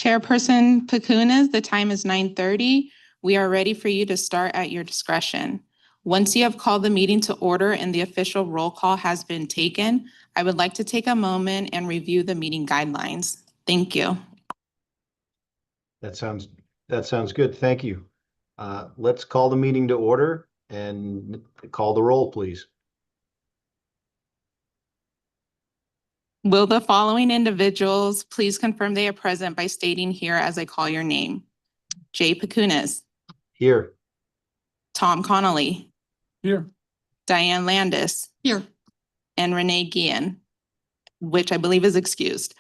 Chairperson Pacunas, the time is 9:30. We are ready for you to start at your discretion. Once you have called the meeting to order and the official roll call has been taken, I would like to take a moment and review the meeting guidelines. Thank you. That sounds good. Thank you. Let's call the meeting to order and call the roll, please. Will the following individuals please confirm they are present by stating here as I call your name? Jay Pacunas. Here. Tom Connolly. Here. Diane Landis. Here. And Renee Guillen, which I believe is excused.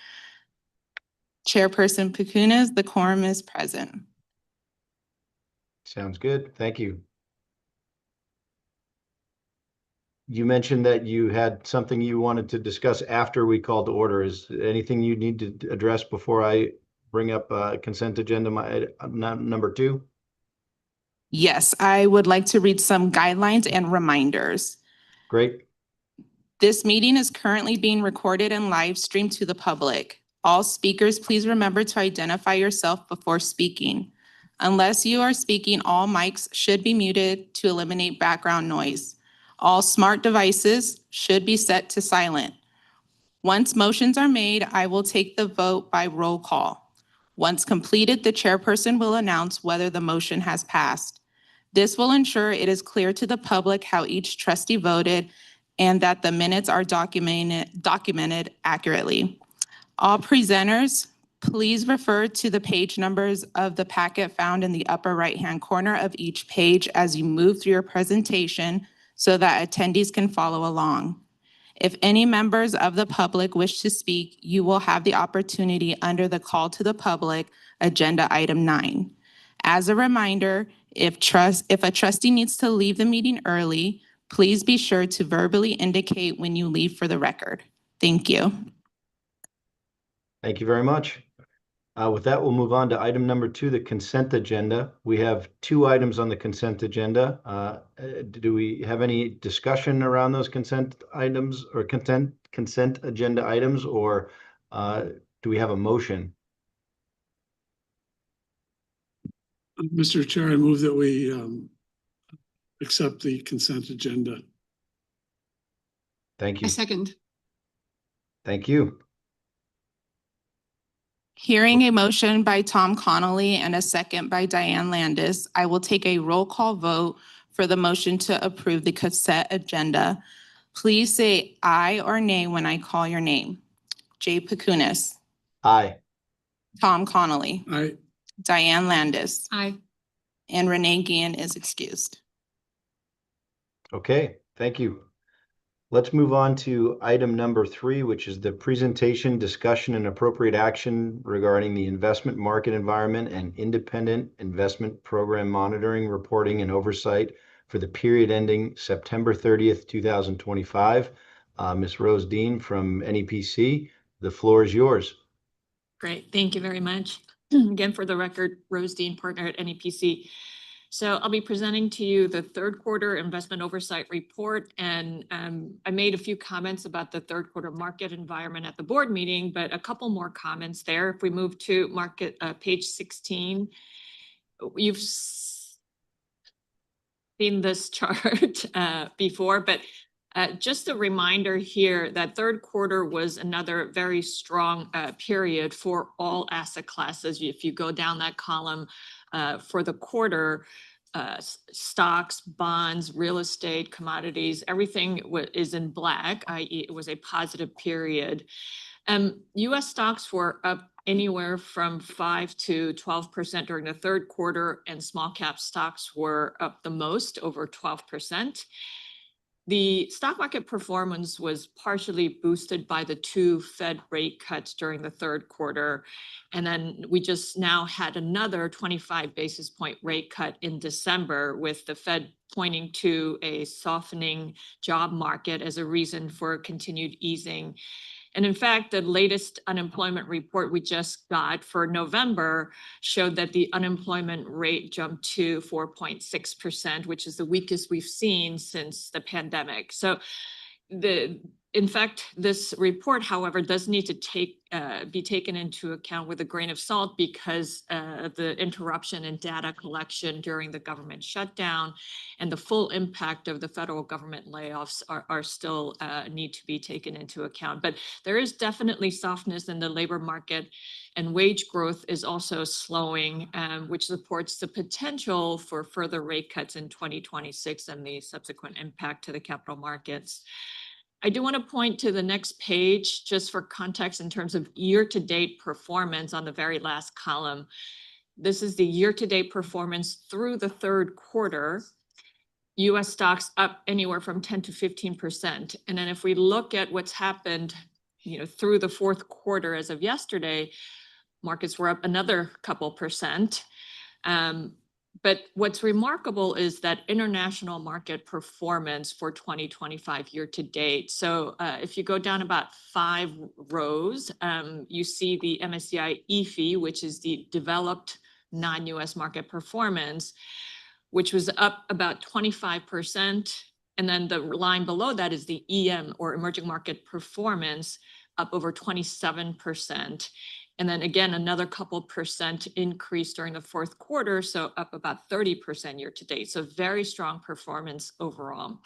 Chairperson Pacunas, the quorum is present. Sounds good. Thank you. You mentioned that you had something you wanted to discuss after we called to order. Is there anything you need to address before I bring up consent agenda number 2? Yes, I would like to read some guidelines and reminders. Great. This meeting is currently being recorded and live streamed to the public. All speakers, please remember to identify yourself before speaking. Unless you are speaking, all mics should be muted to eliminate background noise. All smart devices should be set to silent. Once motions are made, I will take the vote by roll call. Once completed, the chairperson will announce whether the motion has passed. This will ensure it is clear to the public how each trustee voted and that the minutes are documented accurately. All presenters, please refer to the page numbers of the packet found in the upper right-hand corner of each page as you move through your presentation so that attendees can follow along. If any members of the public wish to speak, you will have the opportunity under the call to the public, agenda item 9. As a reminder, if a trustee needs to leave the meeting early, please be sure to verbally indicate when you leave for the record. Thank you. Thank you very much. With that, we'll move on to item number 2, the consent agenda. We have 2 items on the consent agenda. Do we have any discussion around those consent items or consent agenda items, or do we have a motion? Mr. Chair, I move that we accept the consent agenda. Thank you. I second. Thank you. Hearing a motion by Tom Connolly and a second by Diane Landis, I will take a roll call vote for the motion to approve the consent agenda. Please say aye or nay when I call your name. Jay Pacunas. Aye. Tom Connolly. Aye. Diane Landis. Aye. And Renee Guillen is excused. Okay, thank you. Let's move on to item number 3, which is the presentation, discussion, and appropriate action regarding the investment market environment and independent investment program monitoring, reporting, and oversight for the period ending September 30th, 2025. Ms. Rose Dean from NEPC, the floor is yours. Great. Thank you very much. Again, for the record, Rose Dean, partner at NEPC. So I'll be presenting to you the third quarter investment oversight report. And I made a few comments about the third quarter market environment at the board meeting, but a couple more comments there. If we move to market page 16, you've seen this chart before, but just a reminder here that third quarter was another very strong period for all asset classes. If you go down that column for the quarter, stocks, bonds, real estate, commodities, everything is in black, i.e. it was a positive period. U.S. stocks were up anywhere from 5 to 12% during the third quarter, and small cap stocks were up the most, over 12%. The stock market performance was partially boosted by the 2 Fed rate cuts during the third quarter. And then we just now had another 25 basis point rate cut in December, with the Fed pointing to a softening job market as a reason for continued easing. And in fact, the latest unemployment report we just got for November showed that the unemployment rate jumped to 4.6%, which is the weakest we've seen since the pandemic. So In fact, this report, however, does need to be taken into account with a grain of salt because the interruption in data collection during the government shutdown and the full impact of the federal government layoffs are still need to be taken into account. But there is definitely softness in the labor market, and wage growth is also slowing, which supports the potential for further rate cuts in 2026 and the subsequent impact to the capital markets. I do want to point to the next page just for context in terms of year-to-date performance on the very last column. This is the year-to-date performance through the third quarter. US stocks up anywhere from 10 to 15%. And then if we look at what's happened, through the fourth quarter as of yesterday, markets were up another couple percent. But what's remarkable is that international market performance for 2025 year to date. So if you go down about 5 rows, you see the MSCI EAFE, which is the developed non-US market performance, which was up about 25%. And then the line below that is the EM, or emerging market performance, up over 27%. And then again, another couple percent increase during the fourth quarter, so up about 30% year to date. So very strong performance overall.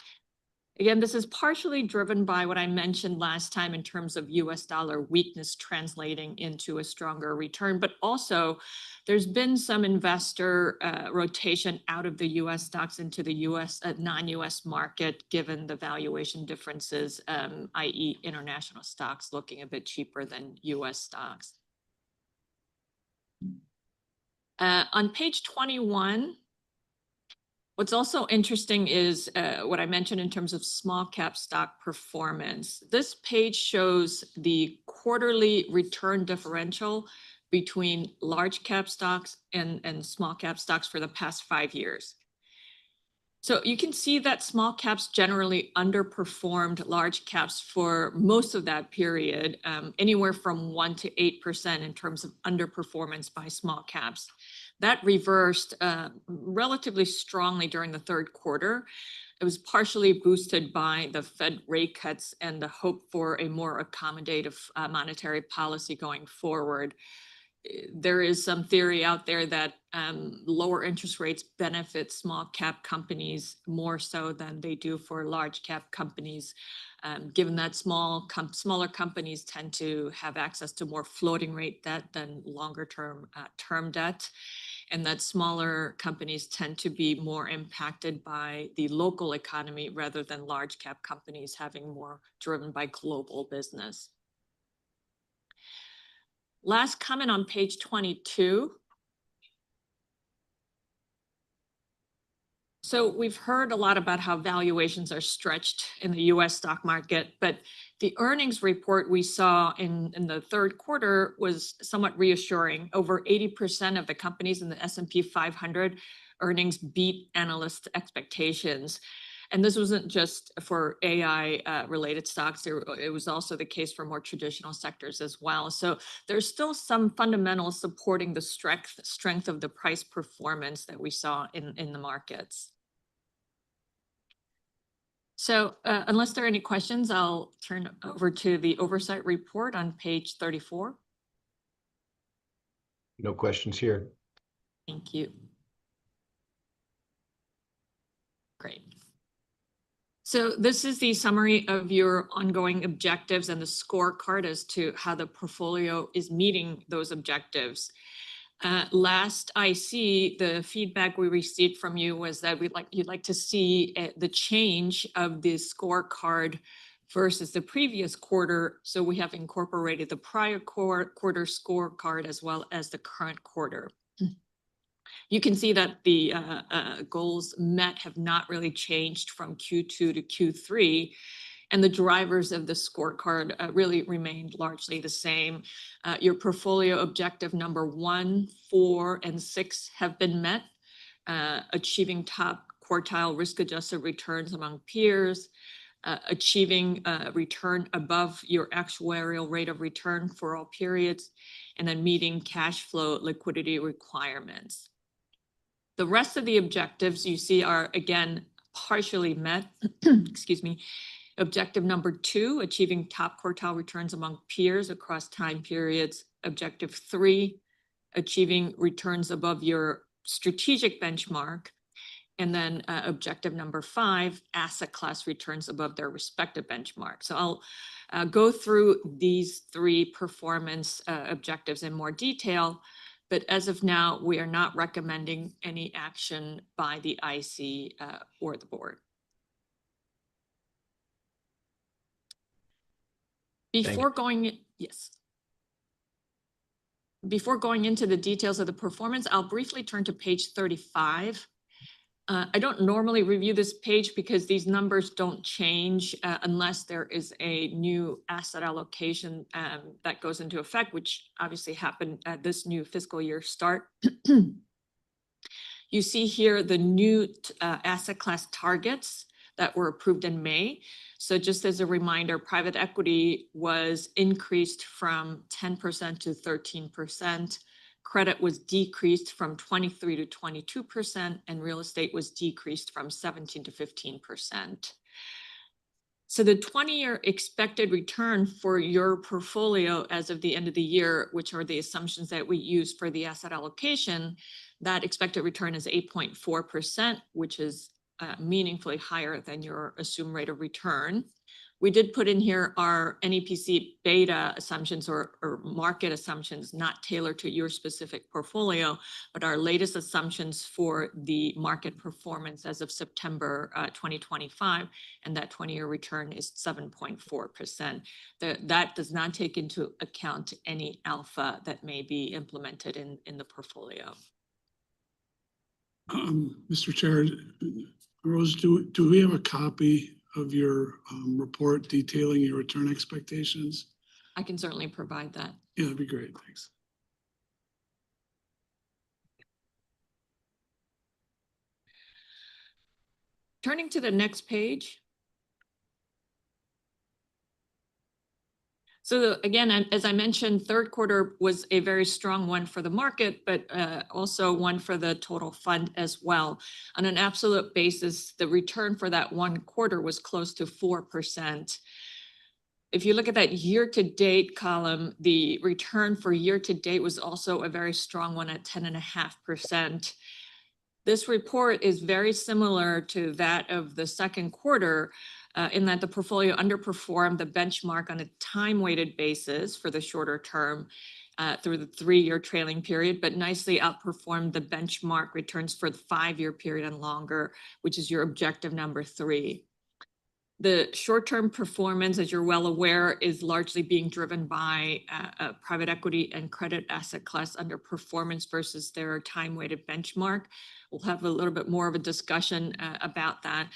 Again, this is partially driven by what I mentioned last time in terms of US dollar weakness translating into a stronger return, but also there's been some investor rotation out of the US stocks into the US non-US market, given the valuation differences, i.e. international stocks looking a bit cheaper than US stocks. On page 21, what's also interesting is what I mentioned in terms of small cap stock performance. This page shows the quarterly return differential between large cap stocks and small cap stocks for the past 5 years. So you can see that small caps generally underperformed large caps for most of that period, anywhere from 1% to 8% in terms of underperformance by small caps. That reversed relatively strongly during the third quarter. It was partially boosted by the Fed rate cuts and the hope for a more accommodative monetary policy going forward. There is some theory out there that lower interest rates benefit small cap companies more so than they do for large cap companies, given that smaller companies tend to have access to more floating rate debt than longer term debt, and that smaller companies tend to be more impacted by the local economy rather than large cap companies having more driven by global business. Last comment on page 22. So we've heard a lot about how valuations are stretched in the US stock market, but the earnings report we saw in the third quarter was somewhat reassuring. Over 80% of the companies in the S&P 500 earnings beat analyst expectations. And this wasn't just for AI related stocks. It was also the case for more traditional sectors as well. So there's still some fundamentals supporting the strength of the price performance that we saw in the markets. So unless there are any questions, I'll turn over to the oversight report on page 34. No questions here. Thank you. Great. So this is the summary of your ongoing objectives and the scorecard as to how the portfolio is meeting those objectives. Last I see, the feedback we received from you was that you'd like to see the change of the scorecard versus the previous quarter. So we have incorporated the prior quarter scorecard as well as the current quarter. You can see that the goals met have not really changed from Q2 to Q3, and the drivers of the scorecard really remained largely the same. Your portfolio objective number 1, 4, and 6 have been met, achieving top quartile risk-adjusted returns among peers, achieving return above your actuarial rate of return for all periods, and then meeting cash flow liquidity requirements. The rest of the objectives you see are, again, partially met, excuse me, Objective number 2, achieving top quartile returns among peers across time periods. Objective 3, achieving returns above your strategic benchmark. And then objective number 5, asset class returns above their respective benchmark. So I'll go through these 3 performance objectives in more detail, but as of now, we are not recommending any action by the IC or the board. Before going, yes. Before going into the details of the performance, I'll briefly turn to page 35. I don't normally review this page because these numbers don't change unless there is a new asset allocation that goes into effect, which obviously happened at this new fiscal year start. You see here the new asset class targets that were approved in May. So just as a reminder, private equity was increased from 10% to 13%. Credit was decreased from 23 to 22%, and real estate was decreased from 17 to 15%. So the 20-year expected return for your portfolio as of the end of the year, which are the assumptions that we use for the asset allocation, that expected return is 8.4%, which is meaningfully higher than your assumed rate of return. We did put in here our NEPC beta assumptions or market assumptions, not tailored to your specific portfolio, but our latest assumptions for the market performance as of September 2025, and that 20-year return is 7.4%. That does not take into account any alpha that may be implemented in the portfolio. Mr. Chair, Rose, do we have a copy of your report detailing your return expectations? I can certainly provide that. Yeah, that'd be great. Thanks. Turning to the next page. So again, as I mentioned, third quarter was a very strong one for the market, but also one for the total fund as well. On an absolute basis, the return for that one quarter was close to 4%. If you look at that year-to-date column, the return for year-to-date was also a very strong one at 10.5%. This report is very similar to that of the second quarter, in that the portfolio underperformed the benchmark on a time-weighted basis for the shorter term through the 3-year trailing period, but nicely outperformed the benchmark returns for the 5-year period and longer, which is your objective number 3. The short-term performance, as you're well aware, is largely being driven by private equity and credit asset class underperformance versus their time-weighted benchmark. We'll have a little bit more of a discussion about that.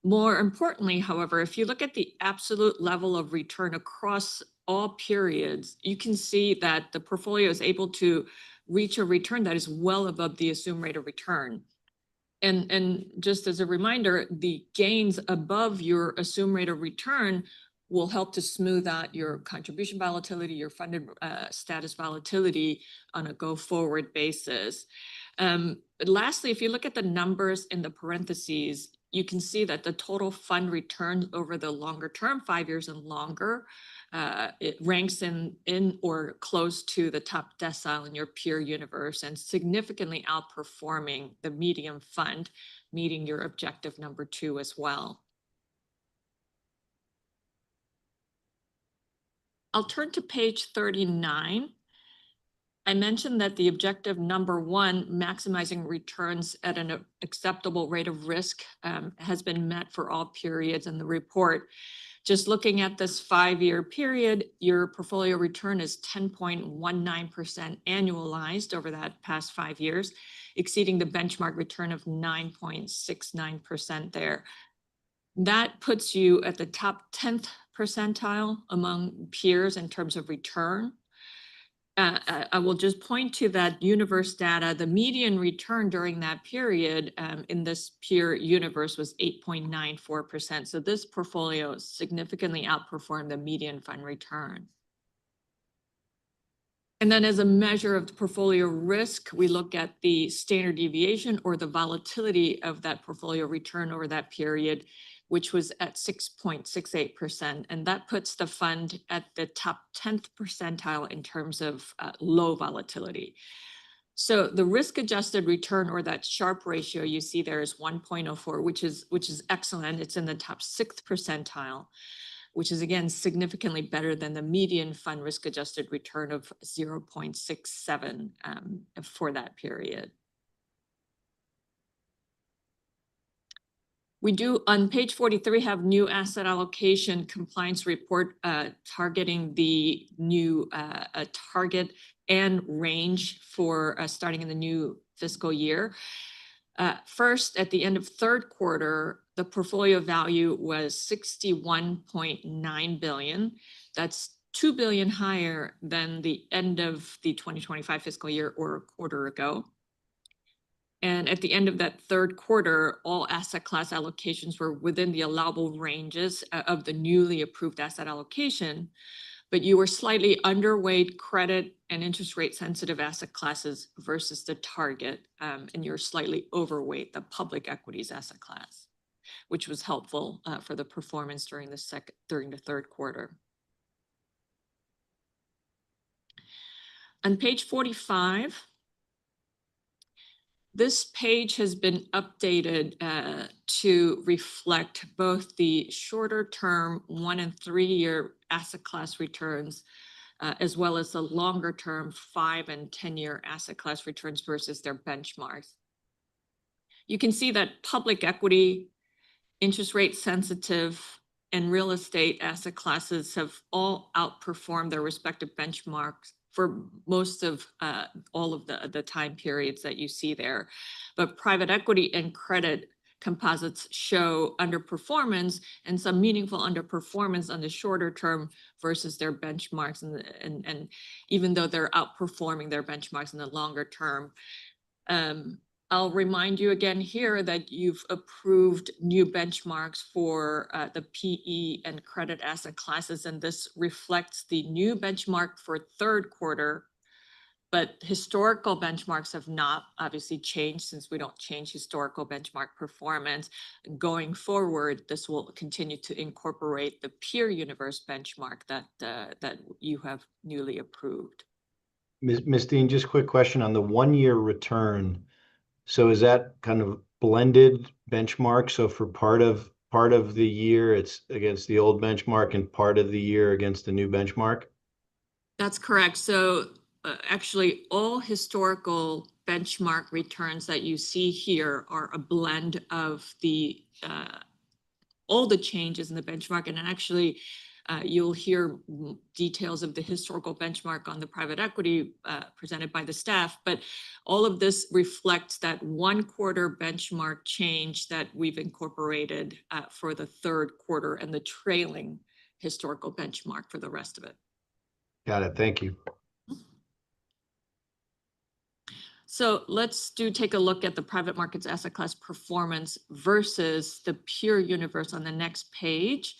More importantly, however, if you look at the absolute level of return across all periods, you can see that the portfolio is able to reach a return that is well above the assumed rate of return. And just as a reminder, the gains above your assumed rate of return will help to smooth out your contribution volatility, your funded status volatility on a go-forward basis. Lastly, if you look at the numbers in the parentheses, you can see that the total fund return over the longer term, 5 years and longer, it ranks in or close to the top decile in your peer universe and significantly outperforming the medium fund, meeting your objective number 2 as well. I'll turn to page 39. I mentioned that the objective number 1, maximizing returns at an acceptable rate of risk, has been met for all periods in the report. Just looking at this 5-year period, your portfolio return is 10.19% annualized over that past 5 years, exceeding the benchmark return of 9.69% there. That puts you at the top 10th percentile among peers in terms of return. I will just point to that universe data. The median return during that period in this peer universe was 8.94%. So this portfolio significantly outperformed the median fund return. And then as a measure of the portfolio risk, we look at the standard deviation or the volatility of that portfolio return over that period. which was at 6.68%. And that puts the fund at the top 10th percentile in terms of low volatility. So the risk-adjusted return, or that Sharpe ratio you see there, is 1.04, which is excellent. It's in the top 6th percentile, which is again significantly better than the median fund risk-adjusted return of 0.67 for that period. We do, on page 43, have new asset allocation compliance report targeting the new target and range for starting in the new fiscal year. First, at the end of third quarter, the portfolio value was 61.9 billion. That's 2 billion higher than the end of the 2025 fiscal year, or a quarter ago. And at the end of that third quarter, all asset class allocations were within the allowable ranges of the newly approved asset allocation, but you were slightly underweight credit and interest rate sensitive asset classes versus the target, and you're slightly overweight the public equities asset class, which was helpful for the performance during the third quarter. On page 45, this page has been updated to reflect both the shorter term 1 and 3 year asset class returns, as well as the longer term 5 and 10 year asset class returns versus their benchmarks. You can see that public equity, interest rate sensitive, and real estate asset classes have all outperformed their respective benchmarks for most of all of the time periods that you see there. But private equity and credit composites show underperformance, and some meaningful underperformance on the shorter term versus their benchmarks. And even though they're outperforming their benchmarks in the longer term, I'll remind you again here that you've approved new benchmarks for the PE and credit asset classes, and this reflects the new benchmark for third quarter, but historical benchmarks have not obviously changed, since we don't change historical benchmark performance. Going forward, this will continue to incorporate the peer universe benchmark that you have newly approved. Ms. Dean, just a quick question on the 1 year return. So is that kind of blended benchmark? So for part of the year, it's against the old benchmark, and part of the year against the new benchmark? That's correct. So actually, all historical benchmark returns that you see here are a blend of the all the changes in the benchmark. And actually, you'll hear details of the historical benchmark on the private equity presented by the staff, but all of this reflects that 1 quarter benchmark change that we've incorporated for the third quarter, and the trailing historical benchmark for the rest of it. Got it. Thank you. So let's take a look at the private markets asset class performance versus the peer universe on the next page.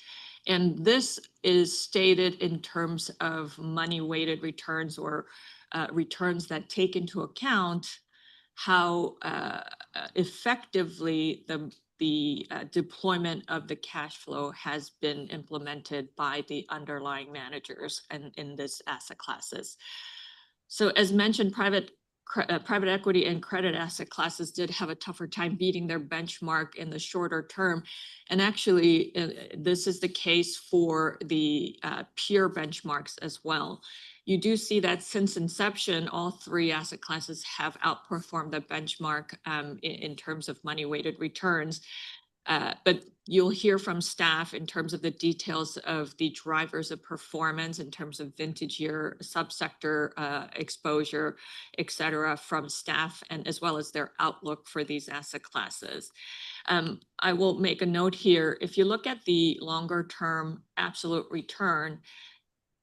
And this is stated in terms of money weighted returns, or returns that take into account how effectively the deployment of the cash flow has been implemented by the underlying managers and in this asset classes. So as mentioned, private equity and credit asset classes did have a tougher time beating their benchmark in the shorter term. And actually, this is the case for the peer benchmarks as well. You do see that since inception, all 3 asset classes have outperformed the benchmark in terms of money weighted returns. But you'll hear from staff in terms of the details of the drivers of performance in terms of vintage year, subsector exposure, et cetera, from staff, and as well as their outlook for these asset classes. I will make a note here. If you look at the longer term absolute return,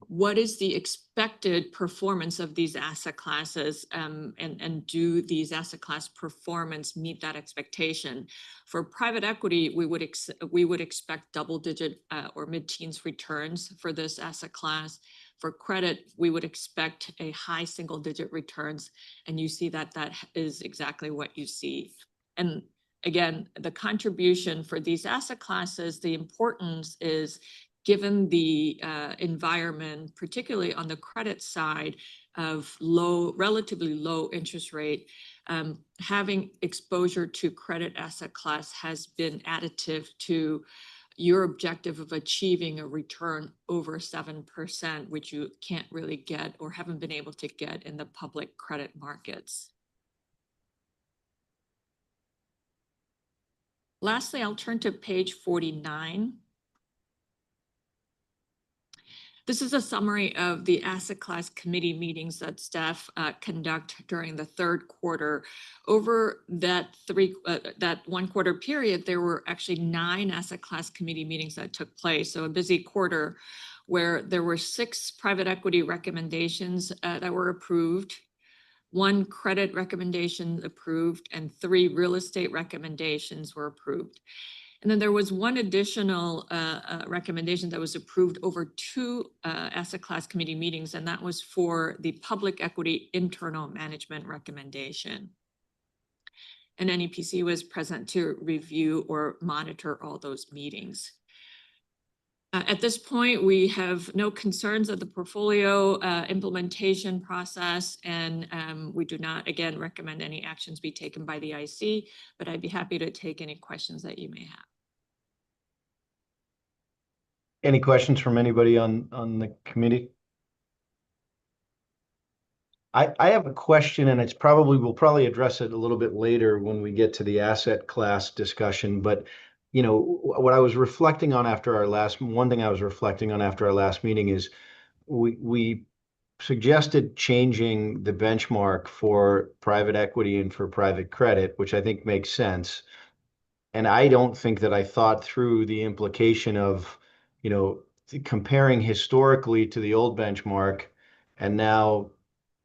what is the expected performance of these asset classes, and do these asset class performance meet that expectation? For private equity, we would expect double-digit or mid-teens returns for this asset class. For credit, we would expect a high single-digit returns, and you see that is exactly what you see. And again, the contribution for these asset classes, the importance is given the environment, particularly on the credit side of relatively low interest rate, having exposure to credit asset class has been additive to your objective of achieving a return over 7%, which you can't really get or haven't been able to get in the public credit markets. Lastly, I'll turn to page 49. This is a summary of the asset class committee meetings that staff conduct during the third quarter. Over that 1 quarter period, there were actually 9 asset class committee meetings that took place. So a busy quarter where there were 6 private equity recommendations that were approved, 1 credit recommendation approved, and 3 real estate recommendations were approved. And then there was 1 additional recommendation that was approved over 2 asset class committee meetings, and that was for the public equity internal management recommendation. And NEPC was present to review or monitor all those meetings. At this point, we have no concerns of the portfolio implementation process, and we do not, again, recommend any actions be taken by the IC, but I'd be happy to take any questions that you may have. Any questions from anybody on the committee? I have a question, and we'll probably address it a little bit later when we get to the asset class discussion. But you know, what I was reflecting on after our last, one thing I was reflecting on after our last meeting is we suggested changing the benchmark for private equity and for private credit, which I think makes sense. And I don't think that I thought through the implication of, you know, comparing historically to the old benchmark and now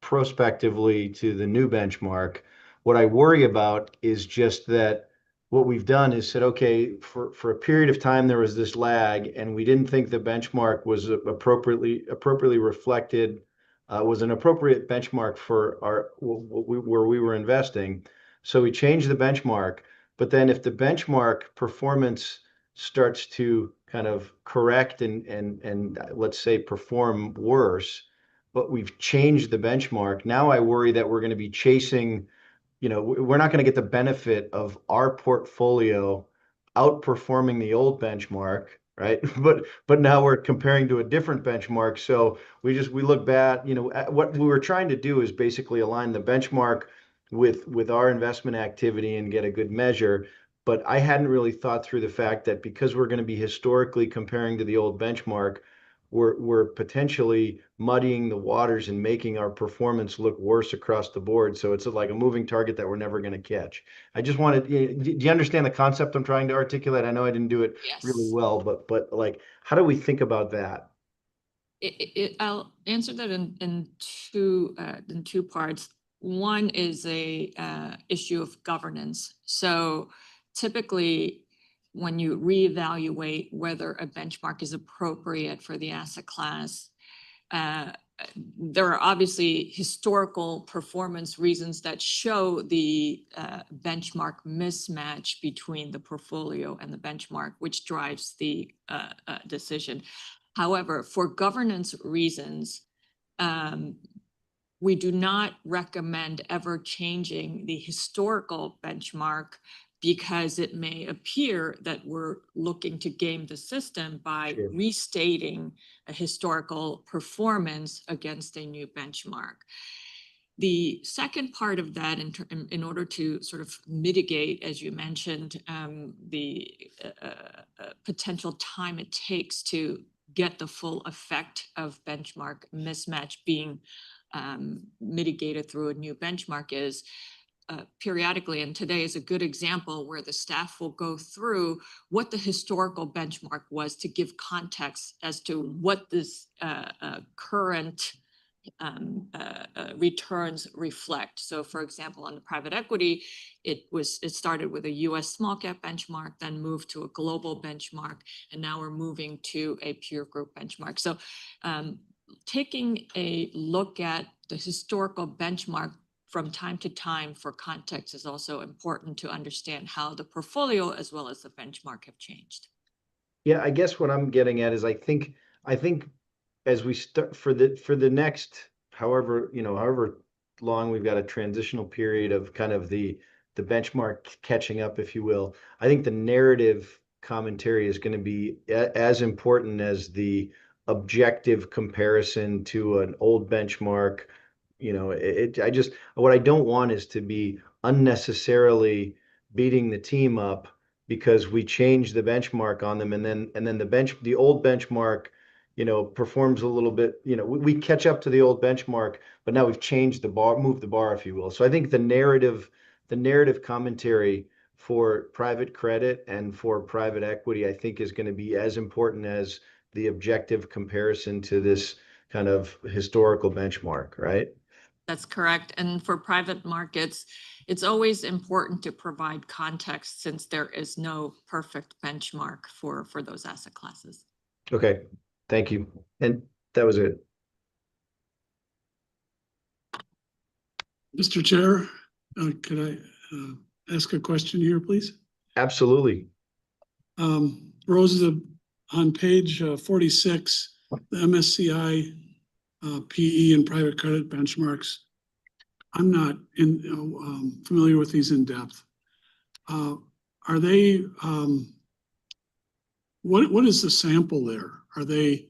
prospectively to the new benchmark. What I worry about is just that what we've done is said, okay, for a period of time, there was this lag and we didn't think the benchmark was appropriately reflected, was an appropriate benchmark for where we were investing. So we changed the benchmark. But then if the benchmark performance starts to kind of correct and let's say perform worse, but we've changed the benchmark, now I worry that we're going to be chasing, you know, we're not going to get the benefit of our portfolio outperforming the old benchmark, right? But now we're comparing to a different benchmark. So we look bad, you know, what we were trying to do is basically align the benchmark with our investment activity and get a good measure. But I hadn't really thought through the fact that because we're going to be historically comparing to the old benchmark, we're potentially muddying the waters and making our performance look worse across the board. So it's like a moving target that we're never going to catch. I just wanted, do you understand the concept I'm trying to articulate? I know I didn't do it really well, but like, how do we think about that? I'll answer that in two parts. One is a issue of governance. So typically, when you reevaluate whether a benchmark is appropriate for the asset class, there are obviously historical performance reasons that show the benchmark mismatch between the portfolio and the benchmark, which drives the decision. However, for governance reasons, we do not recommend ever changing the historical benchmark because it may appear that we're looking to game the system by restating a historical performance against a new benchmark. The second part of that, in order to sort of mitigate, as you mentioned, the potential time it takes to get the full effect of benchmark mismatch being mitigated through a new benchmark is periodically, and today is a good example where the staff will go through what the historical benchmark was to give context as to what this current returns reflect. So for example, on the private equity, it started with a US small cap benchmark, then moved to a global benchmark, and now we're moving to a peer group benchmark. So taking a look at the historical benchmark from time to time for context is also important to understand how the portfolio as well as the benchmark have changed. Yeah, I guess what I'm getting at is I think as we start for the next however long we've got a transitional period of kind of the benchmark catching up, if you will. I think the narrative commentary is going to be as important as the objective comparison to an old benchmark. What I don't want is to be unnecessarily beating the team up because we change the benchmark on them and then the old benchmark performs a little bit, we catch up to the old benchmark, but now we've changed the bar, moved the bar, if you will. So I think the narrative commentary for private credit and for private equity, I think, is going to be as important as the objective comparison to this kind of historical benchmark, right? That's correct. And for private markets, it's always important to provide context since there is no perfect benchmark for those asset classes. Okay, thank you. And that was it. Mr. Chair, could I ask a question here, please? Absolutely. Rose, on page 46, the MSCI PE and private credit benchmarks. I'm not familiar with these in depth. Are they, what is the sample there? Are they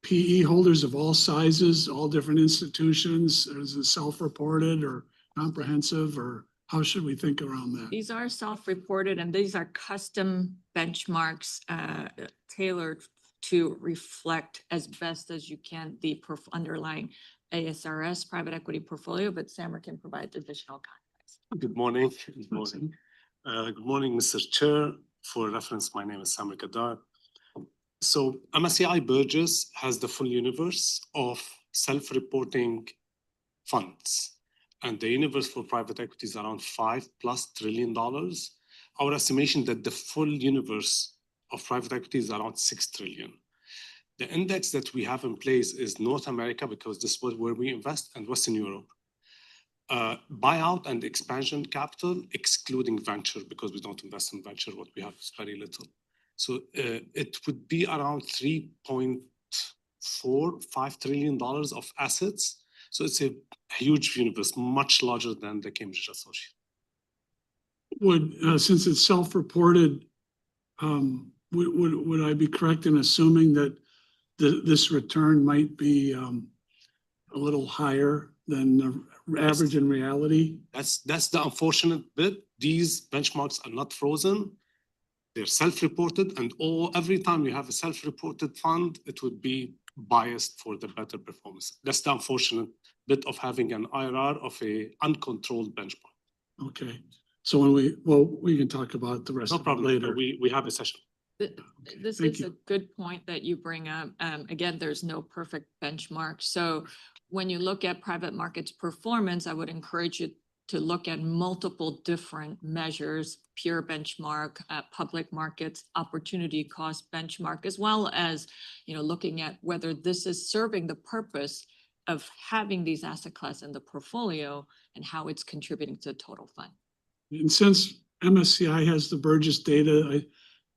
PE holders of all sizes, all different institutions? Is it self-reported or comprehensive, or how should we think around that? These are self-reported and these are custom benchmarks tailored to reflect as best as you can the underlying ASRS private equity portfolio, but Samer can provide additional context. Good morning. Good morning. Good morning, Mr. Chair. For reference, my name is Samer Kadar. So MSCI Burgiss has the full universe of self-reporting funds, and the universe for private equity is around $5+ trillion. Our estimation that the full universe of private equity is around $6 trillion. The index that we have in place is North America, because this was where we invest, and Western Europe. Buyout and expansion capital, excluding venture, because we don't invest in venture, what we have is very little. So it would be around $3.45 trillion of assets. So it's a huge universe, much larger than the Cambridge Associates. Since it's self-reported, would I be correct in assuming that this return might be a little higher than the average in reality? That's the unfortunate bit. These benchmarks are not frozen. They're self-reported, and every time you have a self-reported fund, it would be biased for the better performance. That's the unfortunate bit of having an IRR of a uncontrolled benchmark. Okay, so we can talk about the rest No of it problem. later. We have a session. This thank is you. a good point that you bring up. Again, there's no perfect benchmark. So when you look at private markets performance, I would encourage you to look at multiple different measures, peer benchmark, public markets, opportunity cost benchmark, as well as, looking at whether this is serving the purpose of having these asset class in the portfolio and how it's contributing to the total fund. And since MSCI has the Burgiss data,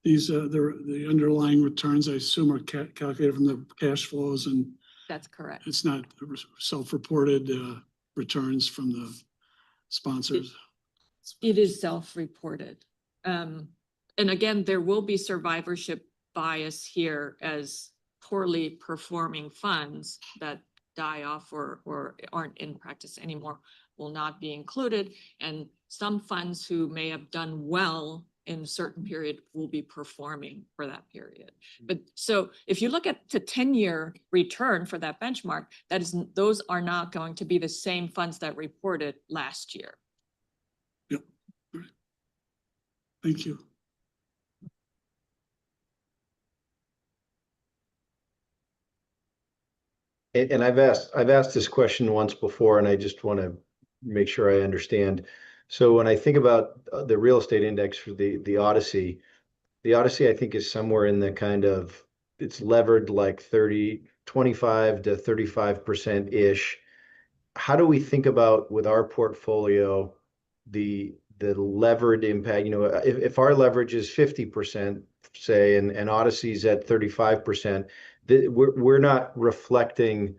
the underlying returns, I assume, are calculated from the cash flows, and That's correct. it's not self-reported returns from the sponsors. It is self-reported. And again, there will be survivorship bias here as poorly performing funds that die off or aren't in practice anymore will not be included. And some funds who may have done well in a certain period will be performing for that period. But so if you look at the 10-year return for that benchmark, those are not going to be the same funds that reported last year. Yep. All right. Thank you. And I've asked this question once before, and I just want to make sure I understand. So when I think about the real estate index for the Odyssey, I think is somewhere in the kind of, it's levered like 25 to 35% ish. how do we think about with our portfolio, the levered impact? You know, if our leverage is 50%, say, and Odyssey's at 35%, we're not reflecting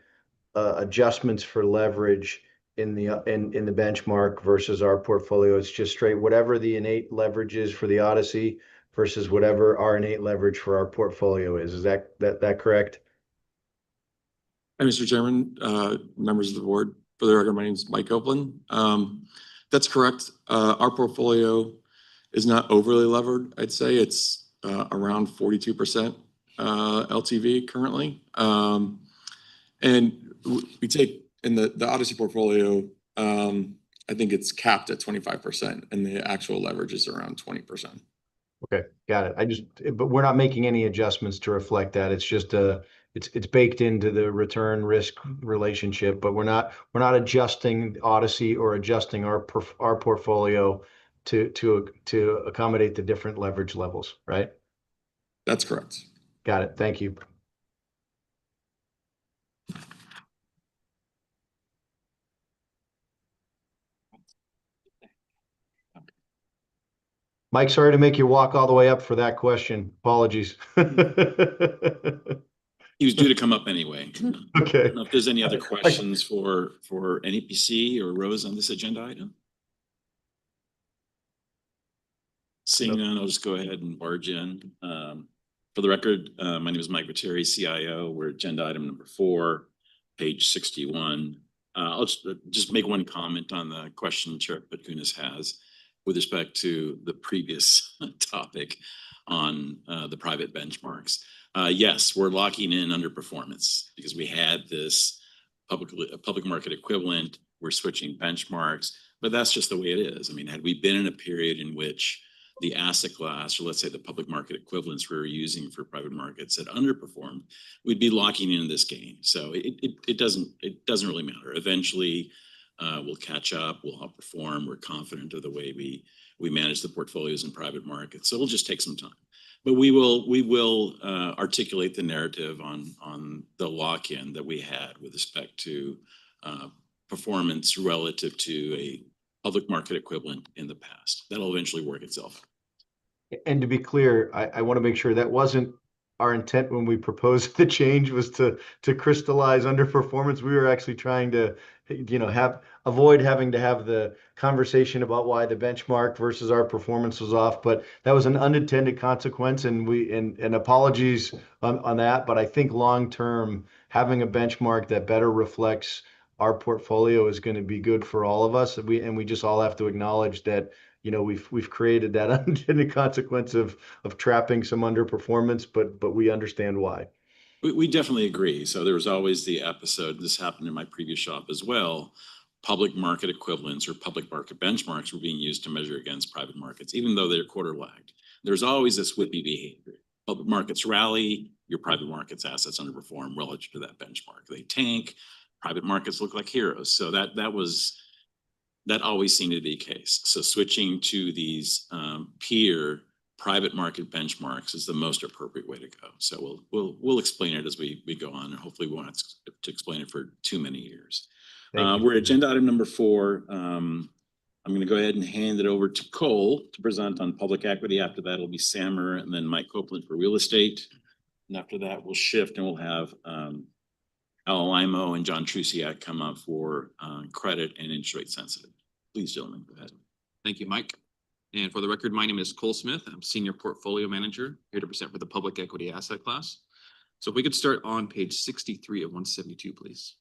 adjustments for leverage in the benchmark versus our portfolio. It's just straight whatever the innate leverage is for the Odyssey versus whatever our innate leverage for our portfolio is. Is that correct? Hi, Mr. Chairman, members of the board. For the record, my name is Mike Copeland. That's correct. Our portfolio is not overly levered. I'd say it's around 42% LTV currently. And we take in the Odyssey portfolio, I think it's capped at 25%, and the actual leverage is around 20%. Okay, got it. But we're not making any adjustments to reflect that. It's just it's baked into the return risk relationship, but we're not adjusting Odyssey or adjusting our portfolio to accommodate the different leverage levels, right? That's correct. Got it. Thank you. Mike, sorry to make you walk all the way up for that question. Apologies. He was due to come up anyway. Okay. I don't know if there's any other questions for NEPC or Rose on this agenda item. Seeing none, I'll just go ahead and barge in. For the record, my name is Mike Viteri, CIO. We're agenda item number 4, page 61. I'll just make one comment on the question Chair Petkunas has with respect to the previous topic on the private benchmarks. Yes, we're locking in underperformance because we had this public market equivalent. We're switching benchmarks, but that's just the way it is. I mean, had we been in a period in which the asset class, or let's say the public market equivalents we were using for private markets had underperformed, we'd be locking in this gain. So it doesn't really matter. Eventually, we'll catch up, we'll outperform. We're confident of the way we manage the portfolios in private markets. So it'll just take some time. But we will articulate the narrative on the lock-in that we had with respect to performance relative to a public market equivalent in the past. That'll eventually work itself. And to be clear, I want to make sure that wasn't our intent when we proposed the change, was to crystallize underperformance. We were actually trying to, avoid having to have the conversation about why the benchmark versus our performance was off. But that was an unintended consequence, and apologies on that. But I think long term, having a benchmark that better reflects our portfolio is going to be good for all of us. And we just all have to acknowledge that, we've created that unintended consequence of trapping some underperformance, but we understand why. We definitely agree. So there was always the episode, this happened in my previous shop as well, public market equivalents or public market benchmarks were being used to measure against private markets, even though they're quarter lagged. There's always this whippy behavior. Public markets rally, your private markets assets underperform relative to that benchmark. They tank, private markets look like heroes. So that always seemed to be the case. So switching to these peer private market benchmarks is the most appropriate way to go. So we'll explain it as we go on, and hopefully we won't have to explain it for too many years. We're at agenda item number 4. I'm going to go ahead and hand it over to Cole to present on public equity. After that, it'll be Sammer and then Mike Copeland for real estate. And after that, we'll shift and we'll have Al Limo and John Trusiak come up for credit and interest rate sensitive. Please, gentlemen, go ahead. Thank you, Mike. And for the record, my name is Cole Smith. I'm Senior Portfolio Manager, here to present for the public equity asset class. So if we could start on page 63 of 172, please.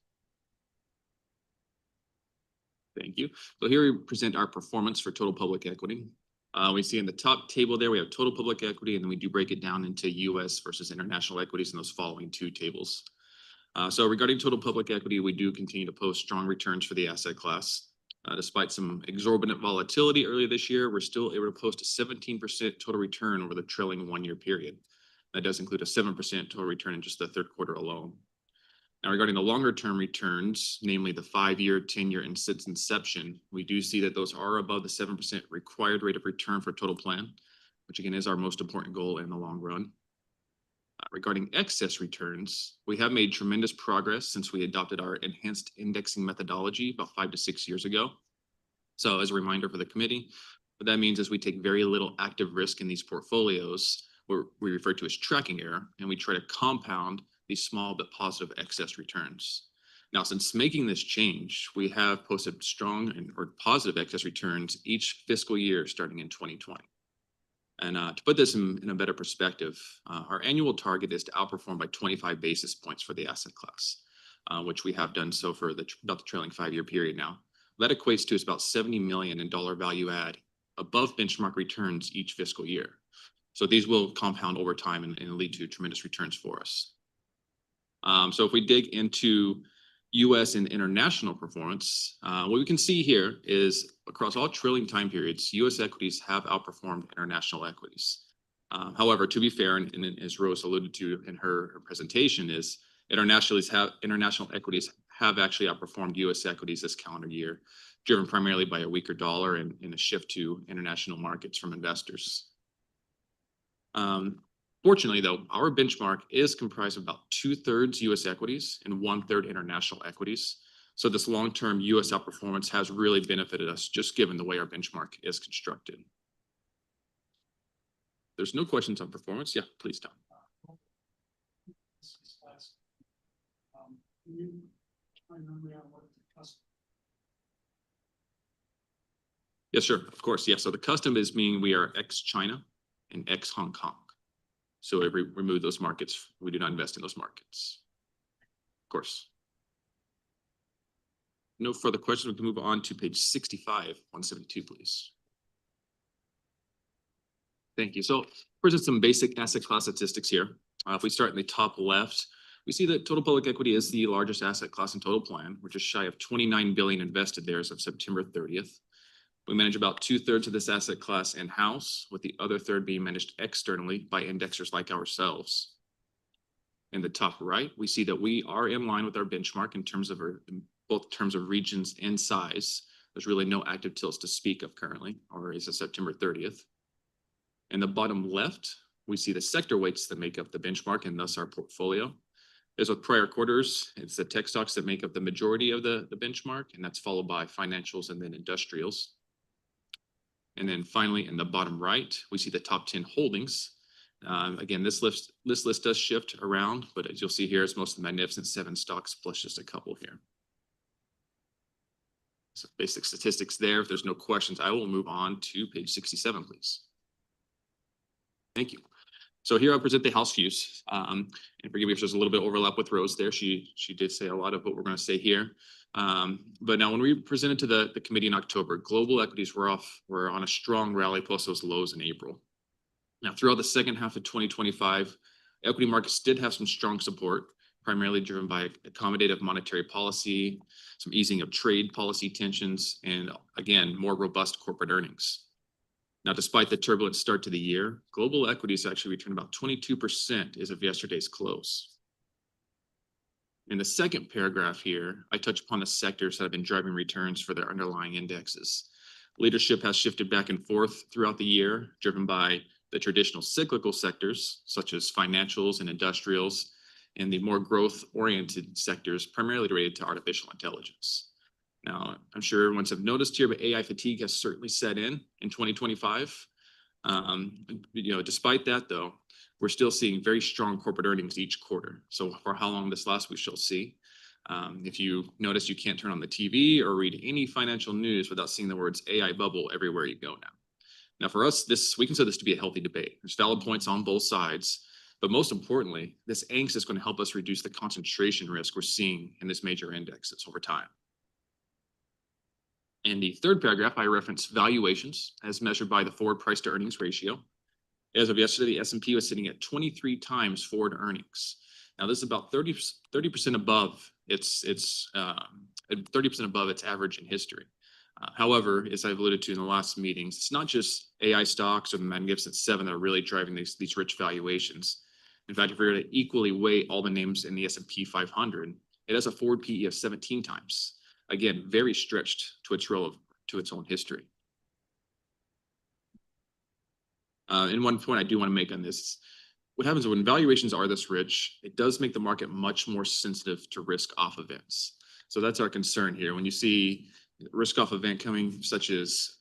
Thank you. So here we present our performance for total public equity. We see in the top table there, we have total public equity, and then we do break it down into US versus international equities in those following 2 tables. So regarding total public equity, we do continue to post strong returns for the asset class. Despite some exorbitant volatility earlier this year, we're still able to post a 17% total return over the trailing 1-year period. That does include a 7% total return in just the 3rd quarter alone. Now, regarding the longer term returns, namely the 5-year, 10-year, and since inception, we do see that those are above the 7% required rate of return for total plan, which again is our most important goal in the long run. Regarding excess returns, we have made tremendous progress since we adopted our enhanced indexing methodology about 5 to 6 years ago. So as a reminder for the committee, what that means is we take very little active risk in these portfolios, what we refer to as tracking error, and we try to compound these small but positive excess returns. Now, since making this change, we have posted strong or positive excess returns each fiscal year starting in 2020. And to put this in a better perspective, our annual target is to outperform by 25 basis points for the asset class, which we have done so for about the trailing 5-year period now. That equates to about $70 million in dollar value add above benchmark returns each fiscal year. So these will compound over time and lead to tremendous returns for us. So if we dig into US and international performance, what we can see here is across all trailing time periods, US equities have outperformed international equities. However, to be fair, and as Rose alluded to in her presentation, is international equities have actually outperformed US equities this calendar year, driven primarily by a weaker dollar and a shift to international markets from investors. Fortunately, though, our benchmark is comprised of about 2/3 US equities and 1/3 international equities. So this long-term US outperformance has really benefited us just given the way our benchmark is constructed. There's no questions on performance. Yeah, please, Tom. Yes, sir. Of course. Yeah. So the custom is meaning we are ex-China and ex-Hong Kong. So if we remove those markets, we do not invest in those markets. Of course. No further questions. We can move on to page 65, 172, please. Thank you. So present some basic asset class statistics here. If we start in the top left, we see that total public equity is the largest asset class in total plan. We're just shy of 29 billion invested there as of September 30th. We manage about 2/3 of this asset class in-house, with the other third being managed externally by indexers like ourselves. In the top right, we see that we are in line with our benchmark in terms of both terms of regions and size. There's really no active tilts to speak of currently, or as of September 30th. In the bottom left, we see the sector weights that make up the benchmark and thus our portfolio. As with prior quarters, it's the tech stocks that make up the majority of the benchmark, and that's followed by financials and then industrials. And then finally, in the bottom right, we see the top 10 holdings. Again, this list does shift around, but as you'll see here, it's most of the Magnificent 7 stocks plus just a couple here. So basic statistics there. If there's no questions, I will move on to page 67, please. Thank you. So here I present the house views. And forgive me if there's a little bit of overlap with Rose there. She did say a lot of what we're going to say here. But now when we presented to the committee in October, global equities were on a strong rally post those lows in April. Now throughout the second half of 2025, equity markets did have some strong support, primarily driven by accommodative monetary policy, some easing of trade policy tensions, and again, more robust corporate earnings. Now, despite the turbulent start to the year, global equities actually returned about 22% as of yesterday's close. In the second paragraph here, I touch upon the sectors that have been driving returns for their underlying indexes. Leadership has shifted back and forth throughout the year, driven by the traditional cyclical sectors, such as financials and industrials, and the more growth-oriented sectors, primarily related to artificial intelligence. Now, I'm sure everyone's have noticed here, but AI fatigue has certainly set in 2025. Despite that, though, we're still seeing very strong corporate earnings each quarter. So for how long this lasts, we shall see. If you notice, you can't turn on the TV or read any financial news without seeing the words AI bubble everywhere you go now. Now, for us, we consider this to be a healthy debate. There's valid points on both sides. But most importantly, this angst is going to help us reduce the concentration risk we're seeing in this major indexes over time. In the third paragraph, I reference valuations as measured by the forward price to earnings ratio. As of yesterday, the S&P was sitting at 23 times forward earnings. Now, this is about 30% above its 30% above its average in history. However, as I've alluded to in the last meetings, it's not just AI stocks or the Magnificent 7 that are really driving these rich valuations. In fact, if we were to equally weigh all the names in the S&P 500, it has a forward PE of 17 times. Again, very stretched to its own history. And one point I do want to make on this, what happens when valuations are this rich, it does make the market much more sensitive to risk off events. So that's our concern here. When you see risk off event coming, such as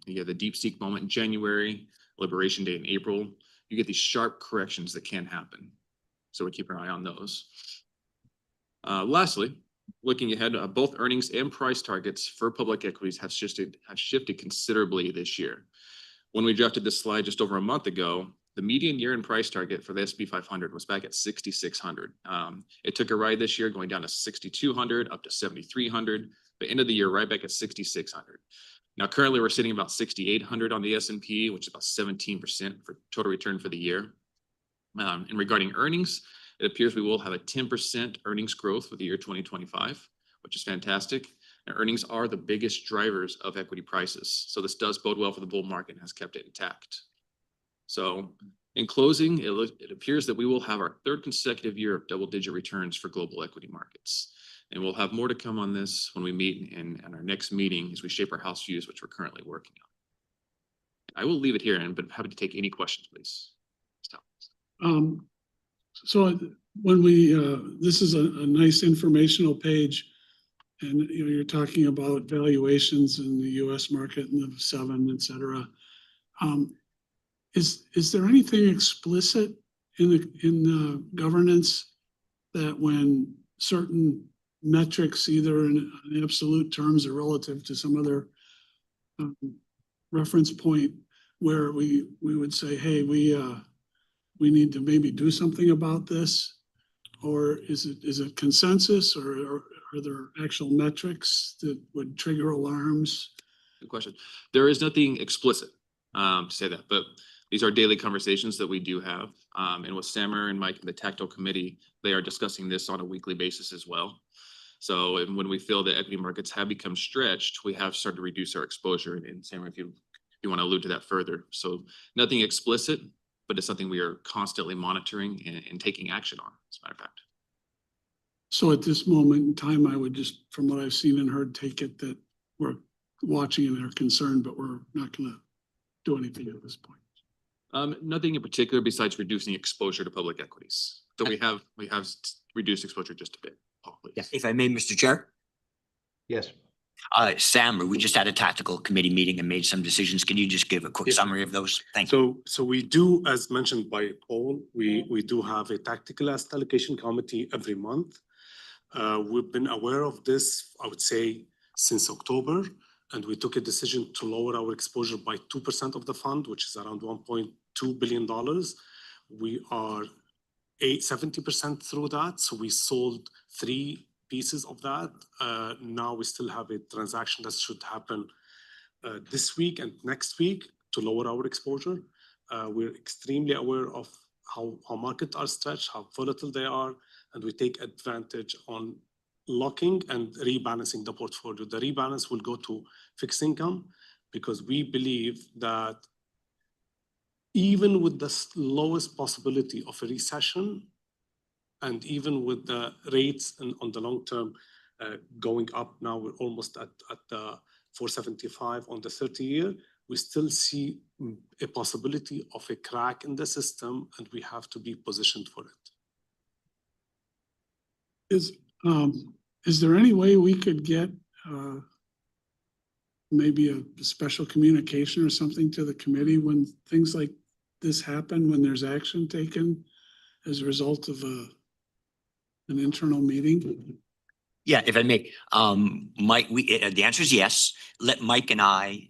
you get the DeepSeek moment in January, Liberation Day in April, you get these sharp corrections that can happen. So we keep our eye on those. Lastly, looking ahead, both earnings and price targets for public equities have shifted considerably this year. When we drafted this slide just over a month ago, the median year-end price target for the S&P 500 was back at 6,600. It took a ride this year, going down to 6,200, up to 7,300, but end of the year right back at 6,600. Now, currently, we're sitting about 6,800 on the S&P, which is about 17% for total return for the year. And regarding earnings, it appears we will have a 10% earnings growth for the year 2025, which is fantastic. And earnings are the biggest drivers of equity prices. So this does bode well for the bull market and has kept it intact. So in closing, it appears that we will have our third consecutive year of double-digit returns for global equity markets. And we'll have more to come on this when we meet in our next meeting as we shape our house views, which we're currently working on. I will leave it here, but I'm happy to take any questions, please. So when we, this is a nice informational page, and you're talking about valuations in the US market and the 7, et cetera. Is there anything explicit in the governance that when certain metrics, either in absolute terms or relative to some other reference point, where we would say, hey, we need to maybe do something about this? Or is it consensus, or are there actual metrics that would trigger alarms? Good question. There is nothing explicit to say that, but these are daily conversations that we do have. And with Samer and Mike and the Tactile Committee, they are discussing this on a weekly basis as well. So and when we feel that equity markets have become stretched, we have started to reduce our exposure. And Samer, if you want to allude to that further. So nothing explicit, but it's something we are constantly monitoring and taking action on, as a matter of fact. So at this moment in time, I would just, from what I've seen and heard, take it that we're watching and are concerned, but we're not going to do anything at this point. Nothing in particular besides reducing exposure to public equities. So we have reduced exposure just a bit. Paul, please. Yeah, if I may, Mr. Chair. Yes. Sam, we just had a tactical committee meeting and made some decisions. Can you just give a quick summary of those? Thank you. So we do, as mentioned by Paul, we do have a tactical asset allocation committee every month. We've been aware of this, I would say, since October, and we took a decision to lower our exposure by 2% of the fund, which is around $1.2 billion. We are 70% through that, so we sold 3 pieces of that. Now we still have a transaction that should happen this week and next week to lower our exposure. We're extremely aware of how markets are stretched, how volatile they are, and we take advantage on locking and rebalancing the portfolio. The rebalance will go to fixed income because we believe that even with the lowest possibility of a recession, and even with the rates on the long term going up, now we're almost at the 475 on the 30-year, we still see a possibility of a crack in the system, and we have to be positioned for it. Is there any way we could get maybe a special communication or something to the committee when things like this happen, when there's action taken as a result of an internal meeting? Yeah, if I may, Mike, the answer is yes. Let Mike and I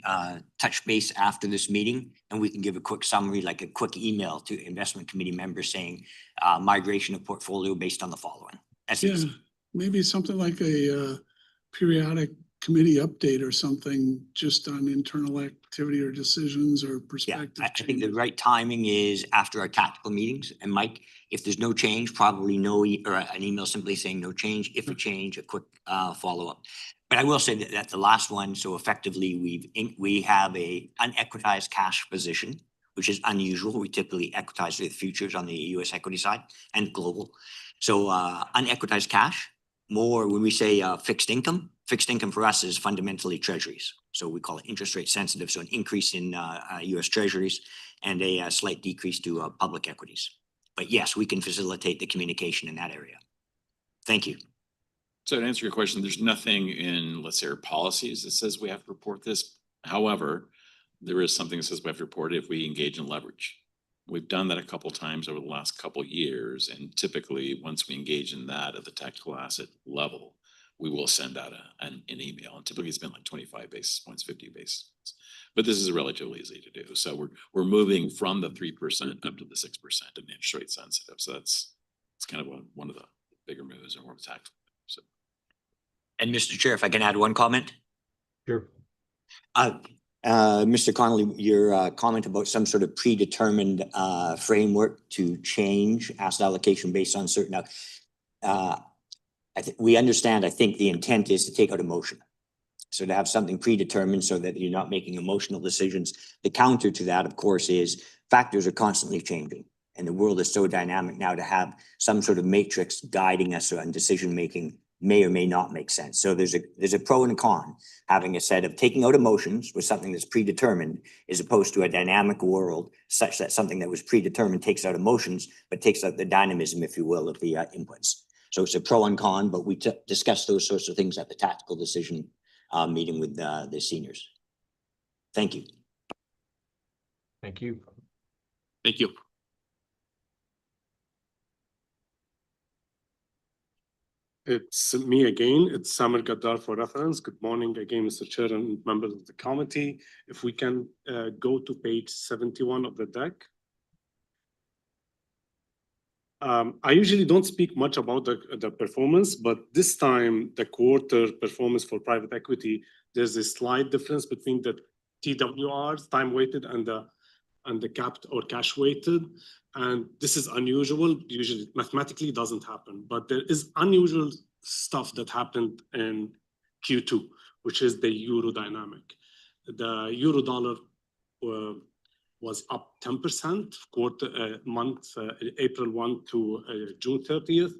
touch base after this meeting, and we can give a quick summary, like a quick email to investment committee members saying migration of portfolio based on the following. That's Yeah, easy. maybe something like a periodic committee update or something, just on internal activity or decisions or Yeah, perspective. I think the changes. right timing is after our tactical meetings. And Mike, if there's no change, probably no, or an email simply saying no change. If a change, a quick follow-up. But I will say that the last one, so effectively we have a unequitized cash position, which is unusual. We typically equitize with futures on the US equity side and global. So unequitized cash, more when we say fixed income for us is fundamentally treasuries. So we call it interest rate sensitive. So an increase in US treasuries and a slight decrease to public equities. But yes, we can facilitate the communication in that area. Thank you. So to answer your question, there's nothing in, let's say, our policies that says we have to report this. However, there is something that says we have to report it if we engage in leverage. We've done that a couple times over the last couple years, and typically, once we engage in that at the tactical asset level, we will send out an email, and typically it's been like 25 basis points, 50 basis points. But this is relatively easy to do. So we're moving from the 3% up to the 6% and interest rate sensitive. So it's kind of one of the bigger moves and more tactical. So. And Mr. Chair, if I can add one comment? Sure. Mr. Connolly, your comment about some sort of predetermined framework to change asset allocation based on certain, I think we understand, I think the intent is to take out emotion. So to have something predetermined so that you're not making emotional decisions. The counter to that, of course, is factors are constantly changing. And the world is so dynamic now, to have some sort of matrix guiding us on decision making may or may not make sense. So there's a pro and a con, having a set of taking out emotions with something that's predetermined, as opposed to a dynamic world such that something that was predetermined takes out emotions, but takes out the dynamism, if you will, of the inputs. So it's a pro and con, but we discussed those sorts of things at the tactical decision meeting with the seniors. Thank you. Thank you. Thank you. It's me again. It's Samir Gaddar for reference. Good morning again, Mr. Chair and members of the committee. If we can go to page 71 of the deck. I usually don't speak much about the performance, but this time the quarter performance for private equity, there's a slight difference between the TWRs, time weighted, and the capped or cash weighted. And this is unusual. Usually mathematically doesn't happen, but there is unusual stuff that happened in Q2, which is the euro dynamic. The euro dollar was up 10% April 1 to June 30th,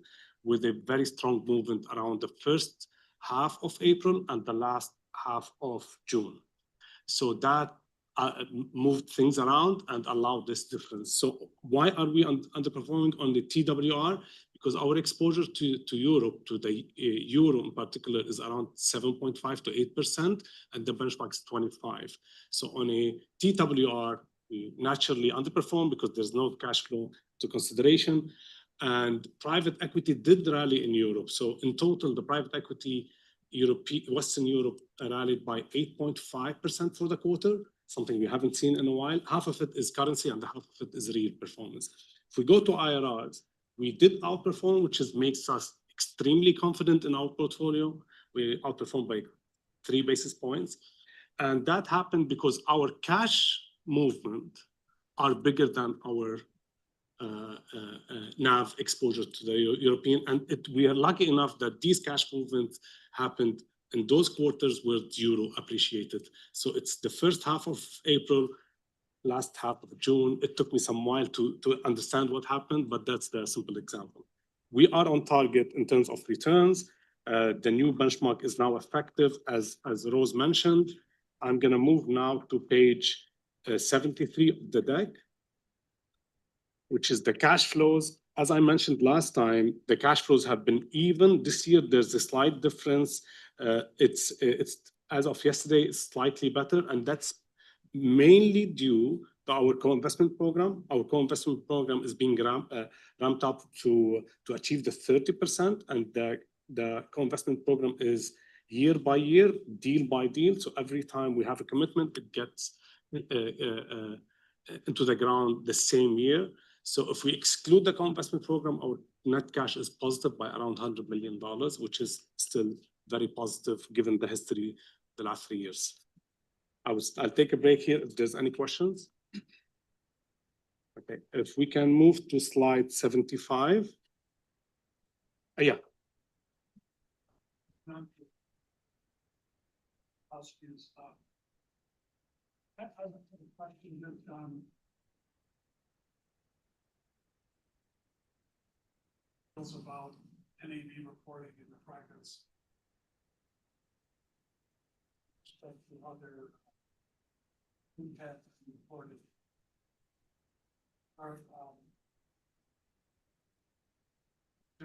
with a very strong movement around the first half of April and the last half of June. So that moved things around and allowed this difference. So why are we underperforming on the TWR? Because our exposure to Europe, to the euro in particular, is around 7.5 to 8%, and the benchmark is 25. So on a TWR, we naturally underperform because there's no cash flow to consideration. And private equity did rally in Europe. So in total, the private equity Western Europe rallied by 8.5% for the quarter, something we haven't seen in a while. Half of it is currency and half of it is real performance. If we go to IRRs, we did outperform, which makes us extremely confident in our portfolio. We outperformed by 3 basis points. And that happened because our cash movement are bigger than our NAV exposure to the European. And we are lucky enough that these cash movements happened in those quarters where the euro appreciated. So it's the first half of April, last half of June. It took me some while to understand what happened, but that's the simple example. We are on target in terms of returns. The new benchmark is now effective, as Rose mentioned. I'm gonna move now to page 73 of the deck, which is the cash flows. As I mentioned last time, the cash flows have been even. This year, there's a slight difference. It's as of yesterday, it's slightly better, and that's mainly due to our co-investment program. Our co-investment program is being ramped up to achieve the 30%, and the co-investment program is year by year, deal by deal. So every time we have a commitment, it gets into the ground the same year. So if we exclude the co-investment program, our net cash is positive by around $100 million, which is still very positive given the history the last 3 years. I'll take a break here if there's any questions. Okay, if we can move to slide 75. Yeah. About NAV reporting in the practice. Respect to other impact reported.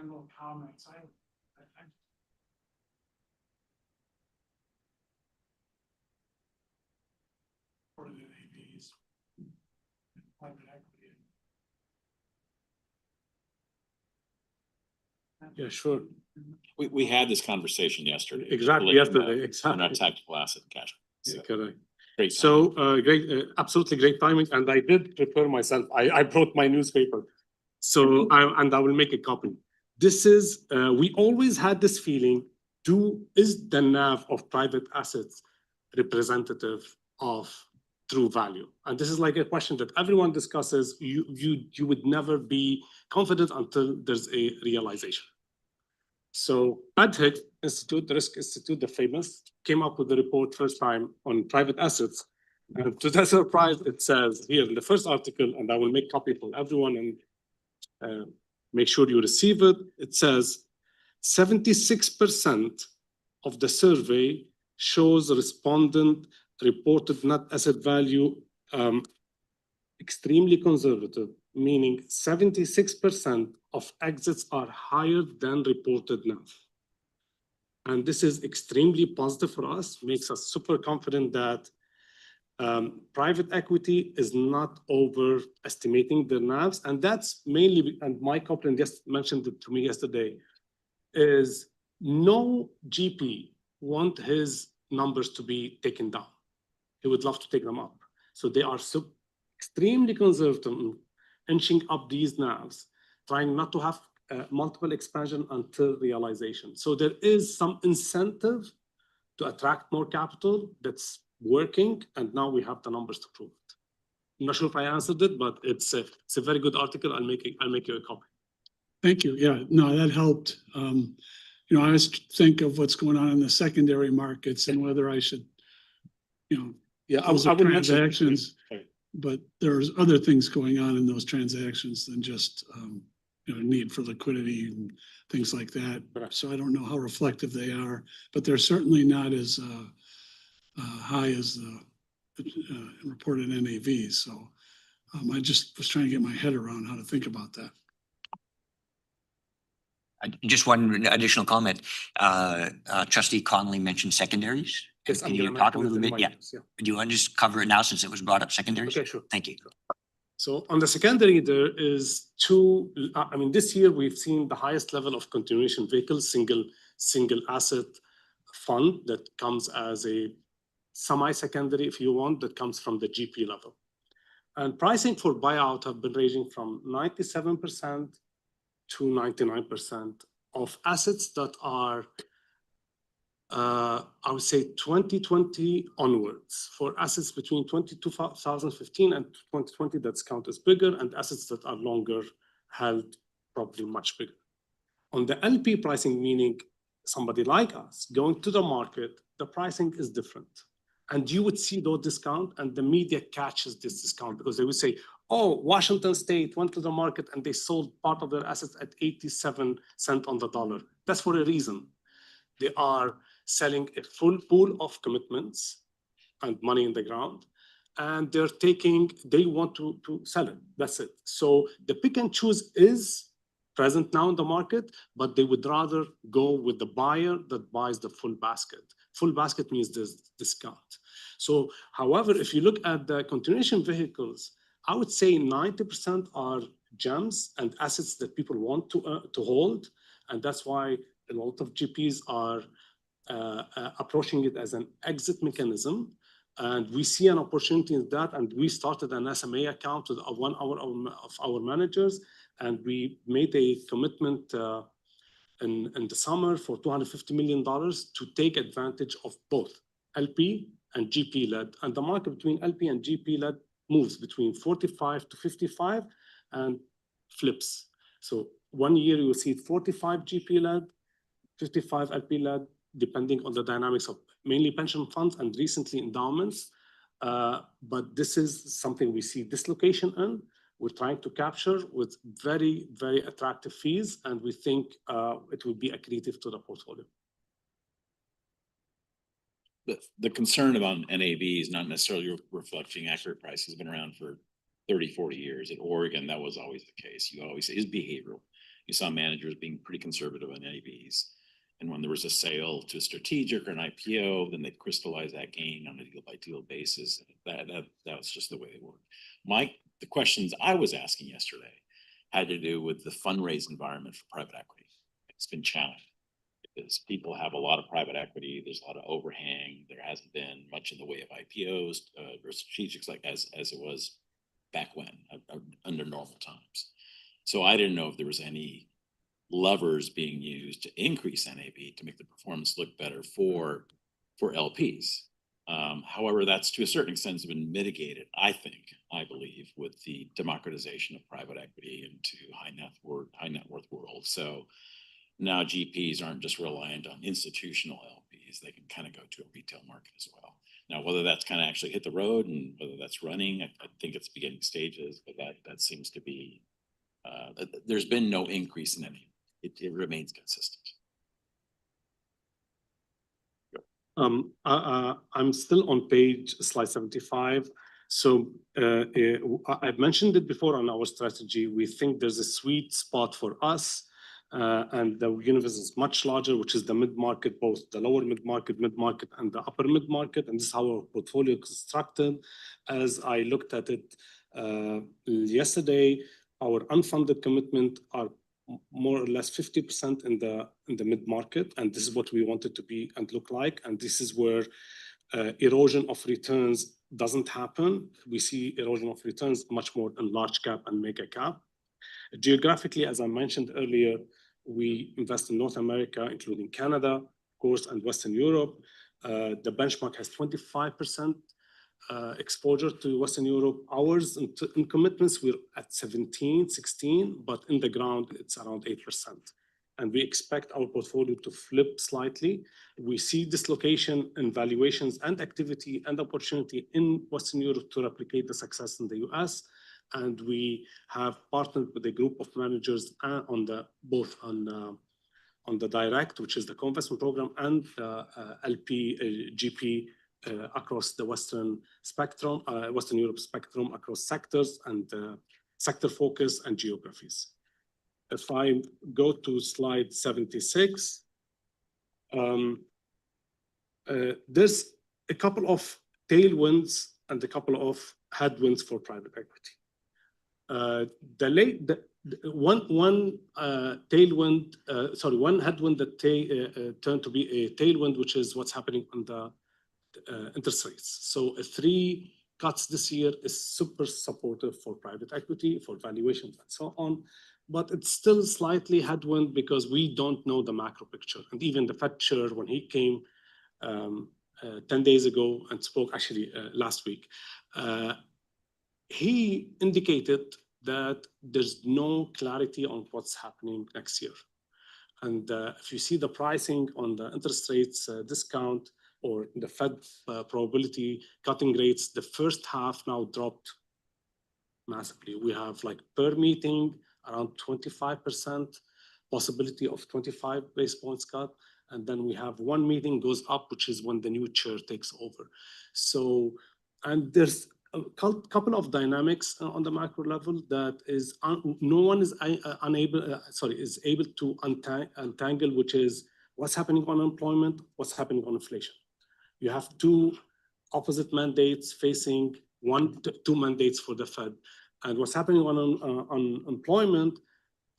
general comments. I for the NAVs. Private equity. Yeah, sure. We had this conversation yesterday. Exactly, yesterday, On our exactly. tactical asset cash. Yeah, correct. Great. So, great, absolutely great timing, and I did prepare myself. I brought my newspaper. So I will make a copy. This is, we always had this feeling, is the NAV of private assets representative of true value? And this is like a question that everyone discusses. You would never be confident until there's a realization. So Adhik Institute, the Risk Institute, the famous, came up with the report first time on private assets. And to their surprise, it says here in the first article, and I will make copy for everyone and make sure you receive it. It says 76% of the survey shows respondent reported net asset value extremely conservative, meaning 76% of exits are higher than reported NAV. And this is extremely positive for us, makes us super confident that private equity is not overestimating their NAVs. And that's mainly, and Mike Copeland just mentioned it to me yesterday, is no GP want his numbers to be taken down. He would love to take them up. So they are so extremely conservative, inching up these NAVs, trying not to have multiple expansion until realization. So there is some incentive to attract more capital that's working, and now we have the numbers to prove it. I'm not sure if I answered it, but it's a very good article. I'll make you a copy. Thank you. Yeah, no, that helped. I always think of what's going on in the secondary markets and whether I should, Yeah, those I are would mention. transactions, Right. but there's other things going on in those transactions than just, need for liquidity and things like that. Correct. So I don't know how reflective they are, but they're certainly not as high as the reported NAV. So I just was trying to get my head around how to think about that. Just one additional comment. Trustee Connolly mentioned secondaries. Yes, Can I'm you gonna talk a mention it little in bit? my Yeah. notes, yeah. Do you want to just cover it now since it was brought up, secondaries? Okay, sure. Thank you. So on the secondary, there is two, this year we've seen the highest level of continuation vehicles, single asset fund that comes as a semi-secondary, if you want, that comes from the GP level. And pricing for buyout have been ranging from 97% to 99% of assets that are I would say 2020 onwards. For assets between 2015 and 2020, that's count as bigger, and assets that are longer held, probably much bigger. On the LP pricing, meaning somebody like us going to the market, the pricing is different. And you would see those discount, and the media catches this discount because they would say, oh, Washington State went to the market and they sold part of their assets at 87 cents on the dollar. That's for a reason. They are selling a full pool of commitments and money in the ground, and they want to sell it. That's it. So the pick and choose is present now in the market, but they would rather go with the buyer that buys the full basket. Full basket means there's discount. So, however, if you look at the continuation vehicles, I would say 90% are gems and assets that people want to hold, and that's why a lot of GPs are approaching it as an exit mechanism. And we see an opportunity in that. And we started an SMA account with one of our managers. And we made a commitment in the summer for $250 million to take advantage of both LP and GP led. And the market between LP and GP led moves between 45 to 55 and flips. So 1 year you will see 45 GP led, 55 LP led, depending on the dynamics of mainly pension funds and recently endowments. But this is something we see dislocation in. We're trying to capture with very, very attractive fees, and we think it will be accretive to the portfolio. The concern about NAV is not necessarily reflecting accurate prices. Been around for 30, 40 years. At Oregon, that was always the case. You always say it's behavioral. you saw managers being pretty conservative on NAVs. And when there was a sale to a strategic or an IPO, then they'd crystallize that gain on a deal by deal basis. That was just the way they worked. The questions I was asking yesterday had to do with the fundraise environment for private equity. It's been challenged because people have a lot of private equity. There's a lot of overhang. There hasn't been much in the way of IPOs or strategics like as it was back when under normal times. So I didn't know if there was any levers being used to increase NAV to make the performance look better for LPs. However, that's to a certain extent been mitigated, I believe, with the democratization of private equity into high net worth world. So now GPs aren't just reliant on institutional LPs. They can kind of go to a retail market as well. Now, whether that's kind of actually hit the road and whether that's running, I think it's beginning stages, but that seems to be, there's been no increase in any. It remains consistent. I'm still on slide 75. So I've mentioned it before on our strategy. We think there's a sweet spot for us, and the universe is much larger, which is the mid-market, both the lower mid-market, and the upper mid-market. And this is how our portfolio is constructed. As I looked at it yesterday, our unfunded commitment are more or less 50% in the mid-market, and this is what we want it to be and look like. And this is where erosion of returns doesn't happen. We see erosion of returns much more in large cap and mega cap. Geographically, as I mentioned earlier, we invest in North America, including Canada, of course, and Western Europe. The benchmark has 25% exposure to Western Europe. Ours in commitments, we're at 16, but in the ground, it's around 8%. And we expect our portfolio to flip slightly. We see dislocation in valuations and activity and opportunity in Western Europe to replicate the success in the US. And we have partnered with a group of managers both on the direct, which is the co-investment program, and LP GP across the Western Europe spectrum, across sectors and sector focus and geographies. If I go to slide 76, there's a couple of tailwinds and a couple of headwinds for private equity. One headwind that turned to be a tailwind, which is what's happening on the interest rates. So 3 cuts this year is super supportive for private equity, for valuations and so on. But it's still slightly headwind because we don't know the macro picture. And even the Fed chair, when he came 10 days ago and spoke actually last week, he indicated that there's no clarity on what's happening next year. And if you see the pricing on the interest rates discount or the Fed probability cutting rates, the first half now dropped massively. We have like per meeting around 25% possibility of 25 basis points cut. And then we have one meeting goes up, which is when the new chair takes over. So, and there's a couple of dynamics on the macro level that is no one is able to untangle, which is what's happening on unemployment, what's happening on inflation. You have 2 opposite mandates facing 2 mandates for the Fed. And what's happening on employment,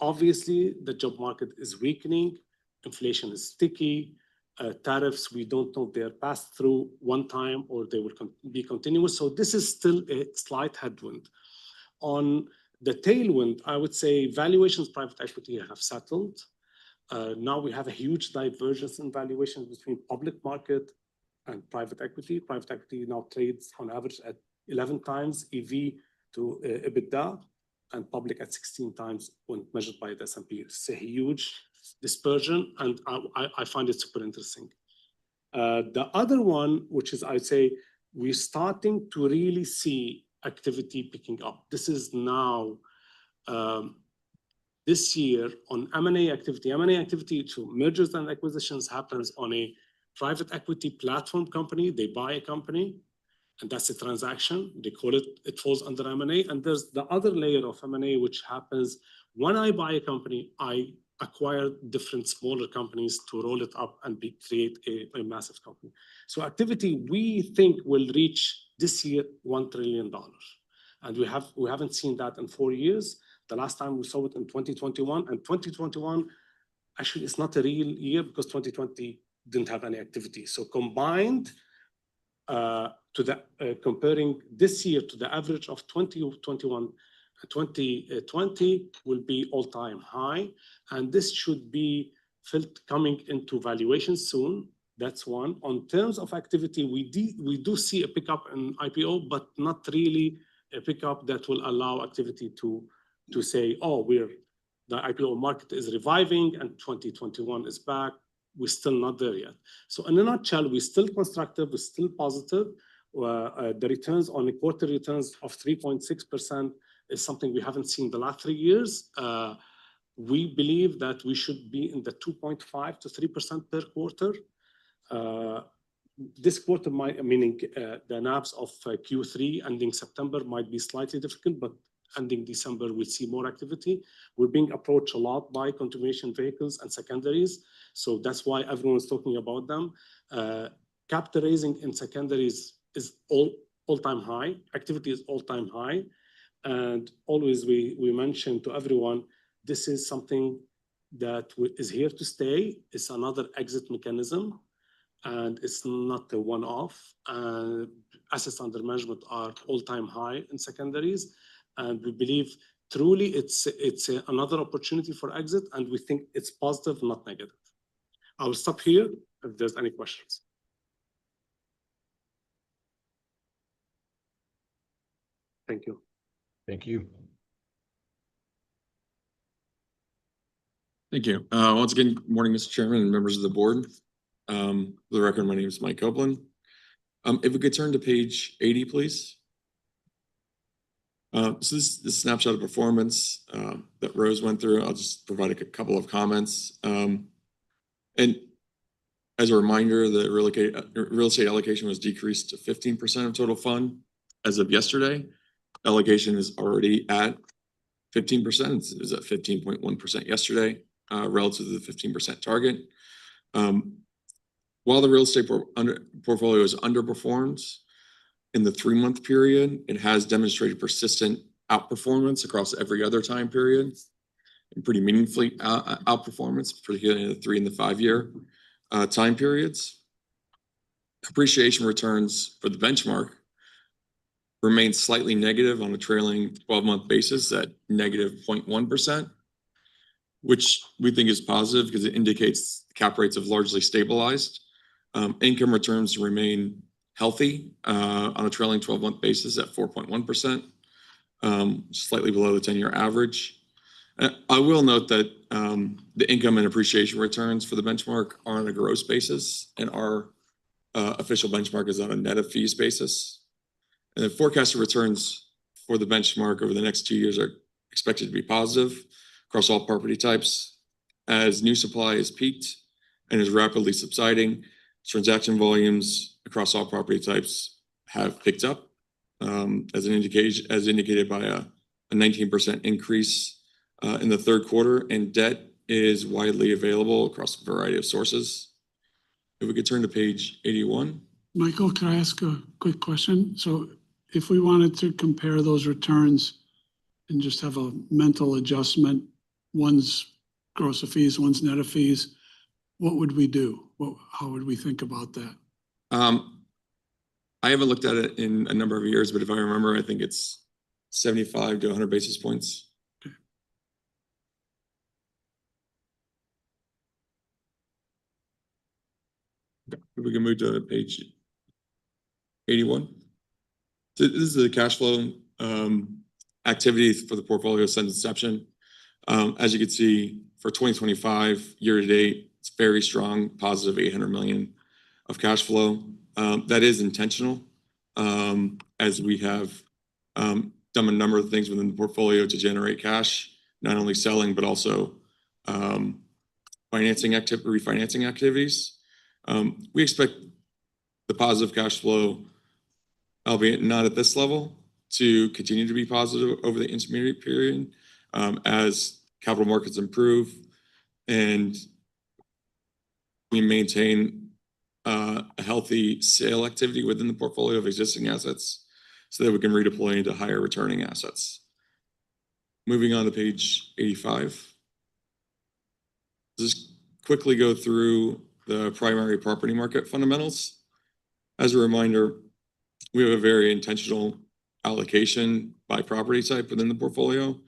obviously the job market is weakening, inflation is sticky, tariffs, we don't know if they're passed through one time or they will be continuous. So this is still a slight headwind. On the tailwind, I would say valuations, private equity have settled. Now we have a huge divergence in valuations between public market and private equity. Private equity now trades on average at 11 times EV to EBITDA, and public at 16 times when measured by the S&P. It's a huge dispersion, and I find it super interesting. The other one, which is, I'd say, we're starting to really see activity picking up. This is now, this year on M&A activity. M&A activity to mergers and acquisitions happens on a private equity platform company. They buy a company, and that's a transaction. They call it, it falls under M&A. And there's the other layer of M&A, which happens When I buy a company, I acquire different smaller companies to roll it up and create a massive company. So activity, we think will reach this year $1 trillion. And we haven't seen that in 4 years. The last time we saw it in 2021, and 2021, actually it's not a real year because 2020 didn't have any activity. So combined, comparing this year to the average of 2021, 2020 will be all-time high, and this should be felt coming into valuation soon. That's one. On terms of activity, we do see a pickup in IPO, but not really a pickup that will allow activity to say, oh, the IPO market is reviving and 2021 is back. We're still not there yet. So in a nutshell, we're still constructive, we're still positive. The returns on the quarter returns of 3.6% is something we haven't seen the last 3 years. We believe that we should be in the 2.5 to 3% per quarter. This quarter meaning the NAVs of Q3 ending September might be slightly difficult, but ending December, we'll see more activity. We're being approached a lot by continuation vehicles and secondaries. So that's why everyone is talking about them. Capital raising in secondaries is all-time high. Activity is all-time high. And always we mention to everyone, this is something that is here to stay. It's another exit mechanism, and it's not a one-off. Assets under management are all-time high in secondaries. And we believe truly it's another opportunity for exit, and we think it's positive, not negative. I will stop here if there's any questions. Thank you. Thank you. Thank you. Once again, good morning, Mr. Chairman and members of the board. For the record, my name is Mike Copeland. If we could turn to page 80, please. So this snapshot of performance that Rose went through, I'll just provide a couple of comments. And as a reminder, the real estate allocation was decreased to 15% of total fund as of yesterday. Allocation is already at 15%. It was at 15.1% yesterday, relative to the 15% target. While the real estate portfolio is underperformed in the 3-month period, it has demonstrated persistent outperformance across every other time period, and pretty meaningfully outperformance, particularly in the 3 and the 5-year time periods. Appreciation returns for the benchmark remain slightly negative on a trailing 12-month basis at negative 0.1%, which we think is positive because it indicates cap rates have largely stabilized. Income returns remain healthy on a trailing 12-month basis at 4.1%, slightly below the 10-year average. I will note that the income and appreciation returns for the benchmark are on a gross basis, and our official benchmark is on a net of fees basis. And the forecasted returns for the benchmark over the next 2 years are expected to be positive across all property types. As new supply is peaked and is rapidly subsiding, transaction volumes across all property types have picked up, as indicated by a 19% increase in the 3rd quarter, and debt is widely available across a variety of sources. If we could turn to page 81. Michael, can I ask a quick question? So if we wanted to compare those returns and just have a mental adjustment, one's gross of fees, one's net of fees, what would we do? How would we think about that? I haven't looked at it in a number of years, but if I remember, I think it's 75 to 100 basis points. Okay. If we can move to page 81. So this is the cash flow activity for the portfolio since inception. As you can see, for 2025 year to date, it's very strong, positive 800 million of cash flow. That is intentional, as we have done a number of things within the portfolio to generate cash, not only selling, but also refinancing activities. We expect the positive cash flow, albeit not at this level, to continue to be positive over the intermediate period, as capital markets improve, and we maintain a healthy sale activity within the portfolio of existing assets so that we can redeploy into higher returning assets. Moving on to page 85. Just quickly go through the primary property market fundamentals. As a reminder, we have a very intentional allocation by property type within the portfolio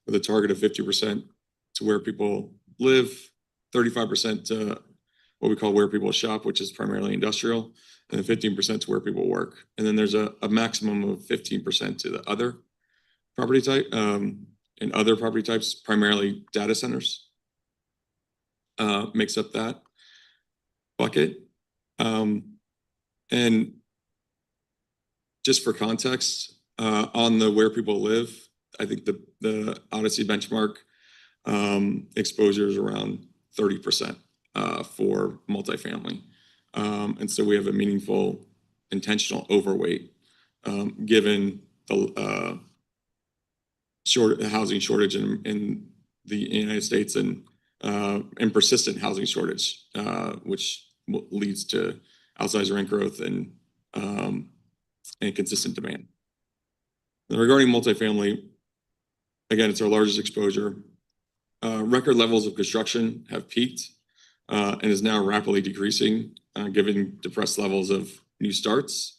with a target of 50% to where people live, 35% to what we call where people shop, which is primarily industrial, and then 15% to where people work. And then there's a maximum of 15% to the other property type, and other property types, primarily data centers, makes up that bucket. And just for context, on the where people live, I think the Odyssey benchmark exposure is around 30% for multifamily. And so we have a meaningful intentional overweight given the housing shortage in the United States and persistent housing shortage, which leads to outsized rent growth and consistent demand. And regarding multifamily, again, it's our largest exposure. Record levels of construction have peaked and is now rapidly decreasing, given depressed levels of new starts.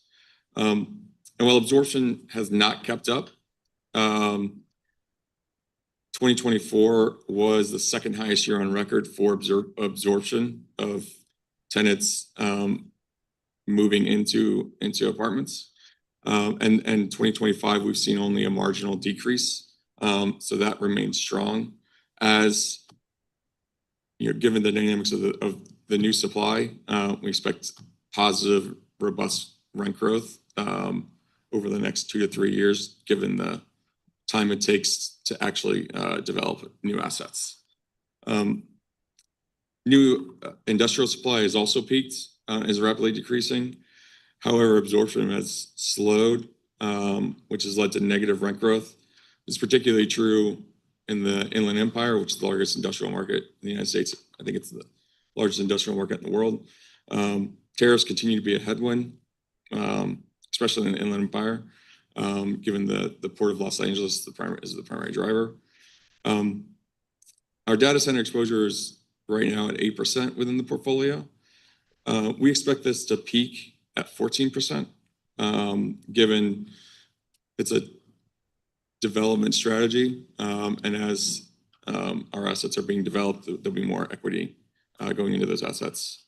And while absorption has not kept up, 2024 was the second highest year on record for absorption of tenants moving into apartments. And 2025, we've seen only a marginal decrease. So that remains strong. As given the dynamics of the new supply, we expect positive, robust rent growth over the next 2 to 3 years, given the time it takes to actually develop new assets. New industrial supply has also peaked, is rapidly decreasing. However, absorption has slowed, which has led to negative rent growth. It's particularly true in the Inland Empire, which is the largest industrial market in the United States. I think it's the largest industrial market in the world. Tariffs continue to be a headwind, especially in the Inland Empire, given the Port of Los Angeles is the primary driver. Our data center exposure is right now at 8% within the portfolio. We expect this to peak at 14%, given it's a development strategy. And as our assets are being developed, there'll be more equity going into those assets.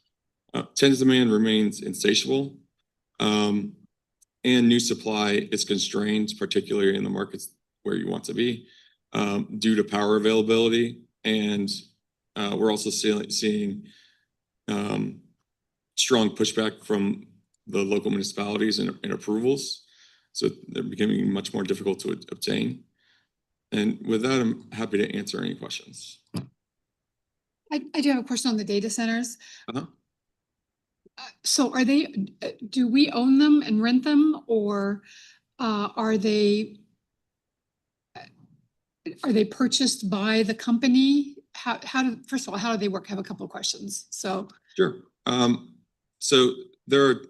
Tenant demand remains insatiable, and new supply is constrained, particularly in the markets where you want to be, due to power availability. And we're also seeing strong pushback from the local municipalities in approvals. So they're becoming much more difficult to obtain. And with that, I'm happy to answer any questions. I do have a question on the data centers. Uh-huh. So do we own them and rent them, or are they purchased by the company? First of all, how do they work? I have a couple of questions. So Sure. So there are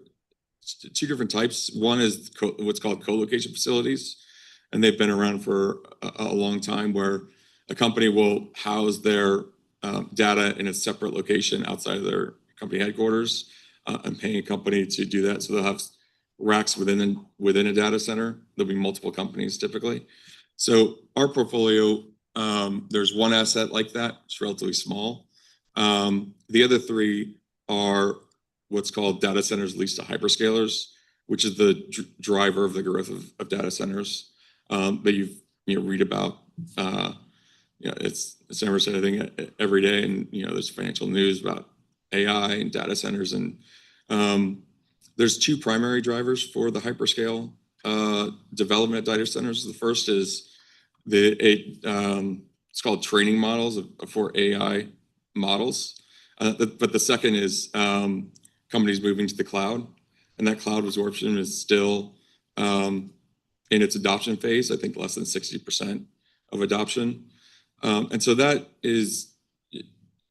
two different types. One is what's called co-location facilities, and they've been around for a long time, where a company will house their data in a separate location outside of their company headquarters, and paying a company to do that. So they'll have racks within a data center. There'll be multiple companies typically. So our portfolio, there's one asset like that. It's relatively small. The other three are what's called data centers leased to hyperscalers, which is the driver of the growth of data centers that you read about. It's Emerson, I think, every day, and there's financial news about AI and data centers, and there's two primary drivers for the hyperscale development of data centers. The first is it's called training models for AI models, but the second is companies moving to the cloud, and that cloud absorption is still in its adoption phase. I think less than 60% of adoption. And so that is,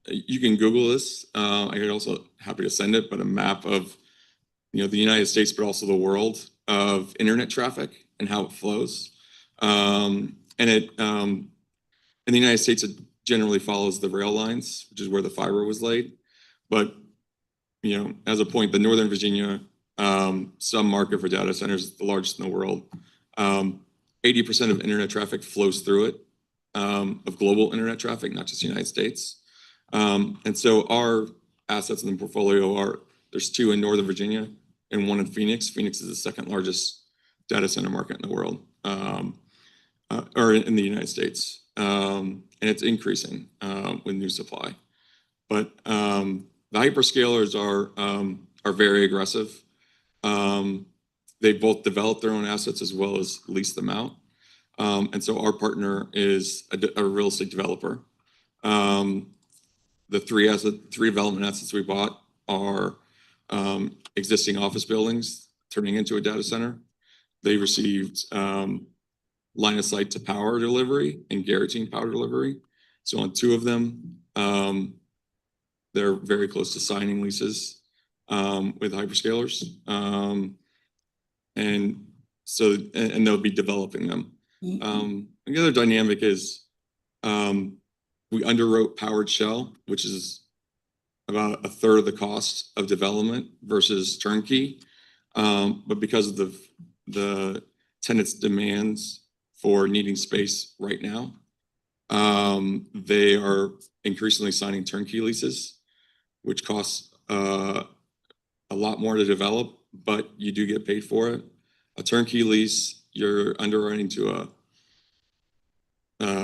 you can Google this. I could also happy to send it, but a map of, the United States, but also the world of internet traffic and how it flows. And in the United States, it generally follows the rail lines, which is where the fiber was laid. But, as a point, the Northern Virginia sub-market for data centers is the largest in the world. 80% of internet traffic flows through it, of global internet traffic, not just the United States. And so our assets in the portfolio there's 2 in Northern Virginia and 1 in Phoenix. Phoenix is the second largest data center market in the world, or in the United States. And it's increasing with new supply. But the hyperscalers are very aggressive. They both develop their own assets as well as lease them out. And so our partner is a real estate developer. The 3 development assets we bought are existing office buildings turning into a data center. They received line of sight to power delivery and guaranteeing power delivery. So on 2 of them, they're very close to signing leases with hyperscalers. And they'll be developing them. And the other dynamic is we underwrote powered shell, which is about 1/3 of the cost of development versus turnkey. But because of the tenants' demands for needing space right now, they are increasingly signing turnkey leases, which costs a lot more to develop, but you do get paid for it. A turnkey lease, you're underwriting to a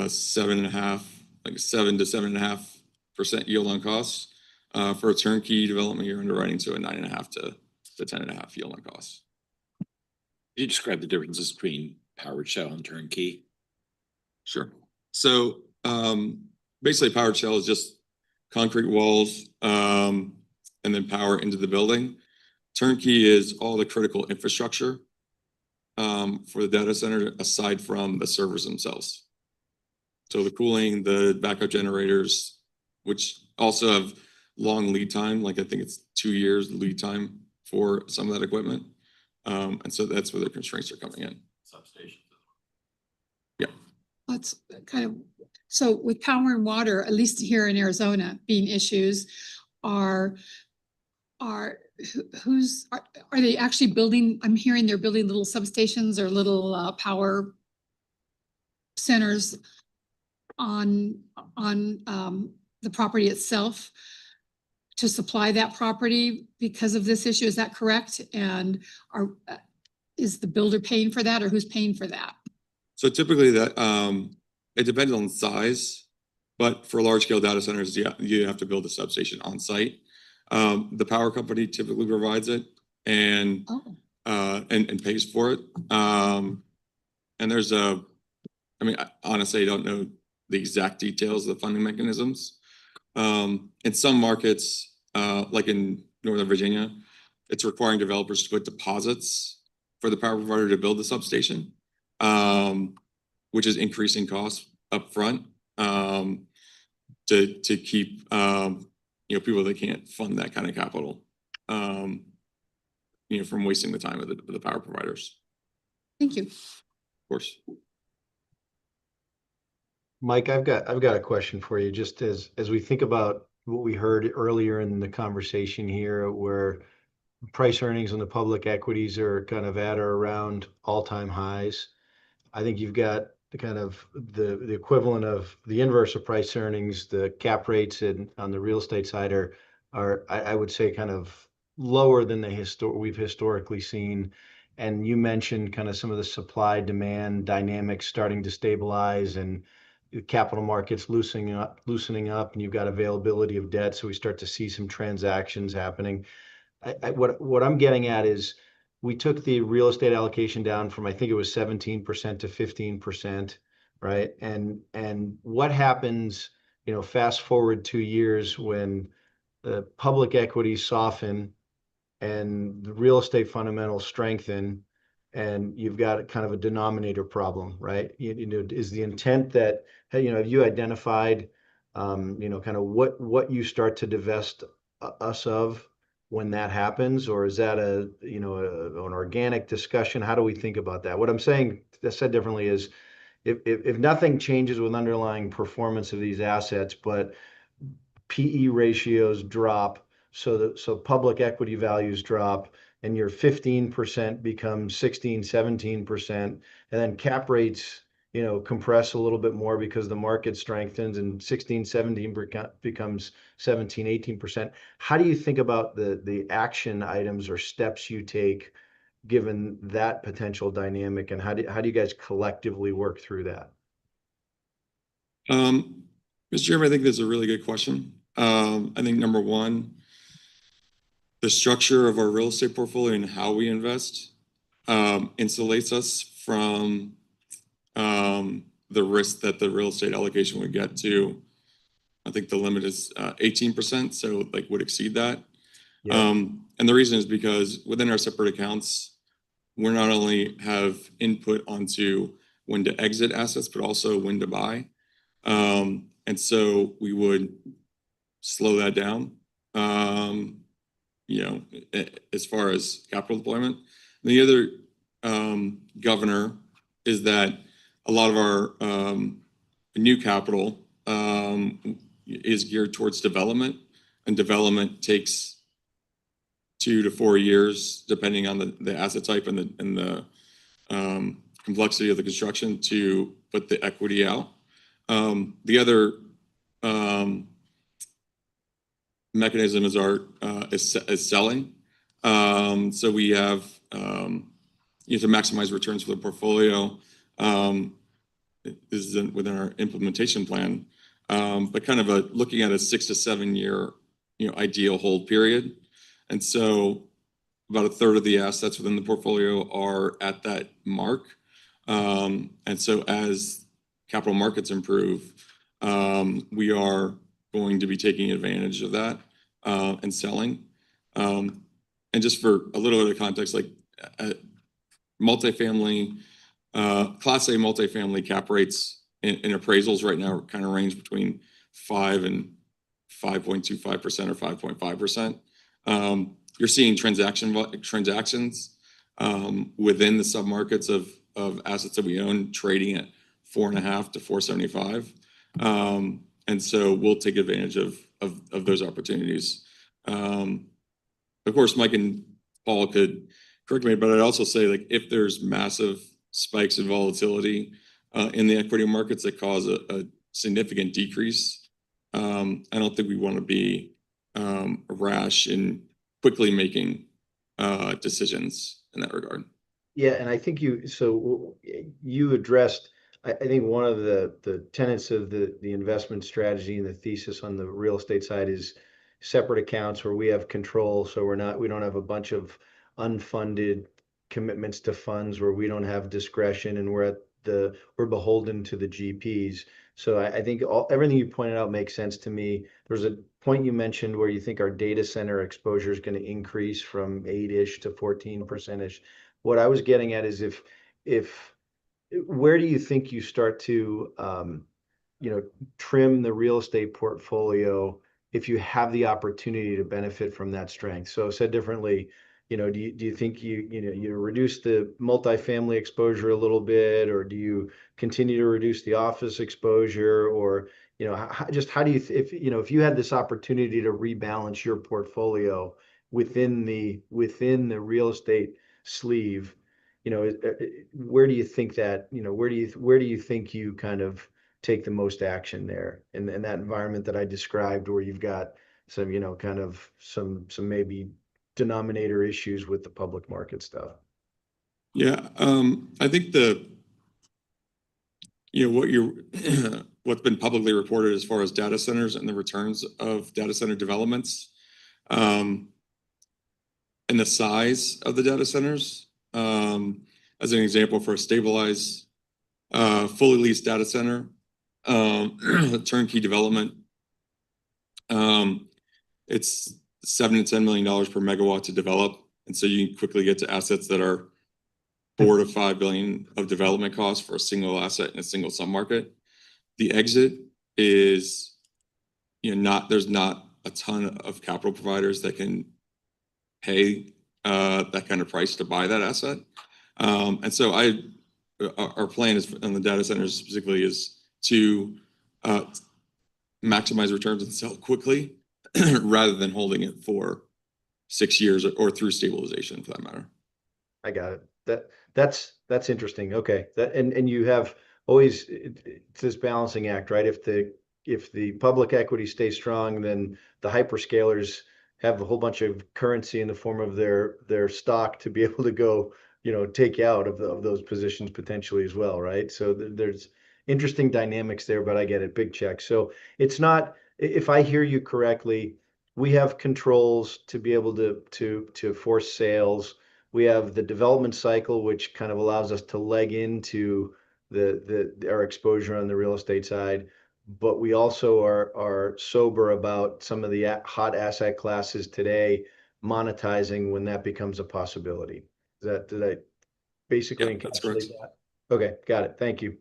7.5, like 7 to 7.5% yield on costs. For a turnkey development, you're underwriting to a 9.5 to 10.5 yield on costs. Can you describe the differences between powered shell and turnkey? Sure. So basically, powered shell is just concrete walls and then power into the building. Turnkey is all the critical infrastructure for the data center aside from the servers themselves. So the cooling, the backup generators, which also have long lead time, like I think it's 2 years lead time for some of that equipment. And so that's where the constraints are coming in. Substation. Yeah. That's kind of, so with power and water, at least here in Arizona, being issues, are they actually building, I'm hearing they're building little substations or little power centers on the property itself to supply that property because of this issue. Is that correct? And is the builder paying for that, or who's paying for that? So typically that it depends on size, but for large scale data centers, you have to build a substation on site. The power company typically provides it and pays for it. And there's honestly, I don't know the exact details of the funding mechanisms. In some markets, like in Northern Virginia, it's requiring developers to put deposits for the power provider to build the substation, which is increasing costs up front to keep people that can't fund that kind of capital from wasting the time of the power providers. Thank you. Of course. Mike, I've got a question for you, just as we think about what we heard earlier in the conversation here, where price earnings on the public equities are kind of at or around all-time highs. I think you've got the kind of the equivalent of the inverse of price earnings. The cap rates on the real estate side are I would say kind of lower than we've historically seen. And you mentioned kind of some of the supply demand dynamics starting to stabilize and capital markets loosening up, and you've got availability of debt. So we start to see some transactions happening. What I'm getting at is we took the real estate allocation down from, I think it was 17% to 15%, right? And what happens, fast forward 2 years when the public equities soften and the real estate fundamentals strengthen, and you've got kind of a denominator problem, right? You know, is the intent that, hey, you know, have you identified, you know, kind of what you start to divest us of when that happens, or is that a, you know, an organic discussion? How do we think about that? What I'm saying, said differently, is if nothing changes with underlying performance of these assets, but PE ratios drop, so public equity values drop, and your 15% becomes 16, 17%, and then cap rates, you know, compress a little bit more because the market strengthens, and 16, 17 becomes 17, 18%. How do you think about the action items or steps you take given that potential dynamic, and how do you guys collectively work through that? Mr. Chairman, I think that's a really good question. I think number one, the structure of our real estate portfolio and how we invest insulates us from the risk that the real estate allocation would get to. I think the limit is 18%, so like would exceed that. Yeah. And the reason is because within our separate accounts, we're not only have input onto when to exit assets, but also when to buy. And so we would slow that down, you know, as far as capital deployment. And the other governor is that a lot of our new capital is geared towards development, and development takes 2 to 4 years, depending on the asset type and the complexity of the construction, to put the equity out. The other mechanism is selling. So we have you have to maximize returns for the portfolio. This is within our implementation plan, but kind of looking at a 6 to 7 year, you know, ideal hold period. And so about a third of the assets within the portfolio are at that mark. And so as capital markets improve, we are going to be taking advantage of that and selling. And just for a little bit of context, like multifamily, Class A multifamily cap rates in appraisals right now kind of range between 5 and 5.25% or 5.5%. You're seeing transactions within the submarkets of assets that we own trading at 4.5 to 4.75. And so we'll take advantage of those opportunities. Of course, Mike and Paul could correct me, but I'd also say, like, if there's massive spikes in volatility in the equity markets that cause a significant decrease, I don't think we want to be rash in quickly making decisions in that regard. Yeah, and I think you addressed, I think one of the tenets of the investment strategy and the thesis on the real estate side is separate accounts where we have control. So we don't have a bunch of unfunded commitments to funds where we don't have discretion, and we're beholden to the GPs. So I think everything you pointed out makes sense to me. There's a point you mentioned where you think our data center exposure is going to increase from 8-ish to 14%-ish. What I was getting at is where do you think you start to, you know, trim the real estate portfolio if you have the opportunity to benefit from that strength? So said differently, you know, do you think you reduce the multifamily exposure a little bit, or do you continue to reduce the office exposure, or, you know, how do you, if you had this opportunity to rebalance your portfolio within the real estate sleeve, you know, where do you think that, you know, where do you think you kind of take the most action there in that environment that I described, where you've got some, you know, kind of some maybe denominator issues with the public market stuff? Yeah, I think what's been publicly reported as far as data centers and the returns of data center developments, and the size of the data centers, as an example, for a stabilized, fully leased data center, turnkey development, it's $7 to $10 million per megawatt to develop. And so you can quickly get to assets that are 4 to 5 billion of development costs for a single asset in a single submarket. The exit is, there's not a ton of capital providers that can pay that kind of price to buy that asset. And so our plan is on the data centers specifically is to maximize returns and sell quickly rather than holding it for 6 years or through stabilization for that matter. I got it. That's interesting. Okay. And you have always, it's this balancing act, right? If the public equity stays strong, then the hyperscalers have a whole bunch of currency in the form of their stock to be able to go, take out of those positions potentially as well, right? So there's interesting dynamics there, but I get it, big check. So it's not, if I hear you correctly, we have controls to be able to force sales. We have the development cycle, which kind of allows us to leg into our exposure on the real estate side. But we also are sober about some of the hot asset classes today, monetizing when that becomes a possibility. Did I basically Yeah, that's correct. encapsulate that? Okay, got it. Thank you.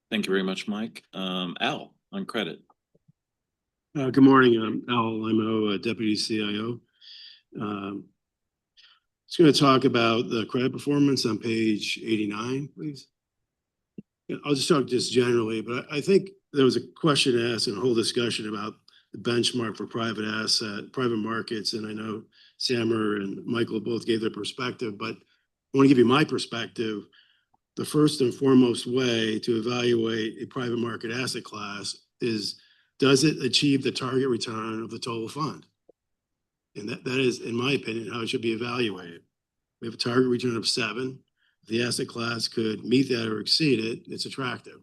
Thank you very much, Mike. Al, on credit. Good morning. I'm Al Limo, Deputy CIO. Just going to talk about the credit performance on page 89, please. I'll just talk just generally, but I think there was a question asked and a whole discussion about the benchmark for private markets. And I know Samer and Michael both gave their perspective, but I want to give you my perspective. The first and foremost way to evaluate a private market asset class is, does it achieve the target return of the total fund? And that is, in my opinion, how it should be evaluated. We have a target return of 7. If the asset class could meet that or exceed it, it's attractive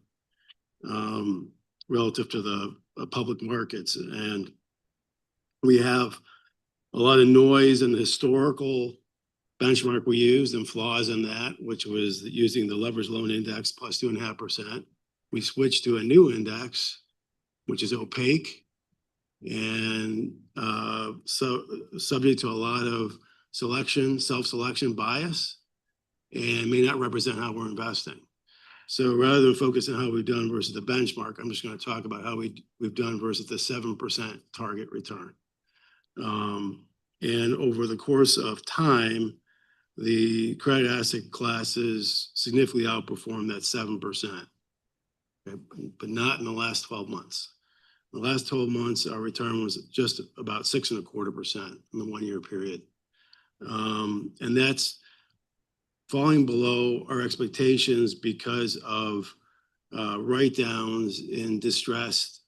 relative to the public markets. And we have a lot of noise in the historical benchmark we used and flaws in that, which was using the leveraged loan index plus 2.5%. We switched to a new index, which is opaque and so subject to a lot of self-selection bias, and may not represent how we're investing. So rather than focus on how we've done versus the benchmark, I'm just going to talk about how we've done versus the 7% target return. And over the course of time, the credit asset classes significantly outperformed that 7%, okay, but not in the last 12 months. In the last 12 months, our return was just about 6.25% in the 1 year period. And that's falling below our expectations because of write-downs in distressed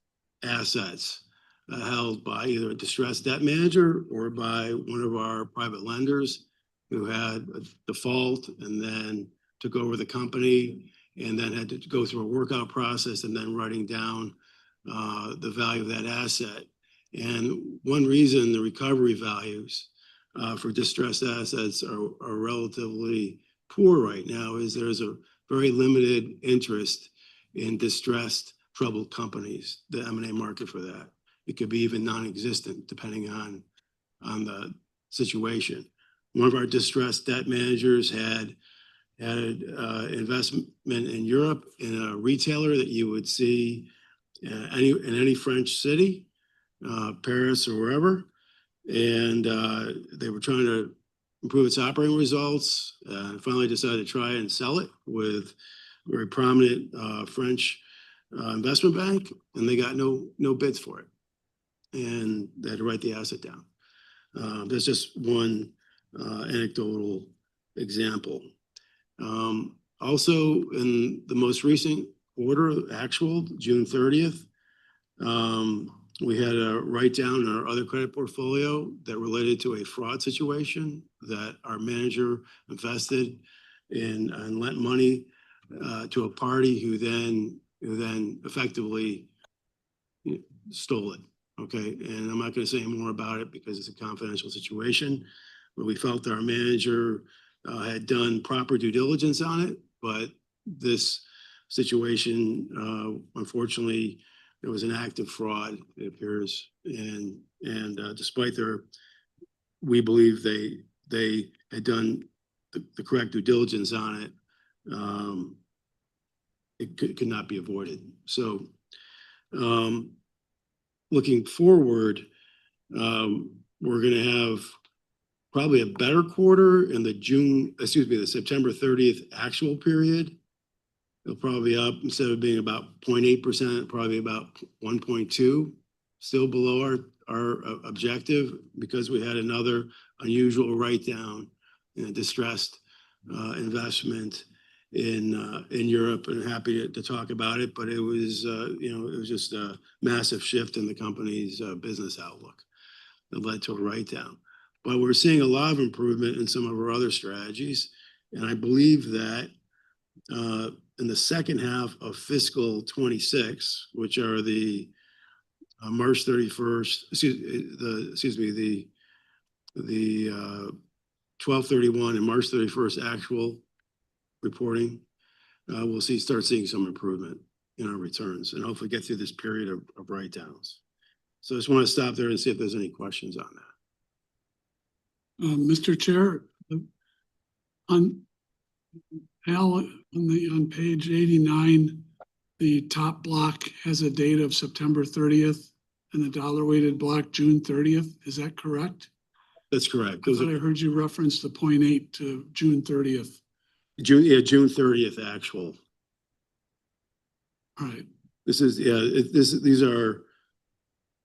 assets held by either a distressed debt manager or by one of our private lenders who had a default and then took over the company and then had to go through a workout process and then writing down the value of that asset. And one reason the recovery values for distressed assets are relatively poor right now is there's a very limited interest in distressed, troubled companies, the M&A market for that. It could be even non-existent depending on the situation. One of our distressed debt managers had investment in Europe in a retailer that you would see in any French city, Paris or wherever. And they were trying to improve its operating results. Finally decided to try and sell it with a very prominent French investment bank, and they got no bids for it. And they had to write the asset down. That's just one anecdotal example. Also, in the most recent quarter, actual June 30th, we had a write down in our other credit portfolio that related to a fraud situation that our manager invested in and lent money to a party who then effectively stole it. Okay, and I'm not going to say more about it because it's a confidential situation, but we felt our manager had done proper due diligence on it, but this situation unfortunately There was an active fraud, it appears, and despite we believe they had done the correct due diligence on it. It could not be avoided. So, looking forward, we're going to have probably a better quarter in the September 30th actual period. It'll probably be up, instead of being about 0.8%, probably about 1.2, still below our objective, because we had another unusual write-down in a distressed investment in Europe, and happy to talk about it, but it was it was just a massive shift in the company's business outlook that led to a write-down. But we're seeing a lot of improvement in some of our other strategies, and I believe that in the second half of fiscal 26, which are the March 31st, the 12/31 and March 31st actual reporting, we'll start seeing some improvement in our returns and hopefully get through this period of write-downs. So I just want to stop there and see if there's any questions on that. Mr. Chair, on page 89, the top block has a date of September 30th and the dollar weighted block June 30th. Is that correct? That's correct. I thought I heard you reference the 0.8 to June 30th. June 30th actual. All right.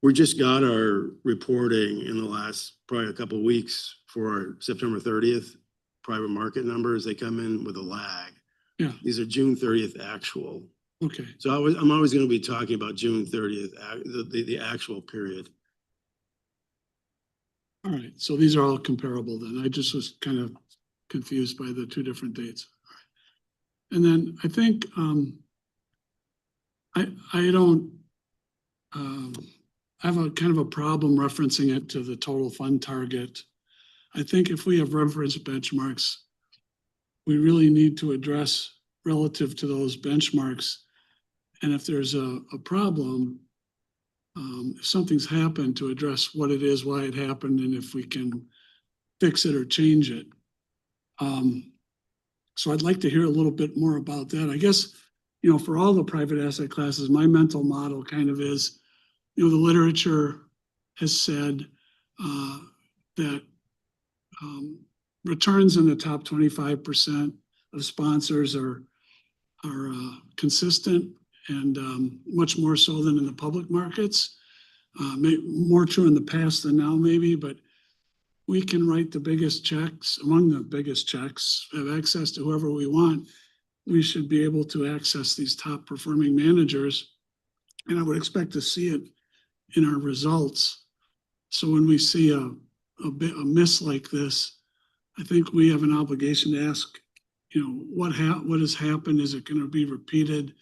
We just got our reporting in the last probably a couple of weeks for our September 30th private market numbers. They come in with a lag. Yeah. These are June 30th actual. Okay. So I'm always going to be talking about June 30th, the actual period. All right. So these are all comparable then. I just was kind of confused by the two different dates. All right. And then I think I have a kind of a problem referencing it to the total fund target. I think if we have reference benchmarks, we really need to address relative to those benchmarks. And if there's a problem, if something's happened, to address what it is, why it happened, and if we can fix it or change it. So I'd like to hear a little bit more about that. I guess, for all the private asset classes, my mental model kind of is, the literature has said that returns in the top 25% of sponsors are consistent, and much more so than in the public markets. More true in the past than now, maybe, but we can write the biggest checks, among the biggest checks, have access to whoever we want. We should be able to access these top performing managers, and I would expect to see it in our results. So when we see a miss like this, I think we have an obligation to ask, what has happened? Is it going to be repeated?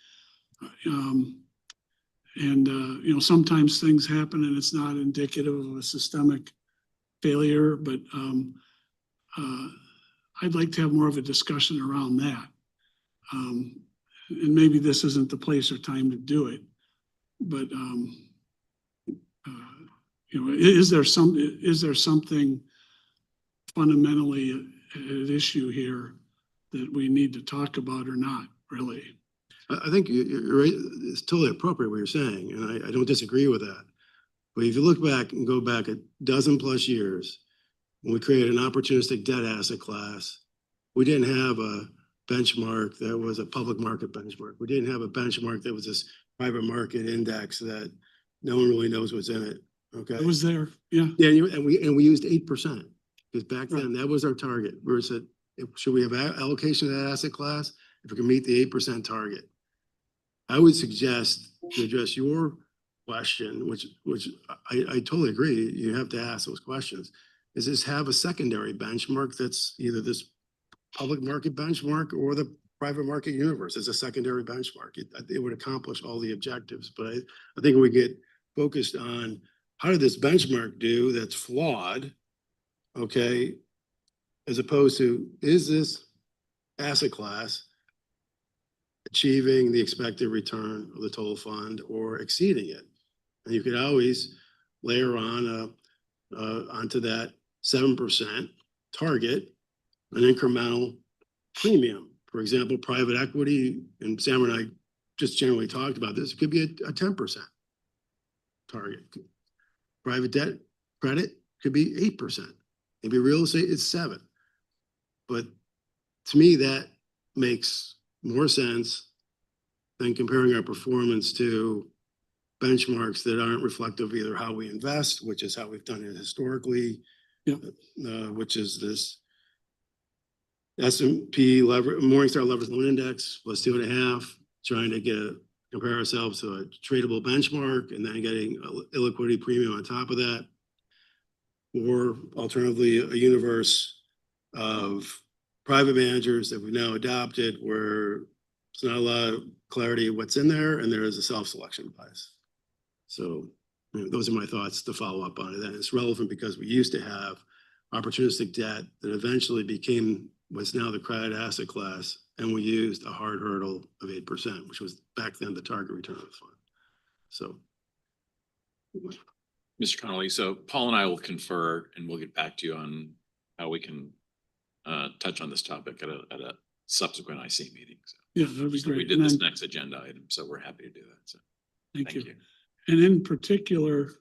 Sometimes things happen and it's not indicative of a systemic failure, but I'd like to have more of a discussion around that. And maybe this isn't the place or time to do it, but is there something fundamentally at issue here that we need to talk about or not, really? I think you're right. It's totally appropriate what you're saying, and I don't disagree with that. But if you look back and go back a dozen plus years, when we created an opportunistic debt asset class, we didn't have a benchmark that was a public market benchmark. We didn't have a benchmark that was this private market index that no one really knows what's in it. Okay. It was there, yeah. Yeah, and we used 8% because back then that was our target. We said, should we have allocation to that asset class if we can meet the 8% target? I would suggest, to address your question, which I totally agree, you have to ask those questions, is this have a secondary benchmark that's either this public market benchmark or the private market universe as a secondary benchmark. It would accomplish all the objectives, but I think we get focused on how did this benchmark do that's flawed, okay, as opposed to, is this asset class achieving the expected return of the total fund or exceeding it. And you could always layer on onto that 7% target, an incremental premium. For example, private equity, and Sam and I just generally talked about this, it could be a 10% target. Private debt credit could be 8%. Maybe real estate is 7%. But to me, that makes more sense than comparing our performance to benchmarks that aren't reflective of either how we invest, which is how we've done it historically, Yep. Which is this S&P Morningstar Leveraged Loan Index plus 2.5, trying to compare ourselves to a tradable benchmark and then getting illiquidity premium on top of that. Or alternatively, a universe of private managers that we've now adopted where there's not a lot of clarity of what's in there and there is a self-selection bias. So those are my thoughts to follow up on it. And it's relevant because we used to have opportunistic debt that eventually became what's now the credit asset class. And we used a hard hurdle of 8%, which was back then the target return of the fund. So. Mr. Connolly, so Paul and I will confer and we'll get back to you on how we can touch on this topic at a subsequent IC meeting. So, Yeah, that'd be so we great. did And this then- next agenda item, so we're happy to do that. So Thank you. you. And in particular,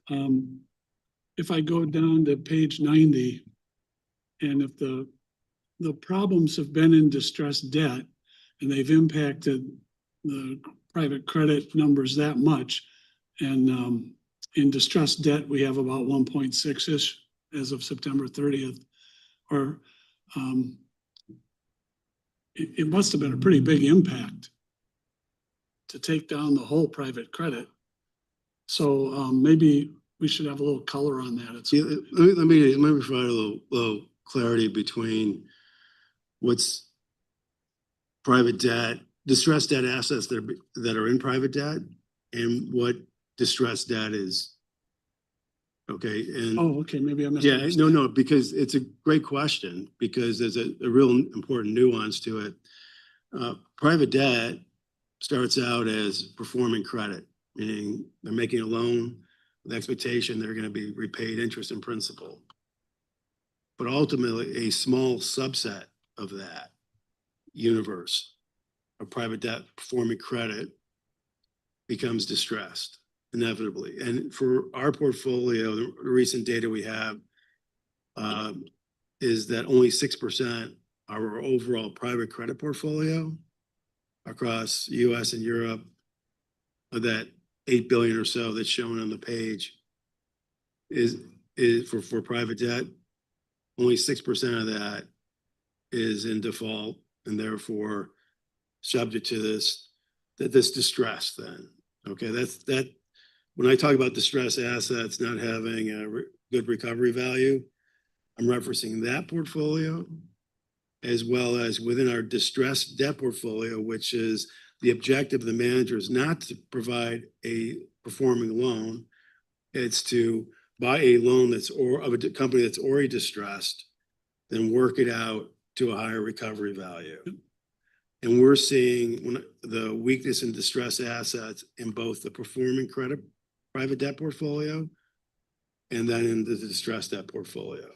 if I go down to page 90, and if the problems have been in distressed debt and they've impacted the private credit numbers that much, and in distressed debt, we have about 1.6-ish as of September 30th, or it must have been a pretty big impact to take down the whole private credit. So maybe we should have a little color on that. It's Yeah, let me provide a little clarity between what's private debt, distressed debt assets that are in private debt, and what distressed debt is. Okay, and Oh, okay, maybe I yeah, misunderstood. no, because it's a great question because there's a real important nuance to it. Private debt starts out as performing credit, meaning they're making a loan with the expectation they're going to be repaid interest and principal. But ultimately, a small subset of that universe of private debt performing credit becomes distressed inevitably. And for our portfolio, the recent data we have is that only 6% of our overall private credit portfolio across US and Europe, of that 8 billion or so that's shown on the page is for private debt. Only 6% of that is in default and therefore subject to this distress then. Okay, that when I talk about distressed assets not having a good recovery value, I'm referencing that portfolio as well as within our distressed debt portfolio, which is the objective of the manager is not to provide a performing loan. It's to buy a loan of a company that's already distressed, then work it out to a higher recovery value. And we're seeing the weakness in distressed assets in both the performing credit private debt portfolio and then in the distressed debt portfolio.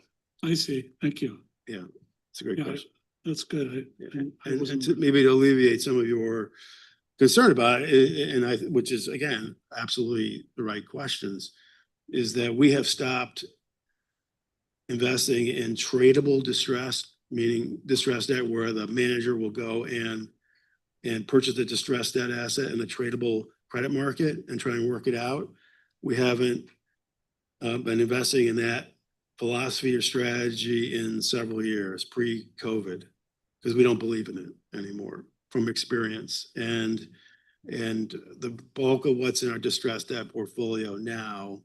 I see, thank you. Yeah, it's a great Yeah, question. That's good. I And wasn't- maybe to alleviate some of your concern about it, and which is again, absolutely the right questions, is that we have stopped investing in tradable distressed, meaning distressed debt where the manager will go and purchase the distressed debt asset in the tradable credit market and try and work it out. We haven't been investing in that philosophy or strategy in several years pre-COVID because we don't believe in it anymore from experience. And the bulk of what's in our distressed debt portfolio now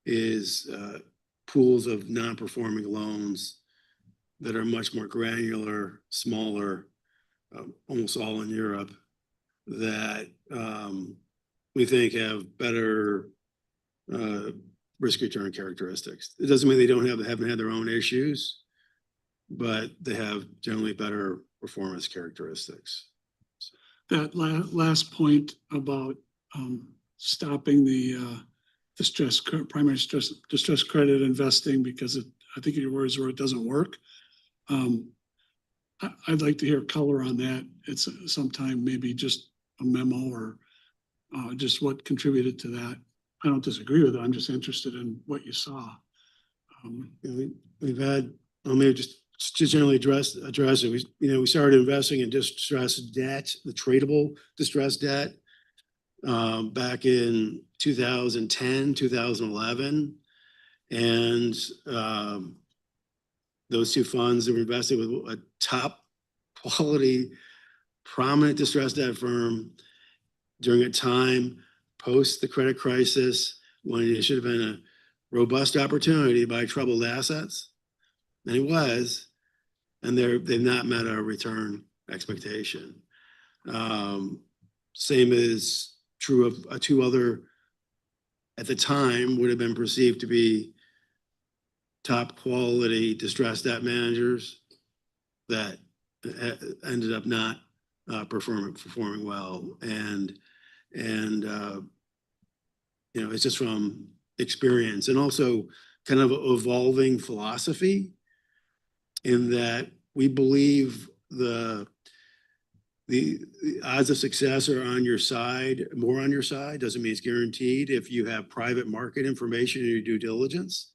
is pools of non-performing loans that are much more granular, smaller, almost all in Europe, that we think have better risk return characteristics. It doesn't mean they haven't had their own issues, but they have generally better performance characteristics. that last point about stopping the primary distress credit investing because I think your words were it doesn't work. I'd like to hear color on that. It's sometime maybe just a memo or just what contributed to that. I don't disagree with it. I'm just interested in what you saw. We've had, maybe just to generally address it, we started investing in distressed debt, the tradable distressed debt, back in 2010, 2011. And those two funds that were invested with a top quality, prominent distressed debt firm during a time post the credit crisis when it should have been a robust opportunity to buy troubled assets. And it was, and they've not met our return expectation. Same is true of two other, at the time, would have been perceived to be top quality distressed debt managers that ended up not performing well. And it's just from experience and also kind of evolving philosophy in that we believe the odds of success are on your side, more on your side. Doesn't mean it's guaranteed if you have private market information in your due diligence.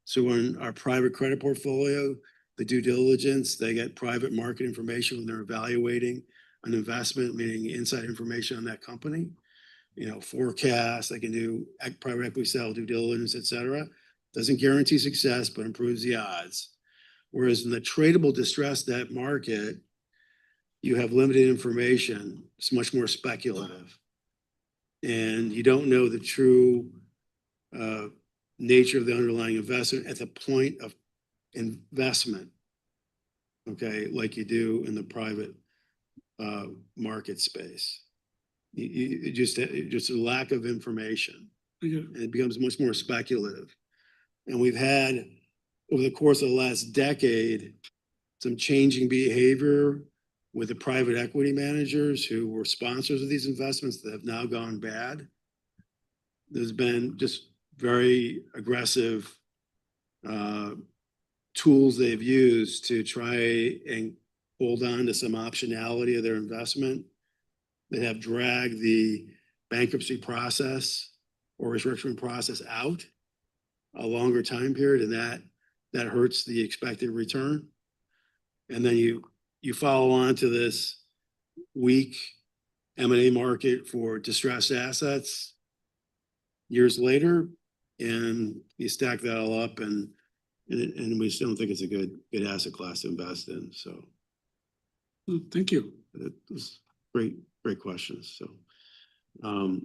So in our private credit portfolio, the due diligence, they get private market information when they're evaluating an investment, meaning inside information on that company. Forecasts, they can do private equity sale, due diligence, et cetera. Doesn't guarantee success, but improves the odds. Whereas in the tradable distressed debt market, you have limited information. It's much more speculative. And you don't know the true nature of the underlying investment at the point of investment, okay, like you do in the private market space. You just a lack of information. And it becomes much more speculative. And we've had, over the course of the last decade, some changing behavior with the private equity managers who were sponsors of these investments that have now gone bad. There's been just very aggressive tools they've used to try and hold on to some optionality of their investment. They have dragged the bankruptcy process or restructuring process out a longer time period, and that hurts the expected return. And then you follow on to this weak M&A market for distressed assets years later, and you stack that all up, and we still don't think it's a good asset class to invest in. So, thank you. That was great questions. So, I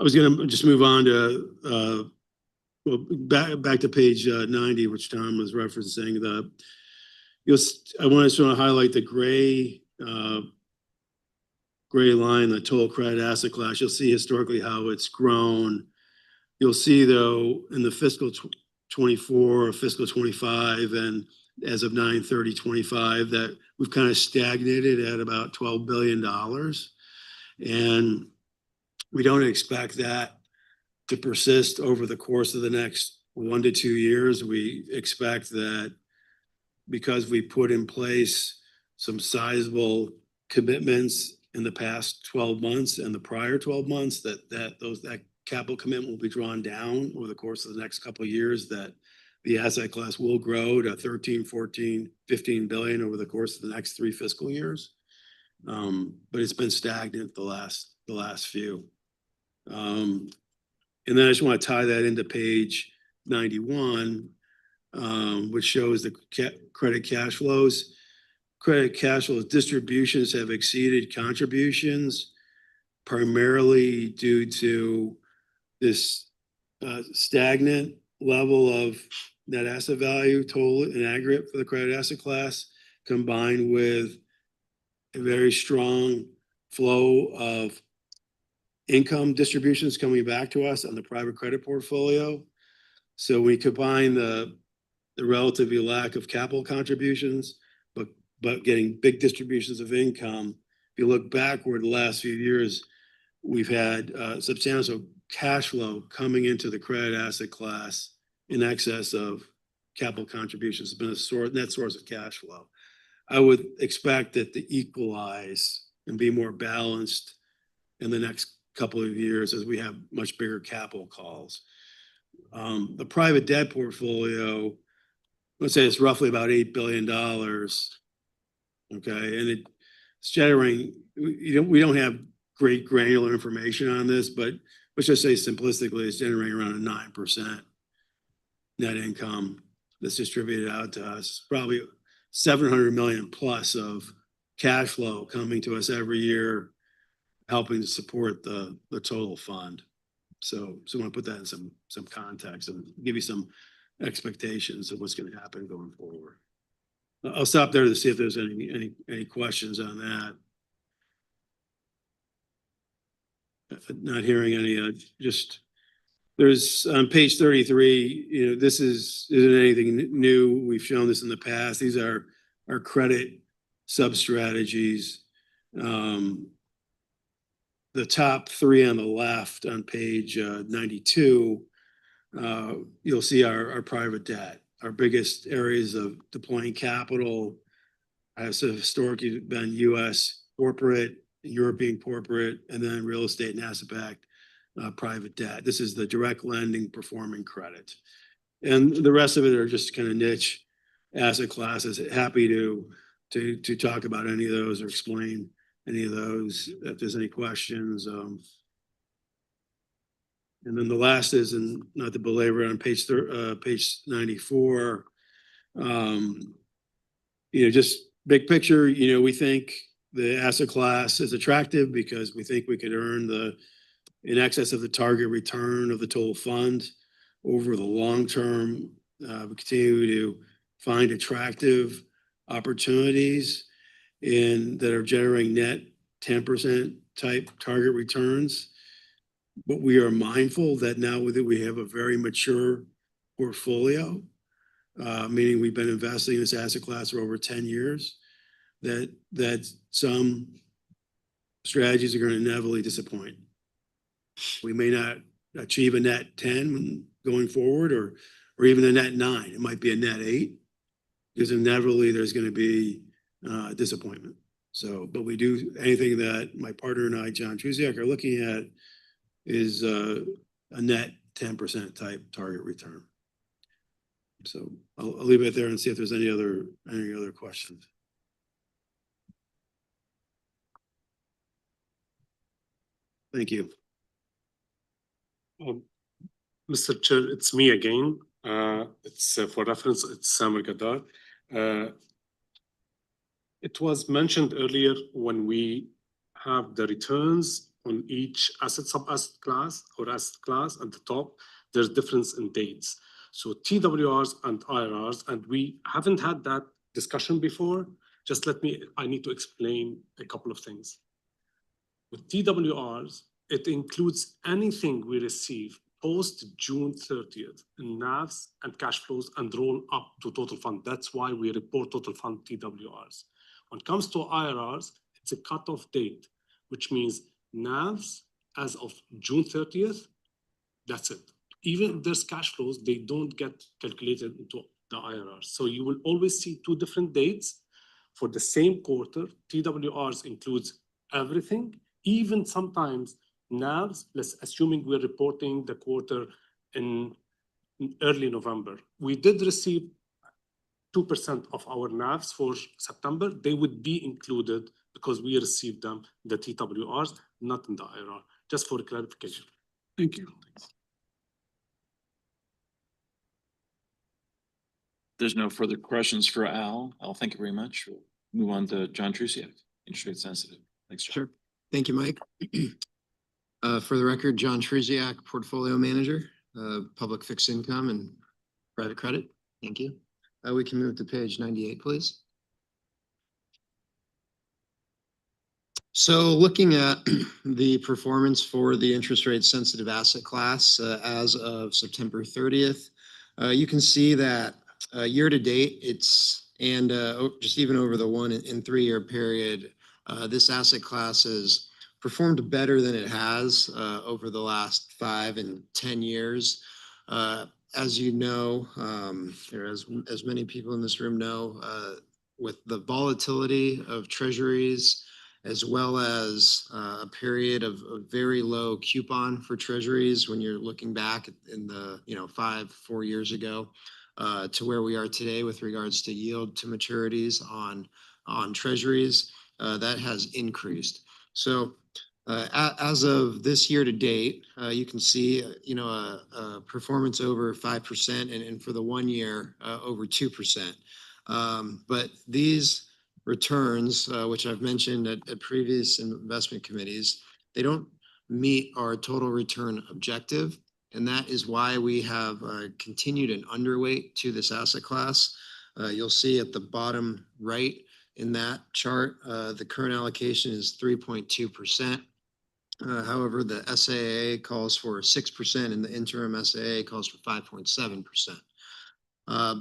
was gonna just move on to back to page 90, which Tom was referencing. I want to highlight the gray line, the total credit asset class. You'll see historically how it's grown. You'll see though in the fiscal 24, fiscal 25, and as of 9/30/25, that we've kind of stagnated at about $12 billion. And we don't expect that to persist over the course of the next 1 to 2 years. We expect that because we put in place some sizable commitments in the past 12 months and the prior 12 months, that capital commitment will be drawn down over the course of the next couple of years, that the asset class will grow to 13, 14, 15 billion over the course of the next 3 fiscal years. But it's been stagnant the last few. And then I just want to tie that into page 91, which shows the credit cash flows. Credit cash flows distributions have exceeded contributions, primarily due to this stagnant level of net asset value total in aggregate for the credit asset class, combined with a very strong flow of income distributions coming back to us on the private credit portfolio. So we combine the relatively lack of capital contributions, but getting big distributions of income you look backward the last few years, we've had substantial cash flow coming into the credit asset class in excess of capital contributions. It's been a net source of cash flow. I would expect that to equalize and be more balanced in the next couple of years as we have much bigger capital calls. The private debt portfolio, let's say it's roughly about $8 billion. Okay, and it's generating, we don't have great granular information on this, but let's just say simplistically, it's generating around a 9% net income that's distributed out to us. Probably 700 million plus of cash flow coming to us every year, helping to support the total fund. So I want to put that in some context and give you some expectations of what's going to happen going forward. I'll stop there to see if there's any questions on that. Not hearing any, just there's on page 33, this isn't anything new. We've shown this in the past. These are our credit sub-strategies. The top three on the left on page 92, you'll see our private debt. Our biggest areas of deploying capital has historically been U.S. corporate, European corporate, and then real estate and asset-backed private debt. This is the direct lending performing credit. And the rest of it are just kind of niche asset classes. Happy to talk about any of those or explain any of those if there's any questions. And then the last is, and not to belabor on page 94, just big picture, we think the asset class is attractive because we think we could earn in excess of the target return of the total fund over the long term. We continue to find attractive opportunities that are generating net 10% type target returns. But we are mindful that now that we have a very mature portfolio, meaning we've been investing in this asset class for over 10 years, that some strategies are going to inevitably disappoint. We may not achieve a net 10 going forward or even a net 9. It might be a net 8 because inevitably there's going to be disappointment. But we do anything that my partner and I, John Trusiak, are looking at is a net 10% type target return. So I'll leave it there and see if there's any other questions. Thank you. Mr. Chair, it's me again. It's for reference, it's Samuel Gadar. It was mentioned earlier when we have the returns on each sub-asset class or asset class at the top, there's difference in dates. So TWRs and IRRs, and we haven't had that discussion before. I need to explain a couple of things. With TWRs, it includes anything we receive post June 30th in NAVs and cash flows and roll up to total fund. That's why we report total fund TWRs. When it comes to IRRs, it's a cutoff date, which means NAVs as of June 30th, that's it. Even if there's cash flows, they don't get calculated into the IRRs. So you will always see two different dates for the same quarter. TWRs includes everything, even sometimes NAVs, let's assuming we're reporting the quarter in early November. We did receive 2% of our NAVs for September. They would be included because we received them, the TWRs, not in the IRR, just for clarification. Thank you. There's no further questions for Al. Al, thank you very much. We'll move on to John Trusiak, interest rate sensitive. Thanks, John. Sure. Thank you, Mike. For the record, John Trusiak, Portfolio Manager, Public Fixed Income and Private Credit. Thank you. We can move to page 98, please. So looking at the performance for the interest rate sensitive asset class as of September 30th, you can see that year to date, just even over the 1 and 3 year period, This asset class has performed better than it has over the last 5 and 10 years. As you know, or as many people in this room know, with the volatility of treasuries, as well as a period of very low coupon for treasuries when you're looking back in the 4 years ago to where we are today with regards to yield to maturities on treasuries, that has increased. So as of this year to date, you can see a performance over 5% and for the 1 year over 2%. But these returns, which I've mentioned at previous investment committees, they don't meet our total return objective. And that is why we have continued an underweight to this asset class. You'll see at the bottom right in that chart, the current allocation is 3.2%. However, the SAA calls for 6% and the interim SAA calls for 5.7%.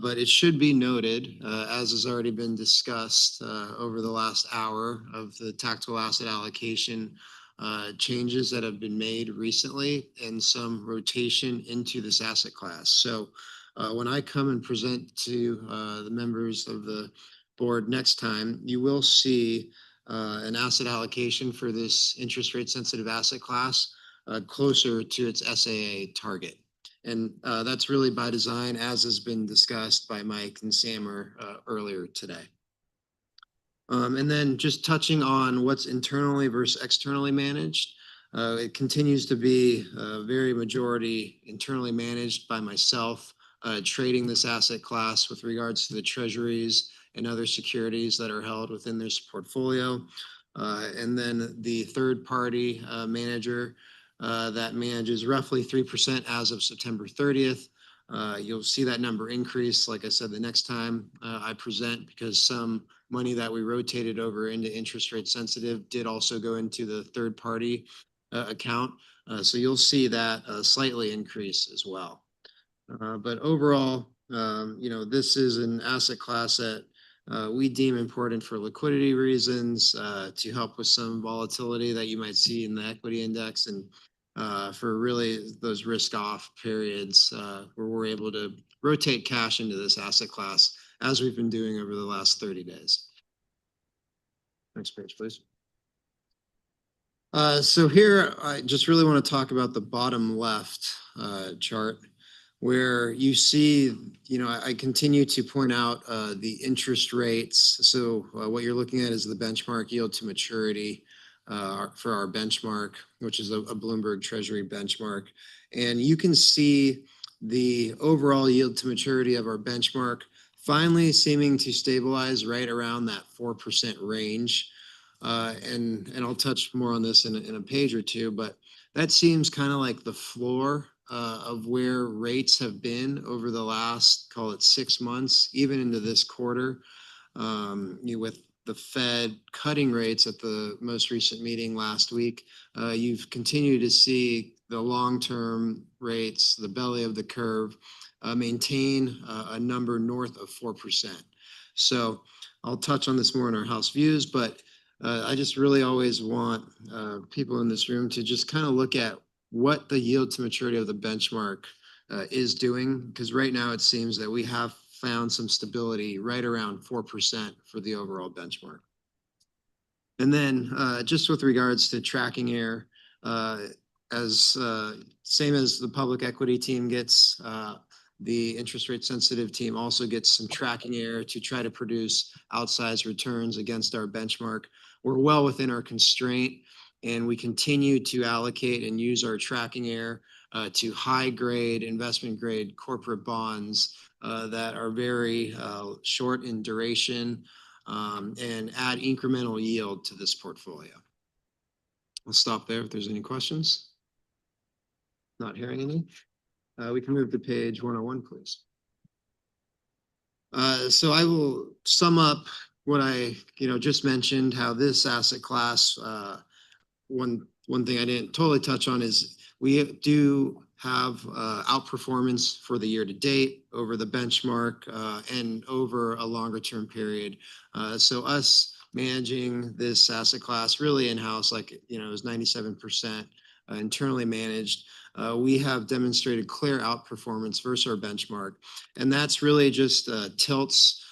But it should be noted, as has already been discussed over the last hour, of the tactical asset allocation changes that have been made recently and some rotation into this asset class. So when I come and present to the members of the board next time, you will see an asset allocation for this interest rate sensitive asset class closer to its SAA target. And that's really by design, as has been discussed by Mike and Samer earlier today. And then just touching on what's internally versus externally managed, it continues to be very majority internally managed by myself, trading this asset class with regards to the treasuries and other securities that are held within this portfolio. And then the third party manager that manages roughly 3% as of September 30th. You'll see that number increase, like I said, the next time I present, because some money that we rotated over into interest rate sensitive did also go into the third party account. So you'll see that slightly increase as well. But overall, this is an asset class that we deem important for liquidity reasons, to help with some volatility that you might see in the equity index, and for really those risk off periods where we're able to rotate cash into this asset class, as we've been doing over the last 30 days. Next page, please. So here, I just really want to talk about the bottom left chart, where you see, I continue to point out the interest rates. So what you're looking at is the benchmark yield to maturity for our benchmark, which is a Bloomberg Treasury benchmark. And you can see the overall yield to maturity of our benchmark finally seeming to stabilize right around that 4% range. And I'll touch more on this in a page or two, but that seems kind of like the floor of where rates have been over the last, call it 6 months, even into this quarter, with the Fed cutting rates at the most recent meeting last week. You've continued to see the long-term rates, the belly of the curve, maintain a number north of 4%. So I'll touch on this more in our house views, but I just really always want people in this room to just kind of look at what the yield to maturity of the benchmark is doing, because right now it seems that we have found some stability right around 4% for the overall benchmark. And then just with regards to tracking error, same as the public equity team gets, the interest rate sensitive team also gets some tracking error to try to produce outsized returns against our benchmark. We're well within our constraint, and we continue to allocate and use our tracking error to high grade, investment grade corporate bonds that are very short in duration and add incremental yield to this portfolio. I'll stop there if there's any questions. Not hearing any. We can move to page 101, please. So I will sum up what I just mentioned, how this asset class, one thing I didn't totally touch on is we do have outperformance for the year to date over the benchmark and over a longer term period. So us managing this asset class really in-house, like, you know, it was 97% internally managed. We have demonstrated clear outperformance versus our benchmark. And that's really just tilts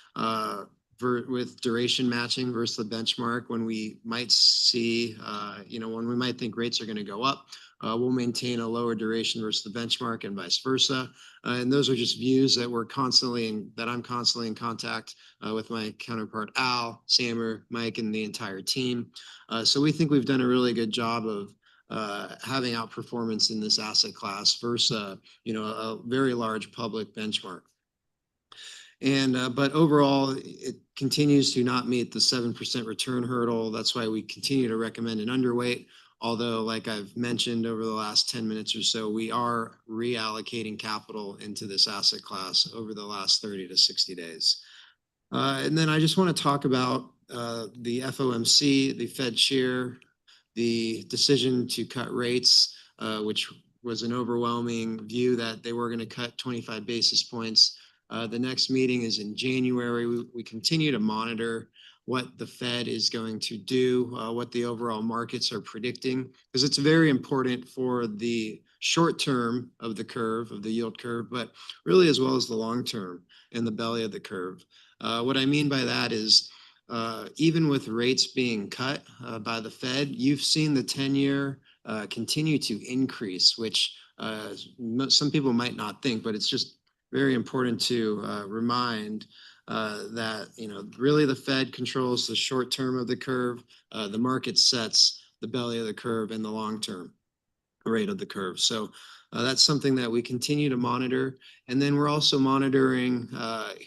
with duration matching versus the benchmark. When we might see, you know, when we might think rates are going to go up, we'll maintain a lower duration versus the benchmark and vice versa. And those are just views that we're constantly that I'm constantly in contact with my counterpart, Al, Samer, Mike, and the entire team. So we think we've done a really good job of having outperformance in this asset class versus, you know, a very large public benchmark. And but overall, it continues to not meet the 7% return hurdle. That's why we continue to recommend an underweight. Although, like I've mentioned over the last 10 minutes or so, we are reallocating capital into this asset class over the last 30 to 60 days. And then I just want to talk about the FOMC, the Fed chair, the decision to cut rates, which was an overwhelming view that they were going to cut 25 basis points. The next meeting is in January. We continue to monitor what the Fed is going to do, what the overall markets are predicting, because it's very important for the short term of the curve, of the yield curve, but really as well as the long term and the belly of the curve. What I mean by that is even with rates being cut by the Fed, you've seen the 10-year continue to increase, which some people might not think, but it's just very important to remind that, you know, really the Fed controls the short term of the curve. The market sets the belly of the curve and the long term rate of the curve. So that's something that we continue to monitor. And then we're also monitoring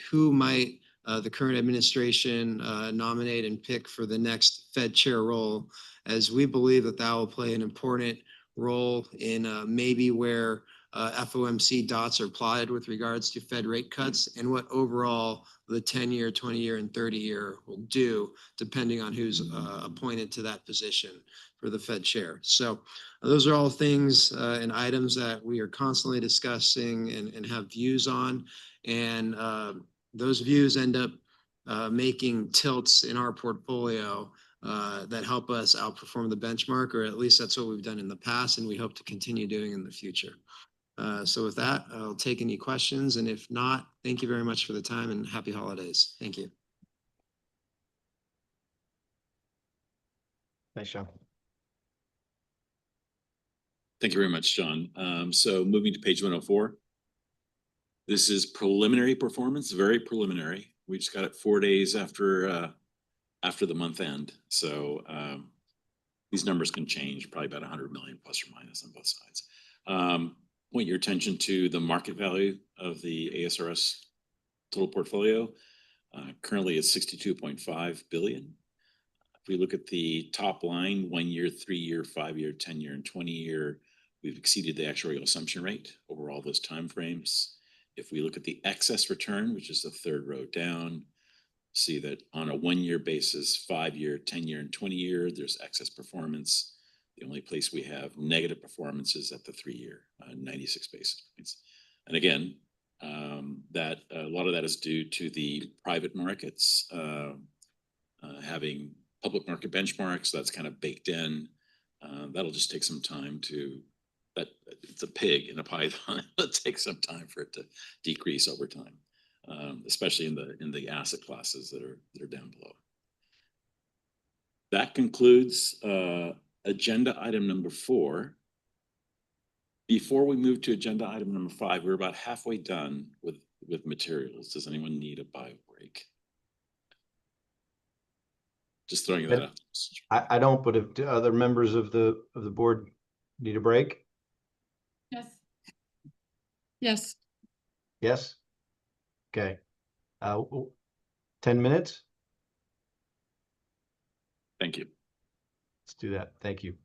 who might the current administration nominate and pick for the next Fed chair role, as we believe that that will play an important role in maybe where FOMC dots are plotted with regards to Fed rate cuts and what overall the 10-year, 20-year, and 30-year will do, depending on who's appointed to that position for the Fed chair. So those are all things and items that we are constantly discussing and have views on. And those views end up making tilts in our portfolio that help us outperform the benchmark, or at least that's what we've done in the past, and we hope to continue doing in the future. So with that, I'll take any questions, and if not, thank you very much for the time and happy holidays. Thank you. Thanks, Sean. Thank you very much, John. So moving to page 104. This is preliminary performance, very preliminary. We just got it 4 days after the month end. So these numbers can change, probably about 100 million plus or minus on both sides. Point your attention to the market value of the ASRS total portfolio. Currently it's 62.5 billion. If we look at the top line, 1 year, 3 year, 5 year, 10 year, and 20 year, we've exceeded the actuarial assumption rate over all those timeframes. If we look at the excess return, which is the third row down, see that on a 1 year basis, 5 year, 10 year, and 20 year, there's excess performance. The only place we have negative performance is at the 3 year, 96 basis points. And again, that a lot of that is due to the private markets having public market benchmarks. That's kind of baked in. That'll just take some time to, that it's a pig in a python. It'll take some time for it to decrease over time, especially in the asset classes that are down below. That concludes agenda item number 4. Before we move to agenda item number 5, we're about halfway done with materials. Does anyone need a bio break? Just throwing that out. I don't, but if other members of the board need a break? Yes. Yes. Yes? Okay. 10 minutes? Thank you. Let's do that. Thank you.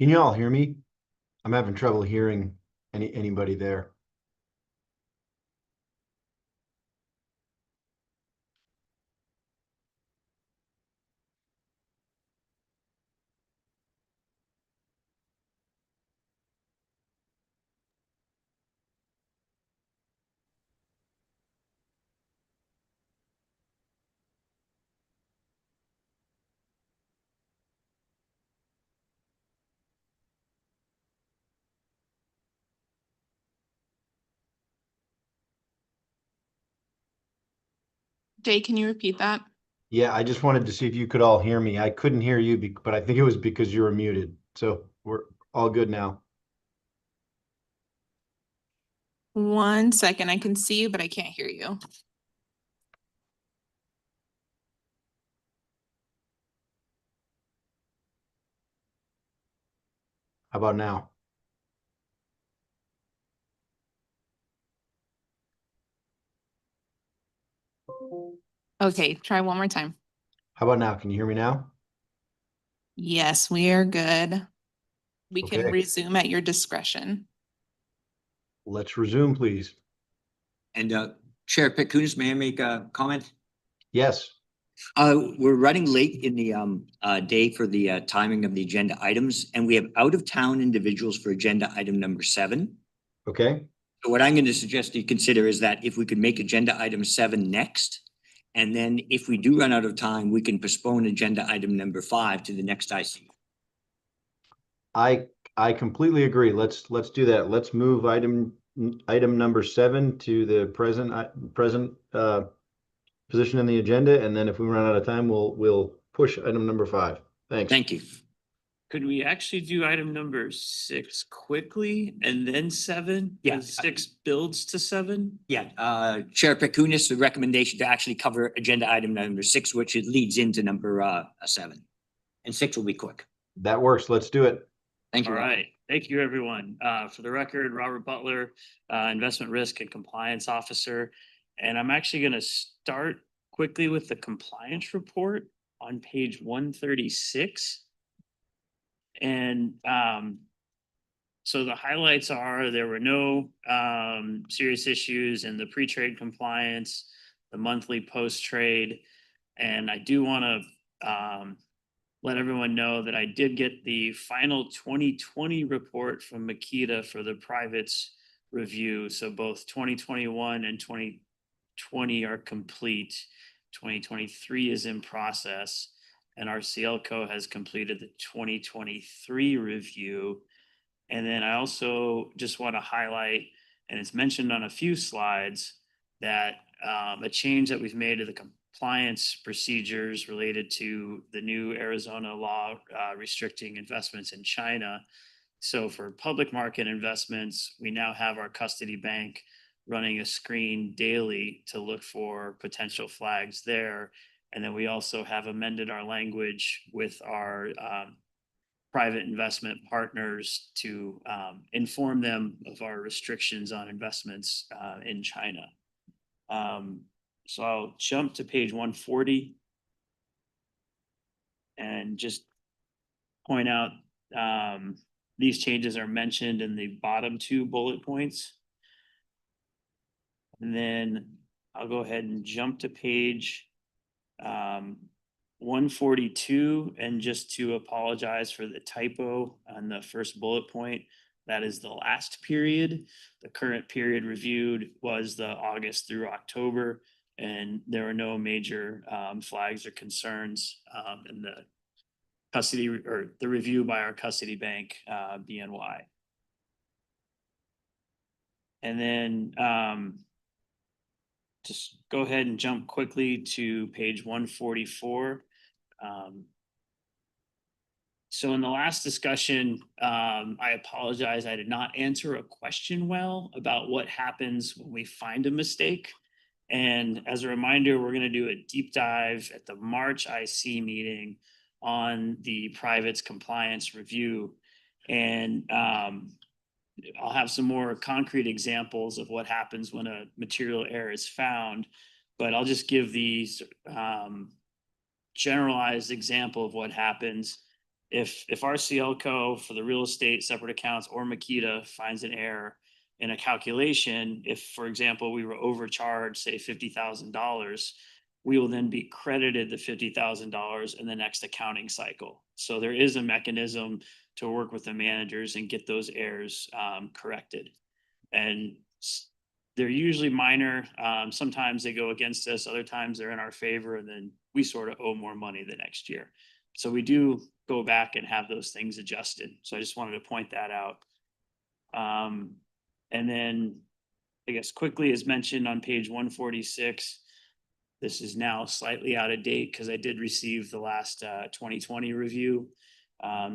Can you all hear me? I'm having trouble hearing anybody there. Jay, can you repeat that? Yeah, I just wanted to see if you could all hear me. I couldn't hear you, but I think it was because you were muted. So we're all good now. 1 second, I can see you, but I can't hear you. How about now? Okay, try one more time. How about now? Can you hear me now? Yes, we are good. We can Okay. resume at your discretion. Let's resume, please. And Chair Pitkunis, may I make a comment? Yes. We're running late in the day for the timing of the agenda items, and we have out-of-town individuals for agenda item number 7. Okay. So what I'm going to suggest you consider is that if we could make agenda item 7 next, and then if we do run out of time, we can postpone agenda item number 5 to the next IC. I completely agree. Let's do that. Let's move item number 7 to the present position in the agenda, and then if we run out of time, we'll push item number 5. Thanks. Thank you. Could we actually do item number 6 quickly and then 7? Yeah. 'Cause 6 builds to 7? Yeah, Chair Pitkunis, the recommendation to actually cover agenda item number 6, which it leads into number 7. And 6 will be quick. That works. Let's do it. Thank you. All Rob. right, thank you, everyone. For the record, Robert Butler, Investment Risk and Compliance Officer. And I'm actually gonna start quickly with the compliance report on page 136. And so the highlights are there were no serious issues in the pre-trade compliance, the monthly post-trade. And I do want to let everyone know that I did get the final 2020 report from Makita for the privates review. So both 2021 and 2020 are complete. 2023 is in process, and our CLCO has completed the 2023 review. And then I also just want to highlight, and it's mentioned on a few slides, that a change that we've made to the compliance procedures related to the new Arizona law restricting investments in China. So for public market investments, we now have our custody bank running a screen daily to look for potential flags there. And then we also have amended our language with our private investment partners to inform them of our restrictions on investments in China. So I'll jump to page 140 and just point out these changes are mentioned in the bottom 2 bullet points. And then I'll go ahead and jump to page 142, and just to apologize for the typo on the first bullet point. That is the last period. The current period reviewed was the August through October, and there were no major flags or concerns in the custody or the review by our custody bank, BNY. And then just go ahead and jump quickly to page 144. So in the last discussion, I apologize, I did not answer a question well about what happens when we find a mistake. And as a reminder, we're going to do a deep dive at the March IC meeting on the privates compliance review. And I'll have some more concrete examples of what happens when a material error is found, but I'll just give these generalized example of what happens. if RCLCO for the real estate separate accounts or Makita finds an error in a calculation, if, for example, we were overcharged, say $50,000, we will then be credited the $50,000 in the next accounting cycle. So there is a mechanism to work with the managers and get those errors corrected. And they're usually minor. Sometimes they go against us, other times they're in our favor, and then we sort of owe more money the next year. So we do go back and have those things adjusted. So I just wanted to point that out. And then I guess quickly, as mentioned on page 146, this is now slightly out of date because I did receive the last 2020 review.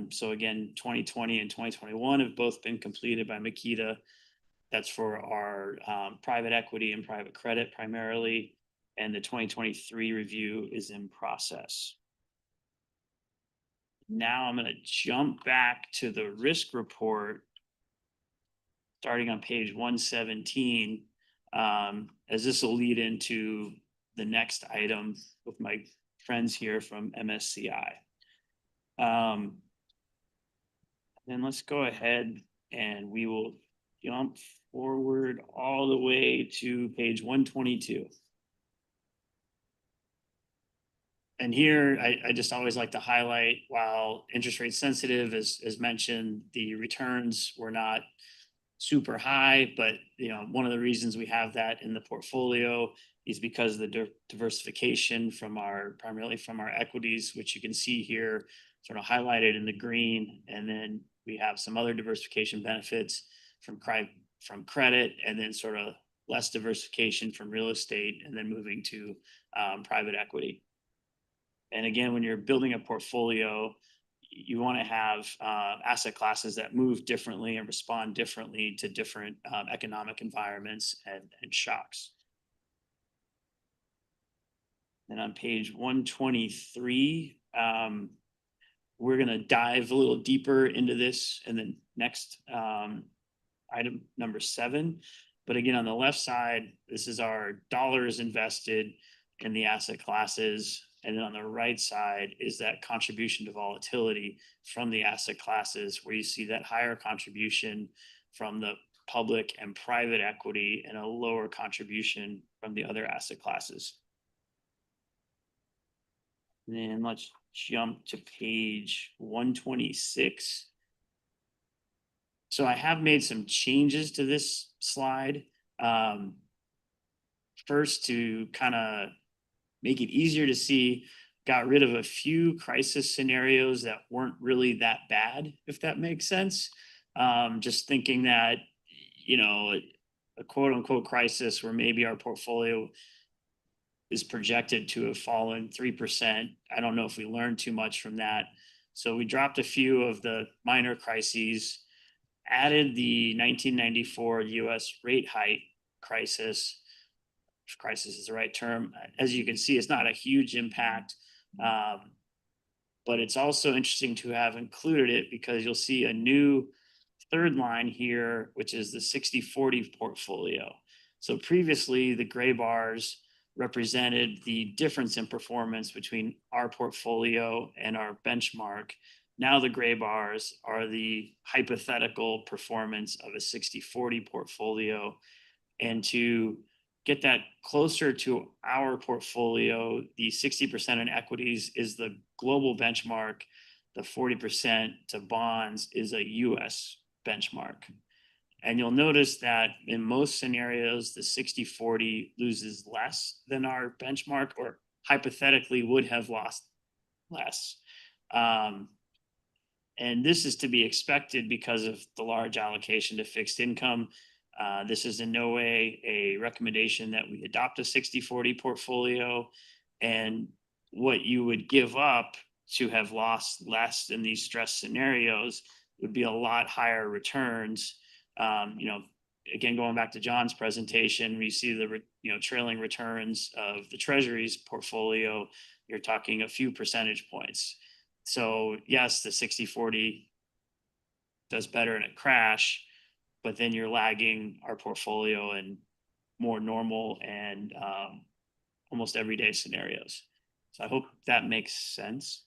So again, 2020 and 2021 have both been completed by Makita. That's for our private equity and private credit primarily. And the 2023 review is in process. Now I'm going to jump back to the risk report, starting on page 117, as this will lead into the next item with my friends here from MSCI. Then let's go ahead and we will jump forward all the way to page 122. And here, I just always like to highlight, while interest rate sensitive, as mentioned, the returns were not super high, but one of the reasons we have that in the portfolio is because of the diversification primarily from our equities, which you can see here sort of highlighted in the green. And then we have some other diversification benefits from credit, and then sort of less diversification from real estate, and then moving to private equity. And again, when you're building a portfolio, you want to have asset classes that move differently and respond differently to different economic environments and shocks. And on page 123, we're going to dive a little deeper into this in the next item number 7. But again, on the left side, this is our dollars invested in the asset classes. And then on the right side is that contribution to volatility from the asset classes, where you see that higher contribution from the public and private equity and a lower contribution from the other asset classes. And then let's jump to page 126. So I have made some changes to this slide. First, to kind of make it easier to see, got rid of a few crisis scenarios that weren't really that bad, if that makes sense. Just thinking that, a quote unquote crisis where maybe our portfolio is projected to have fallen 3%. I don't know if we learned too much from that. So we dropped a few of the minor crises, added the 1994 US rate hike crisis. If crisis is the right term. As you can see, it's not a huge impact, but it's also interesting to have included it because you'll see a new third line here, which is the 60/40 portfolio. So previously, the gray bars represented the difference in performance between our portfolio and our benchmark. Now the gray bars are the hypothetical performance of a 60/40 portfolio. And to get that closer to our portfolio, the 60% in equities is the global benchmark. The 40% to bonds is a US benchmark. And you'll notice that in most scenarios, the 60/40 loses less than our benchmark, or hypothetically would have lost less. And this is to be expected because of the large allocation to fixed income. This is in no way a recommendation that we adopt a 60/40 portfolio, and what you would give up to have lost less in these stress scenarios would be a lot higher returns. Again, going back to John's presentation, we see the trailing returns of the Treasuries portfolio. You're talking a few percentage points. So yes, the 60/40 does better in a crash, but then you're lagging our portfolio in more normal and almost everyday scenarios. So I hope that makes sense.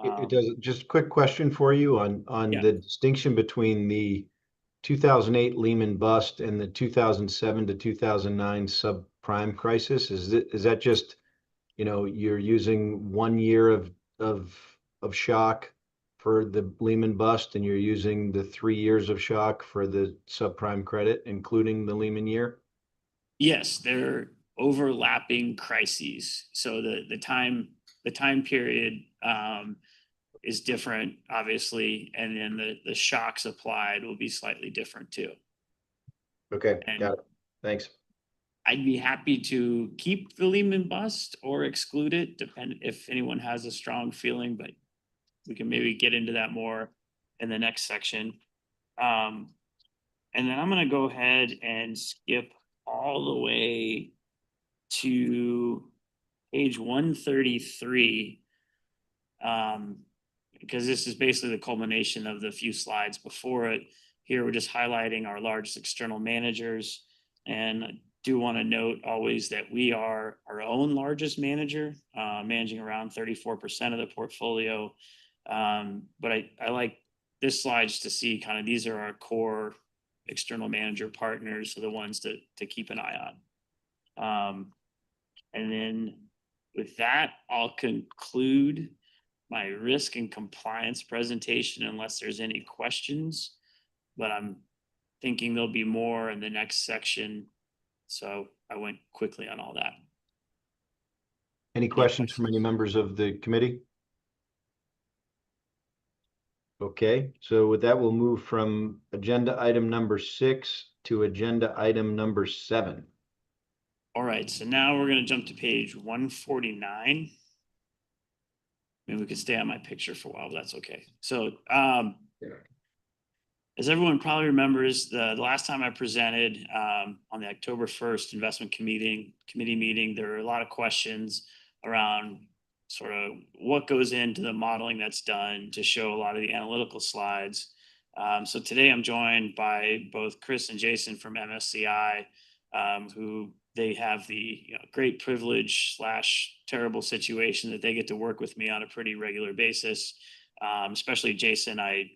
It does, just a quick question for you on Yeah. the distinction between the 2008 Lehman bust and the 2007 to 2009 subprime crisis. Is that just, you're using 1 year of shock for the Lehman bust and you're using the 3 years of shock for the subprime credit, including the Lehman year? Yes, they're overlapping crises. So the time period is different, obviously, and then the shocks applied will be slightly different too. Okay, And got it. Thanks. I'd be happy to keep the Lehman bust or exclude it, depending if anyone has a strong feeling, but we can maybe get into that more in the next section. And then I'm gonna go ahead and skip all the way to page 133. Because this is basically the culmination of the few slides before it. Here, we're just highlighting our largest external managers. And I do want to note always that we are our own largest manager, managing around 34% of the portfolio. But I like this slide just to see kind of these are our core external manager partners, so the ones to keep an eye on. And then with that, I'll conclude my risk and compliance presentation unless there's any questions, but I'm thinking there'll be more in the next section. So I went quickly on all that. Any questions from any members of the committee? Okay, so with that, we'll move from agenda item number 6 to agenda item number 7. All right, so now we're gonna jump to page 149. Maybe we could stay on my picture for a while, but that's okay. So as everyone probably remembers, the last time I presented on the October 1st investment committee meeting, there were a lot of questions around sort of what goes into the modeling that's done to show a lot of the analytical slides. So today I'm joined by both Chris and Jason from MSCI, who they have the great privilege / terrible situation that they get to work with me on a pretty regular basis. Especially Jason, I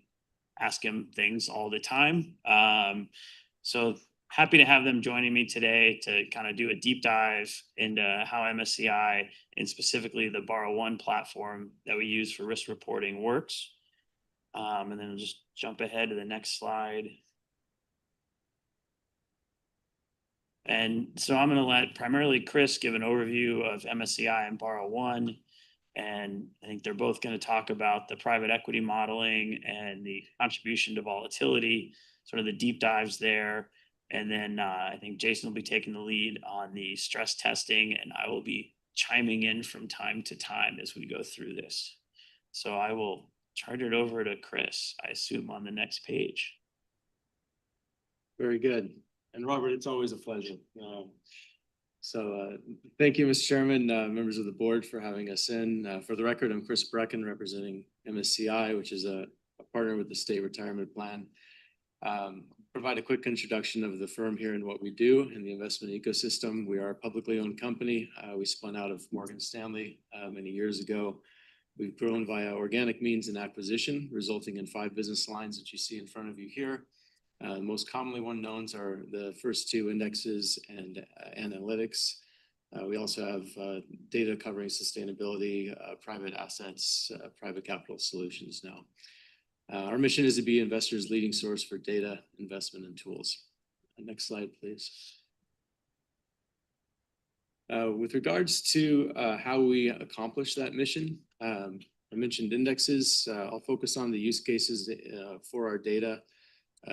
ask him things all the time. So happy to have them joining me today to kind of do a deep dive into how MSCI and specifically the BarraOne platform that we use for risk reporting works. And then I'll just jump ahead to the next slide. And so I'm going to let primarily Chris give an overview of MSCI and BarraOne. And I think they're both going to talk about the private equity modeling and the contribution to volatility, sort of the deep dives there. And then I think Jason will be taking the lead on the stress testing, and I will be chiming in from time to time as we go through this. So I will turn it over to Chris, I assume on the next page. Very good. And Robert, it's always a pleasure. Thank you, Mr. Chairman, members of the board for having us in. For the record, I'm Chris Brecken, representing MSCI, which is a partner with the State Retirement Plan. Provide a quick introduction of the firm here and what we do in the investment ecosystem. We are a publicly owned company. We spun out of Morgan Stanley many years ago. We've grown via organic means and acquisition, resulting in 5 business lines that you see in front of you here. Most commonly one knowns are the first 2 indexes and analytics. We also have data covering sustainability, private assets, private capital solutions now. Our mission is to be investors' leading source for data, investment, and tools. Next slide, please. With regards to how we accomplish that mission, I mentioned indexes. I'll focus on the use cases for our data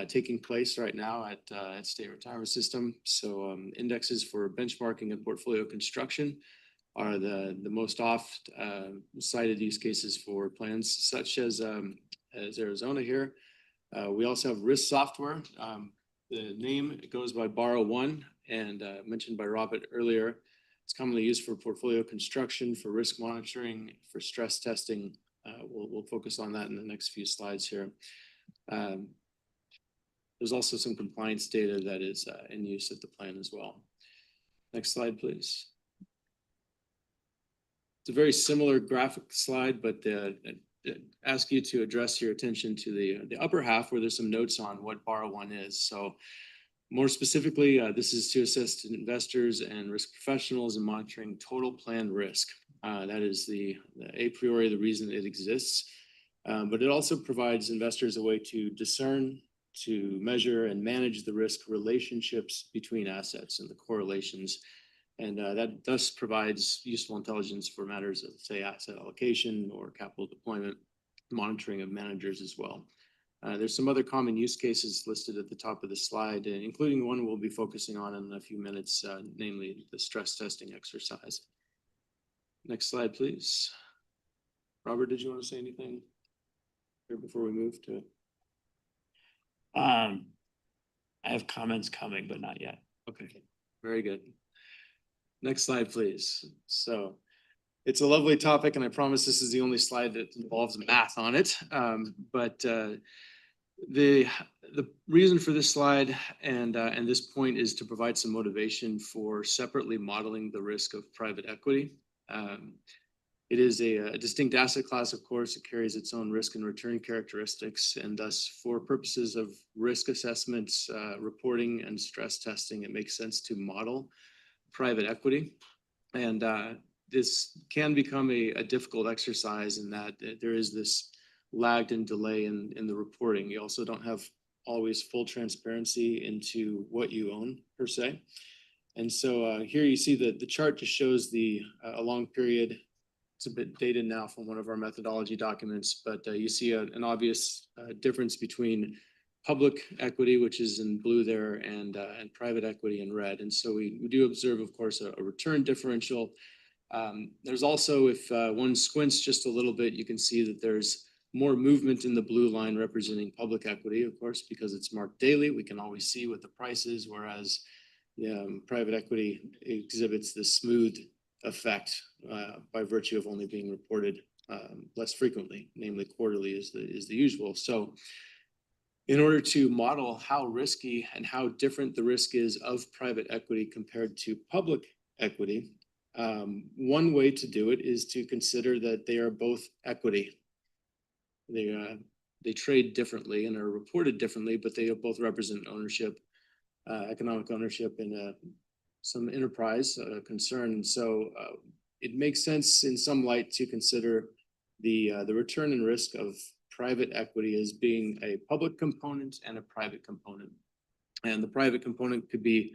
taking place right now at State Retirement System. So indexes for benchmarking and portfolio construction are the most oft cited use cases for plans such as Arizona here. We also have risk software. The name goes by BarraOne, and mentioned by Robert earlier. It's commonly used for portfolio construction, for risk monitoring, for stress testing. We'll focus on that in the next few slides here. There's also some compliance data that is in use at the plan as well. Next slide, please. It's a very similar graphic slide, but ask you to address your attention to the upper half where there's some notes on what borrow one is. So more specifically, this is to assist investors and risk professionals in monitoring total planned risk. That is the a priori the reason it exists. But it also provides investors a way to discern, to measure and manage the risk relationships between assets and the correlations. And that thus provides useful intelligence for matters of, say, asset allocation or capital deployment, monitoring of managers as well. There's some other common use cases listed at the top of the slide, including one we'll be focusing on in a few minutes, namely the stress testing exercise. Next slide, please. Robert, did you want to say anything here before we move to? I have comments coming, but not yet. Okay, very good. Next slide, please. So it's a lovely topic, and I promise this is the only slide that involves math on it. The reason for this slide and this point is to provide some motivation for separately modeling the risk of private equity. It is a distinct asset class, of course. It carries its own risk and return characteristics, and thus for purposes of risk assessments, reporting and stress testing, it makes sense to model private equity. And this can become a difficult exercise in that there is this lagged and delay in the reporting. You also don't have always full transparency into what you own per se. And so here you see that the chart just shows a long period. It's a bit dated now from one of our methodology documents, but you see an obvious difference between public equity, which is in blue there, and private equity in red. And so we do observe, of course, a return differential. There's also, if one squints just a little bit, you can see that there's more movement in the blue line representing public equity, of course, because it's marked daily. We can always see what the price is, whereas private equity exhibits this smooth effect by virtue of only being reported less frequently, namely quarterly is the usual. So in order to model how risky and how different the risk is of private equity compared to public equity, one way to do it is to consider that they are both equity. They trade differently and are reported differently, but they both represent ownership, economic ownership in some enterprise concern. And so it makes sense in some light to consider the return and risk of private equity as being a public component and a private component. And the private component could be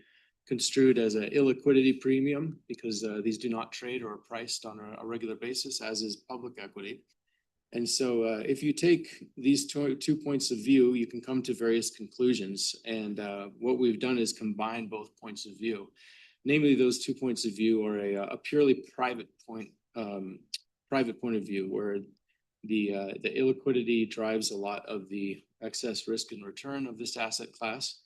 construed as an illiquidity premium because these do not trade or are priced on a regular basis, as is public equity. And so if you take these two points of view, you can come to various conclusions. And what we've done is combine both points of view. Namely, those 2 points of view are a purely private point of view, where the illiquidity drives a lot of the excess risk and return of this asset class.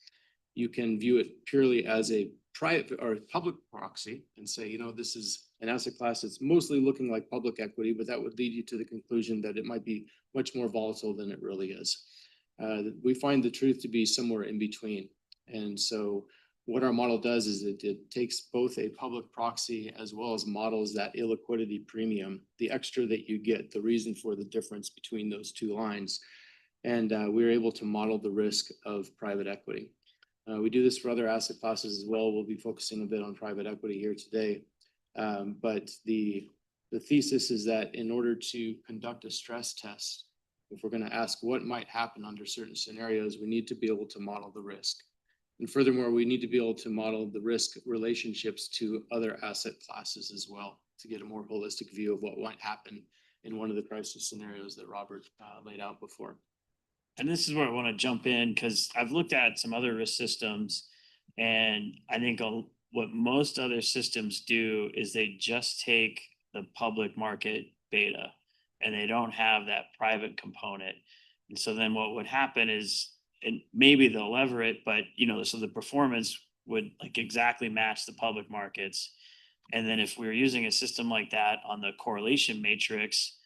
You can view it purely as a private or public proxy and say, this is an asset class that's mostly looking like public equity, but that would lead you to the conclusion that it might be much more volatile than it really is. We find the truth to be somewhere in between. And so what our model does is it takes both a public proxy as well as models that illiquidity premium, the extra that you get, the reason for the difference between those two lines. And we're able to model the risk of private equity. We do this for other asset classes as well. We'll be focusing a bit on private equity here today. But the thesis is that in order to conduct a stress test, if we're going to ask what might happen under certain scenarios, we need to be able to model the risk. And furthermore, we need to be able to model the risk relationships to other asset classes as well to get a more holistic view of what might happen in one of the crisis scenarios that Robert laid out before. And this is where I want to jump in because I've looked at some other risk systems, and I think what most other systems do is they just take the public market beta and they don't have that private component. And so then what would happen is, and maybe they'll lever it, but so the performance would like exactly match the public markets. And then if we're using a system like that on the correlation matrix,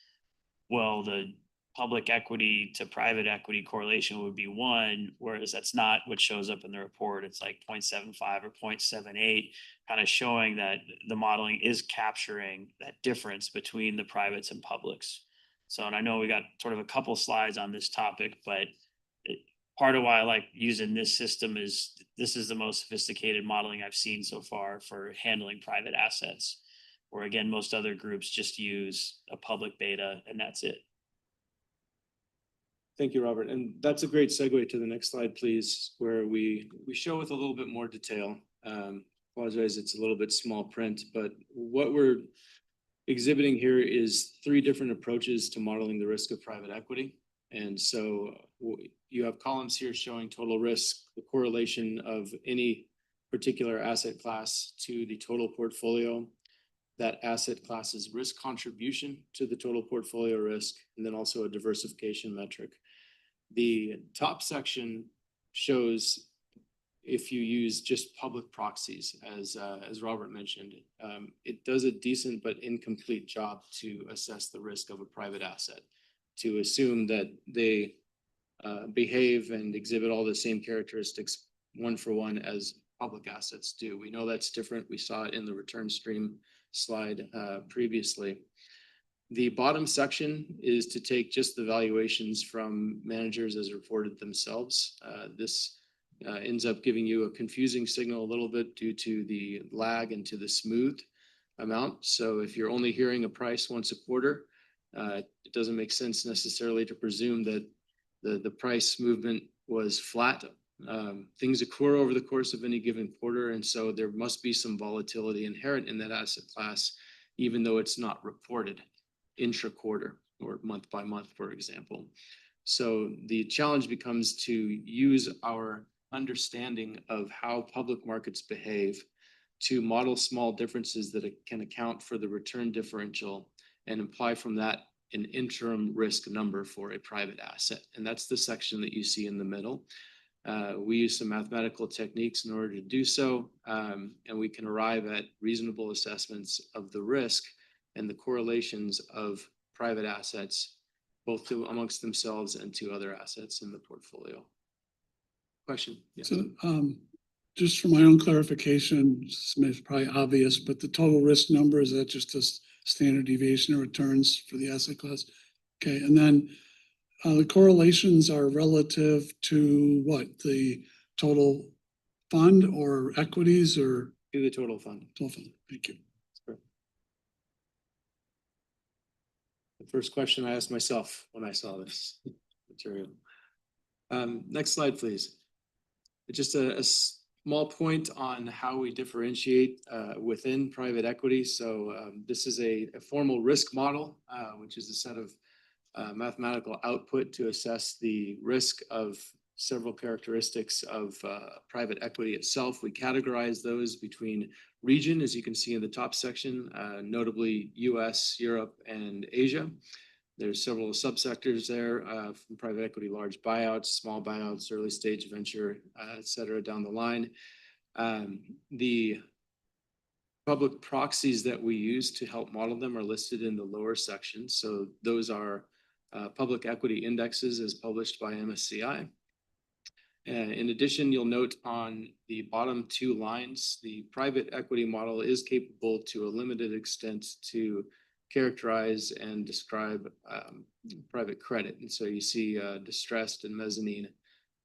well, the public equity to private equity correlation would be 1, whereas that's not what shows up in the report. It's like 0.75 or 0.78, kind of showing that the modeling is capturing that difference between the privates and publics. So, and I know we got sort of a couple slides on this topic, but part of why I like using this system is this is the most sophisticated modeling I've seen so far for handling private assets. Where again, most other groups just use a public beta and that's it. Thank you, Robert. And that's a great segue to the next slide, please, where we show with a little bit more detail. Apologize, it's a little bit small print, but what we're exhibiting here is 3 different approaches to modeling the risk of private equity. And so you have columns here showing total risk, the correlation of any particular asset class to the total portfolio, that asset class's risk contribution to the total portfolio risk, and then also a diversification metric. The top section shows if you use just public proxies, as Robert mentioned, it does a decent but incomplete job to assess the risk of a private asset, to assume that they behave and exhibit all the same characteristics one for one as public assets do. We know that's different. We saw it in the return stream slide previously. The bottom section is to take just the valuations from managers as reported themselves. This ends up giving you a confusing signal a little bit due to the lag and to the smooth amount. So if you're only hearing a price once a quarter, it doesn't make sense necessarily to presume that the price movement was flat. Things occur over the course of any given quarter, and so there must be some volatility inherent in that asset class, even though it's not reported intra-quarter or month by month, for example. So the challenge becomes to use our understanding of how public markets behave to model small differences that can account for the return differential and imply from that an interim risk number for a private asset. And that's the section that you see in the middle. We use some mathematical techniques in order to do so, and we can arrive at reasonable assessments of the risk and the correlations of private assets, both amongst themselves and to other assets in the portfolio. Question? Yes. So, just for my own clarification, it's probably obvious, but the total risk number, is that just a standard deviation of returns for the asset class? Okay, and then the correlations are relative to what? The total fund or equities or? To the total fund. Total fund, thank you. The first question I asked myself when I saw this material. Next slide, please. Just a small point on how we differentiate within private equity. So this is a formal risk model, which is a set of mathematical output to assess the risk of several characteristics of private equity itself. We categorize those between region, as you can see in the top section, notably US, Europe, and Asia. There's several subsectors there from private equity, large buyouts, small buyouts, early stage venture, et cetera, down the line. The public proxies that we use to help model them are listed in the lower section. So those are public equity indexes as published by MSCI. In addition, you'll note on the bottom 2 lines, the private equity model is capable to a limited extent to characterize and describe private credit. And so you see distressed and mezzanine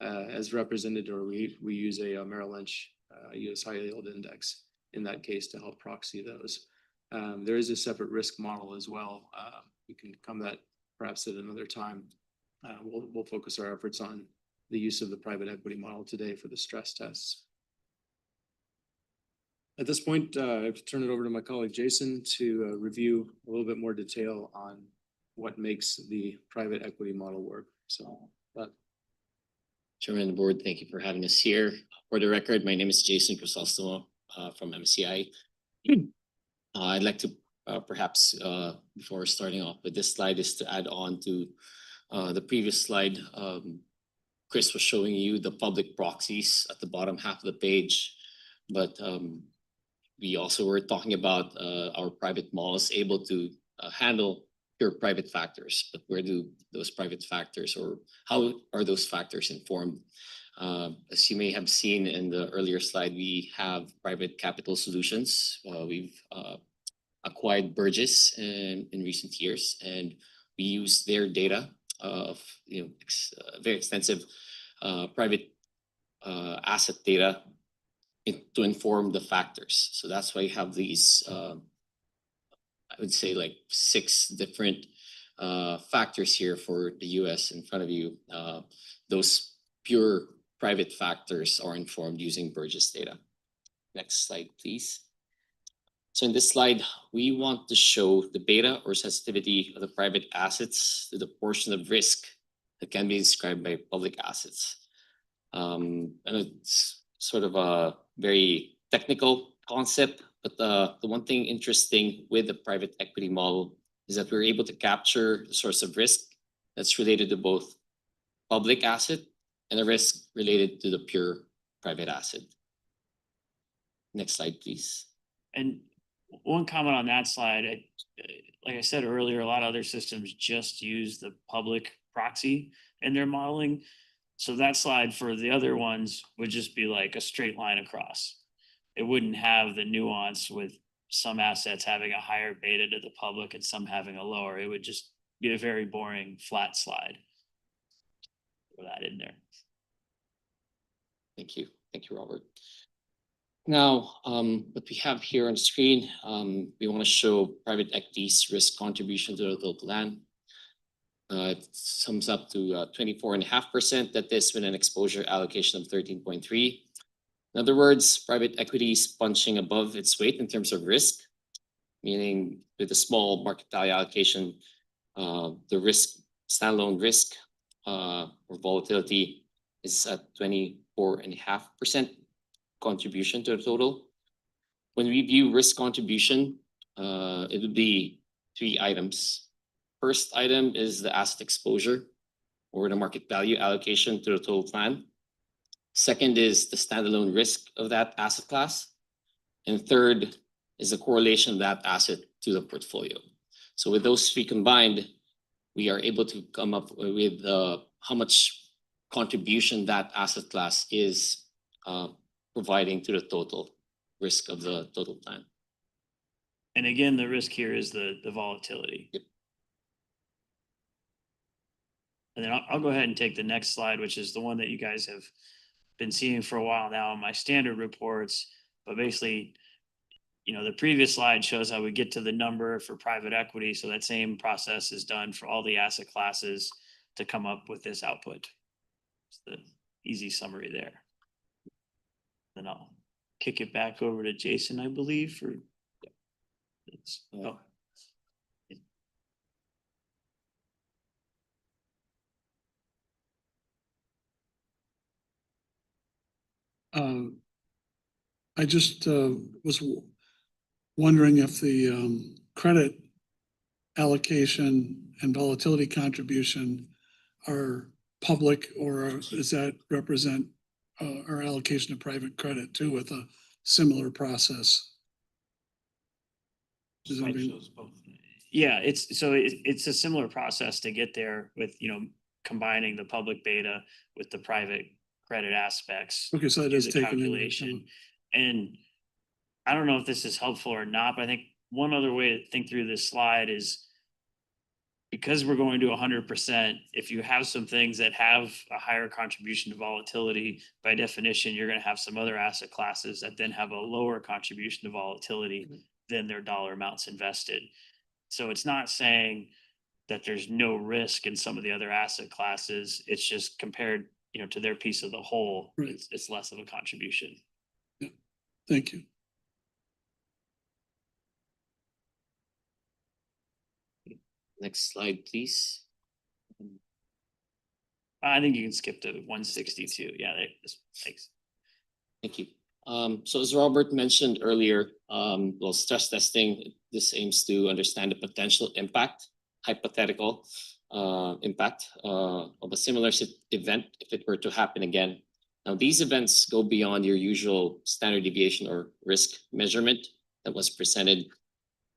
as represented, or we use a Merrill Lynch US high yield index in that case to help proxy those. There is a separate risk model as well. We can come that perhaps at another time. We'll focus our efforts on the use of the private equity model today for the stress tests. At this point, I have to turn it over to my colleague Jason to review a little bit more detail on what makes the private equity model work. So, Chairman of the board, thank you for having us here. For the record, my name is Jason Crisostomo from MSCI. I'd like to perhaps, before starting off with this slide, is to add on to the previous slide. Chris was showing you the public proxies at the bottom half of the page, but we also were talking about our private models able to handle pure private factors. But where do those private factors, or how are those factors informed? As you may have seen in the earlier slide, we have private capital solutions. We've acquired Burgiss in recent years, and we use their data of, very extensive private asset data to inform the factors. So that's why you have these, I would say like 6 different factors here for the US in front of you. Those pure private factors are informed using Burgess data. Next slide, please. So in this slide, we want to show the beta or sensitivity of the private assets to the portion of risk that can be described by public assets. And it's sort of a very technical concept, but the one thing interesting with the private equity model is that we're able to capture the source of risk that's related to both public asset and the risk related to the pure private asset. Next slide, please. And one comment on that slide, like I said earlier, a lot of other systems just use the public proxy in their modeling. So that slide for the other ones would just be like a straight line across. It wouldn't have the nuance with some assets having a higher beta to the public and some having a lower. It would just be a very boring flat slide. Throw that in there. Thank you. Thank you, Robert. Now, what we have here on screen, we want to show private equity's risk contribution to the total plan. It sums up to 24.5%. That is with an exposure allocation of 13.3. In other words, private equity is punching above its weight in terms of risk, meaning with a small market value allocation, the risk, standalone risk or volatility is at 24.5% contribution to the total. When we view risk contribution, it would be 3 items. First item is the asset exposure or the market value allocation to the total plan. Second is the standalone risk of that asset class. And third is the correlation of that asset to the portfolio. So with those 3 combined, we are able to come up with how much contribution that asset class is providing to the total risk of the total plan. And again, the risk here is the volatility. Yep. And then I'll go ahead and take the next slide, which is the one that you guys have been seeing for a while now in my standard reports. But basically, the previous slide shows how we get to the number for private equity. So that same process is done for all the asset classes to come up with this output. It's the easy summary there. Then I'll kick it back over to Jason, I believe, for. Oh. I just was wondering if the credit allocation and volatility contribution are public, or does that represent our allocation of private credit too with a similar process? Does that mean- Yeah, it's a similar process to get there with, combining the public beta with the private credit aspects. Okay, so that do is the taken into calculation. account. And I don't know if this is helpful or not, but I think one other way to think through this slide is because we're going to 100%, if you have some things that have a higher contribution to volatility, by definition, you're going to have some other asset classes that then have a lower contribution to volatility than their dollar amounts invested. So it's not saying that there's no risk in some of the other asset classes. It's just compared, to their piece of the whole, Right. it's less of a contribution. Thank you. Next slide, please. I think you can skip to 162. Yeah, thanks. Thank you. So as Robert mentioned earlier, stress testing, this aims to understand the potential impact, hypothetical impact of a similar event if it were to happen again. Now, these events go beyond your usual standard deviation or risk measurement that was presented.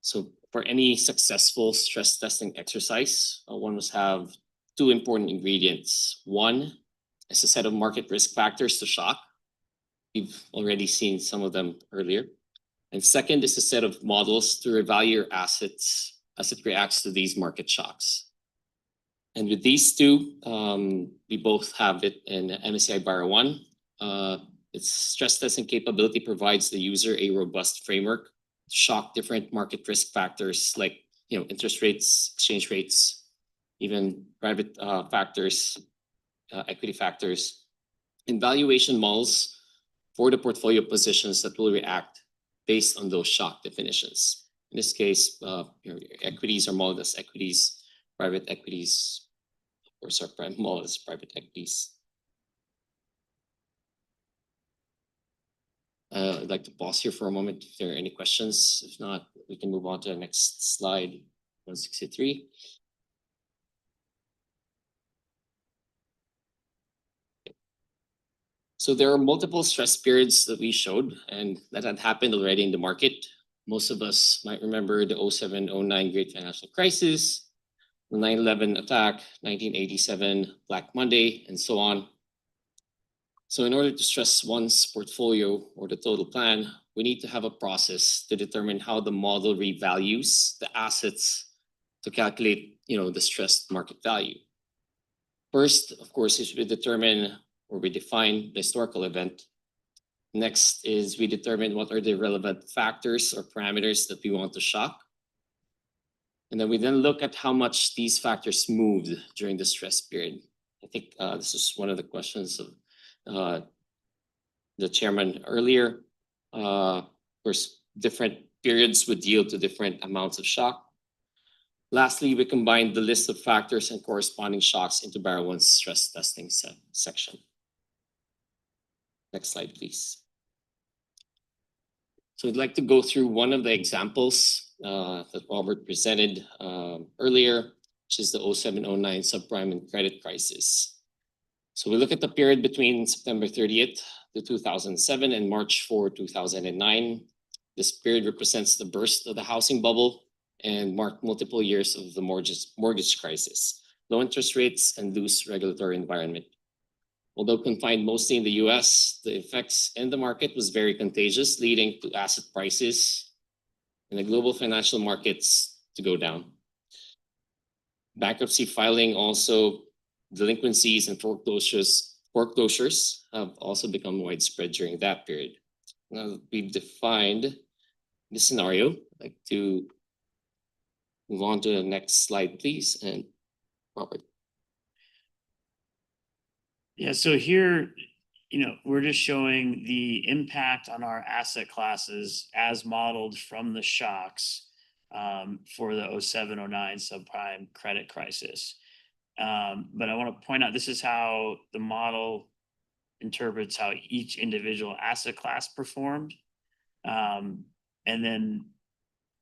So for any successful stress testing exercise, one must have 2 important ingredients. One is a set of market risk factors to shock. We've already seen some of them earlier. And second is a set of models to evaluate your assets as it reacts to these market shocks. And with these two, we both have it in MSCI Bar 1. Its stress testing capability provides the user a robust framework to shock different market risk factors like interest rates, exchange rates, even private factors, equity factors, and valuation models for the portfolio positions that will react based on those shock definitions. In this case, equities are modeled as equities, private equities, of course, are modeled as private equities. I'd like to pause here for a moment if there are any questions. If not, we can move on to the next slide, 163. So there are multiple stress periods that we showed and that had happened already in the market. Most of us might remember the 07-09 Great Financial Crisis, the 9/11 attack, 1987 Black Monday, and so on. So in order to stress one's portfolio or the total plan, we need to have a process to determine how the model revalues the assets to calculate, the stressed market value. First, of course, is we determine or we define the historical event. Next is we determine what are the relevant factors or parameters that we want to shock. And then we look at how much these factors moved during the stress period. I think this is one of the questions of the chairman earlier. Of course, different periods would yield to different amounts of shock. Lastly, we combined the list of factors and corresponding shocks into Bar 1's stress testing section. Next slide, please. So I'd like to go through one of the examples that Robert presented earlier, which is the 07-09 subprime and credit crisis. So we look at the period between September 30th to 2007 and March 4, 2009. This period represents the burst of the housing bubble and marked multiple years of the mortgage crisis, low interest rates, and loose regulatory environment. Although confined mostly in the US, the effects in the market was very contagious, leading to asset prices in the global financial markets to go down. Bankruptcy filing also, delinquencies and foreclosures have also become widespread during that period. Now that we've defined this scenario, I'd like to move on to the next slide, please, and Robert. Yeah, so here, we're just showing the impact on our asset classes as modeled from the shocks for the 07-09 subprime credit crisis. But I want to point out, this is how the model interprets how each individual asset class performed. And then,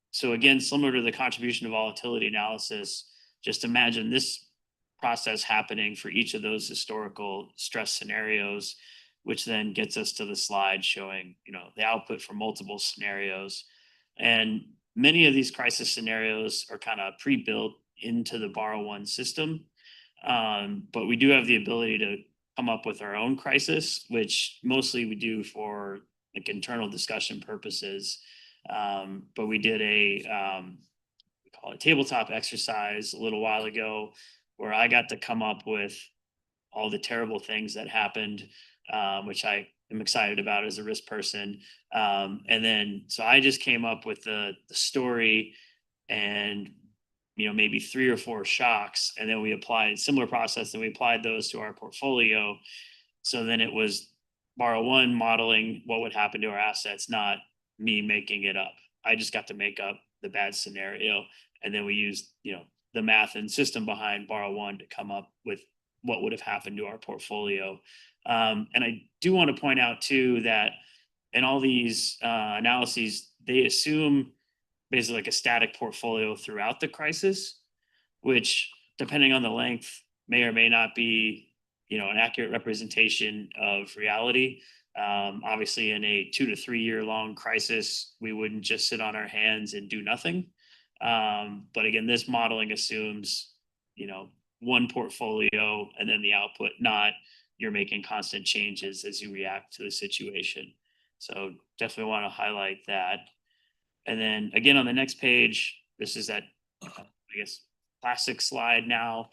so again, similar to the contribution to volatility analysis, just imagine this process happening for each of those historical stress scenarios, which then gets us to the slide showing, the output for multiple scenarios. And many of these crisis scenarios are kind of pre-built into the Bar 1 system. But we do have the ability to come up with our own crisis, which mostly we do for like internal discussion purposes. But we did we call it tabletop exercise a little while ago, where I got to come up with all the terrible things that happened, which I am excited about as a risk person. And then, so I just came up with the story and, maybe 3 or 4 shocks. And then we applied similar process and we applied those to our portfolio. So then it was Bar 1 modeling what would happen to our assets, not me making it up. I just got to make up the bad scenario. And then we used, the math and system behind Bar 1 to come up with what would have happened to our portfolio. And I do want to point out too, that in all these analyses, they assume basically like a static portfolio throughout the crisis, which depending on the length may or may not be, an accurate representation of reality. Obviously in a 2 to 3 year long crisis, we wouldn't just sit on our hands and do nothing. But again, this modeling assumes, one portfolio and then the output, not you're making constant changes as you react to the situation. So definitely want to highlight that. And then again, on the next page, this is that, I guess, classic slide now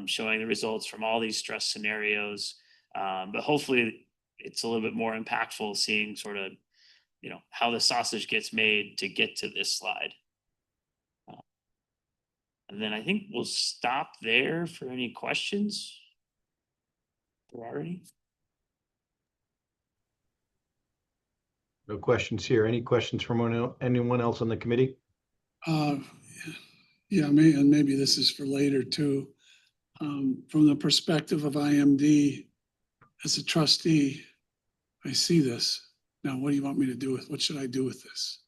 showing the results from all these stress scenarios. But hopefully it's a little bit more impactful seeing sort of, you know, how the sausage gets made to get to this slide. And then I think we'll stop there for any questions. Already. No questions here. Any questions from anyone else on the committee? Yeah, and maybe this is for later too. From the perspective of IMD, as a trustee, I see this. Now, what do you want me to do with, what should I do with this?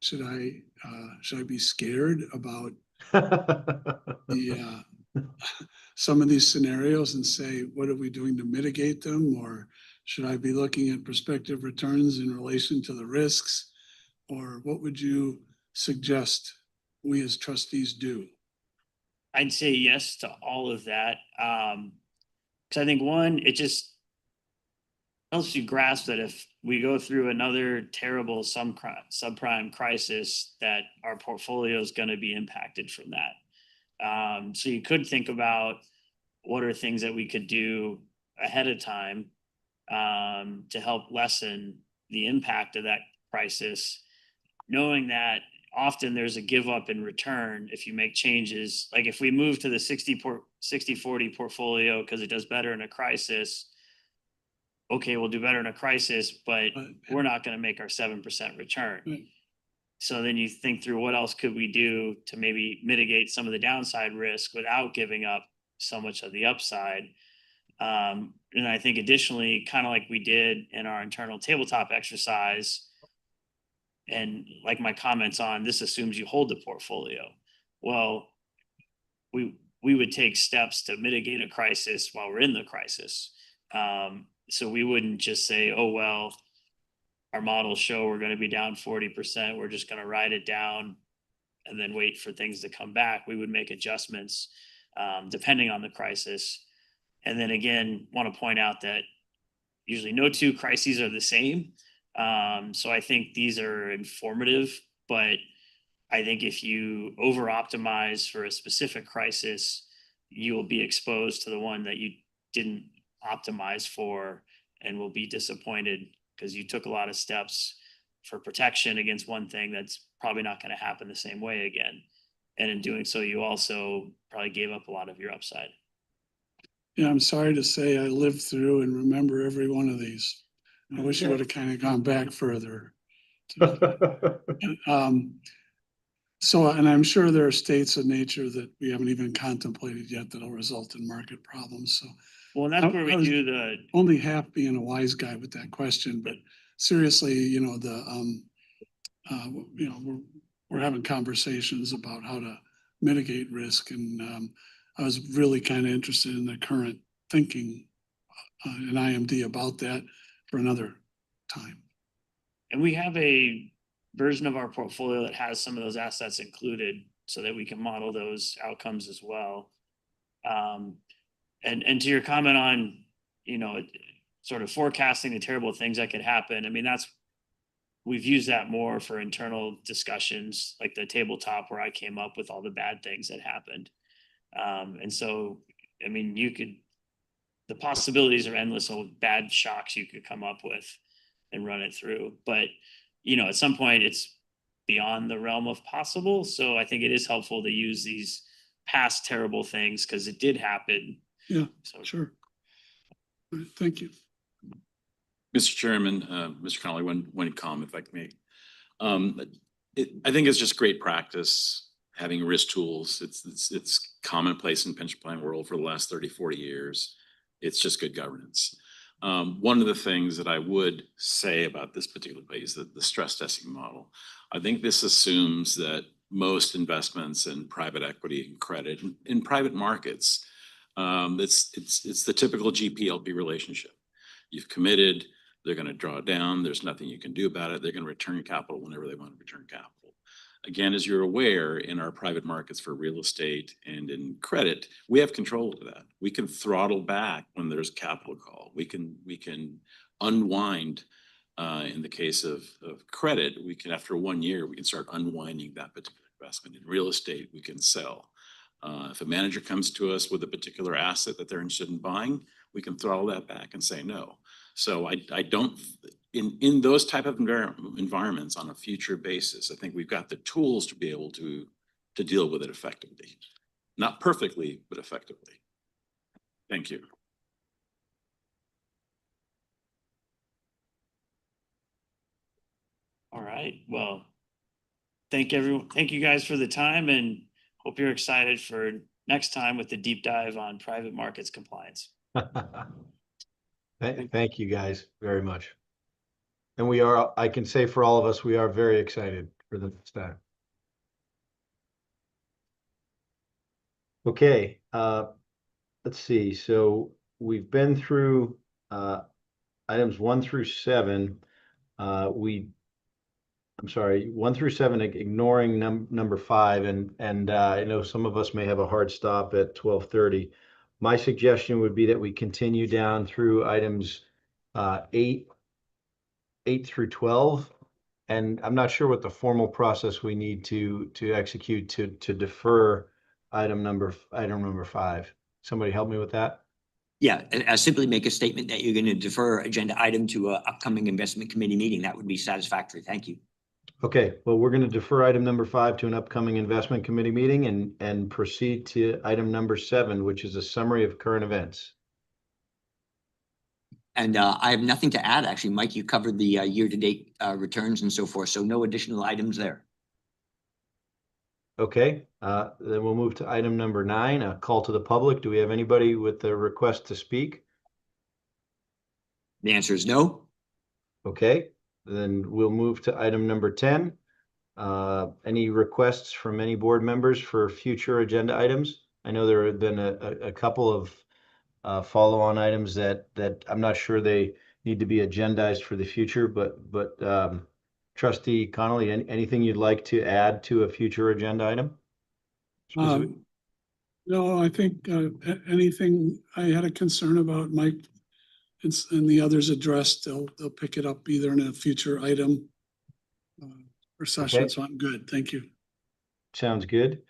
Should I be scared about the some of these scenarios and say, what are we doing to mitigate them? Or should I be looking at prospective returns in relation to the risks? Or what would you suggest we as trustees do? I'd say yes to all of that. Because I think one, it just helps you grasp that if we go through another terrible subprime crisis, that our portfolio is going to be impacted from that. So you could think about what are things that we could do ahead of time to help lessen the impact of that crisis, knowing that often there's a give up in return if you make changes. Like if we move to the 60-40 portfolio because it does better in a crisis, okay, we'll do better in a crisis, but we're not going to make our 7% return. Right. So then you think through what else could we do to maybe mitigate some of the downside risk without giving up so much of the upside. And I think additionally, kind of like we did in our internal tabletop exercise, and like my comments on this assumes you hold the portfolio. Well, we would take steps to mitigate a crisis while we're in the crisis. So we wouldn't just say, oh, well, our models show we're going to be down 40%. We're just going to ride it down and then wait for things to come back. We would make adjustments depending on the crisis. And then again, want to point out that usually no two crises are the same. So I think these are informative, but I think if you over optimize for a specific crisis, you will be exposed to the one that you didn't optimize for and will be disappointed because you took a lot of steps for protection against one thing that's probably not going to happen the same way again. And in doing so, you also probably gave up a lot of your upside. Yeah, I'm sorry to say I lived through and remember every one of these. I wish I would have kind of gone back further. So, and I'm sure there are states of nature that we haven't even contemplated yet that'll result in market problems. So, well, that's where we do the only half being a wise guy with that question, but seriously, you know, we're having conversations about how to mitigate risk, and I was really kind of interested in the current thinking in IMD about that for another time. And we have a version of our portfolio that has some of those assets included so that we can model those outcomes as well. And to your comment on, you know, sort of forecasting the terrible things that could happen. I mean, we've used that more for internal discussions, like the tabletop where I came up with all the bad things that happened. And so, I mean, the possibilities are endless of bad shocks you could come up with and run it through. But, you know, at some point it's beyond the realm of possible. So I think it is helpful to use these past terrible things because it did happen. Yeah, so sure. All right, thank you. Mr. Chairman, Mr. Connolly, one comment if I can make. I think it's just great practice having risk tools. It's commonplace in pension plan world for the last 30, 40 years. It's just good governance. One of the things that I would say about this particular place is that the stress testing model, I think this assumes that most investments in private equity and credit in private markets, it's the typical GP-LP relationship. You've committed, they're going to draw it down. There's nothing you can do about it. They're going to return capital whenever they want to return capital. Again, as you're aware, in our private markets for real estate and in credit, we have control of that. We can throttle back when there's capital call. We can unwind. In the case of credit, we can, after 1 year, we can start unwinding that particular investment. In real estate, we can sell. If a manager comes to us with a particular asset that they're interested in buying, we can throttle that back and say no. So I don't, in those type of environments on a future basis, I think we've got the tools to be able to deal with it effectively. Not perfectly, but effectively. Thank you. All right, well, thank you guys for the time and hope you're excited for next time with the deep dive on private markets compliance. Thank you guys very much. And we are, I can say for all of us, we are very excited for the next time. Okay, let's see. So we've been through items 1 through 7. I'm sorry, 1 through 7, ignoring number 5, and I know some of us may have a hard stop at 12:30. My suggestion would be that we continue down through items 8 through 12. And I'm not sure what the formal process we need to execute to defer item number 5. Somebody help me with that? Yeah, simply make a statement that you're going to defer agenda item to a upcoming investment committee meeting. That would be satisfactory. Thank you. Okay, well, we're going to defer item number 5 to an upcoming investment committee meeting and proceed to item number 7, which is a summary of current events. And I have nothing to add, actually. Mike, you covered the year-to-date returns and so forth, so no additional items there. Okay, then we'll move to item number 9, a call to the public. Do we have anybody with a request to speak? The answer is no. Okay, then we'll move to item number 10. Any requests from any board members for future agenda items? I know there have been a couple of follow-on items that I'm not sure they need to be agendized for the future, but Trustee Connolly, anything you'd like to add to a future agenda item? No, I think anything I had a concern about, Mike and the others addressed, they'll pick it up either in a future item or session. Okay. So I'm good. Thank you. Sounds good.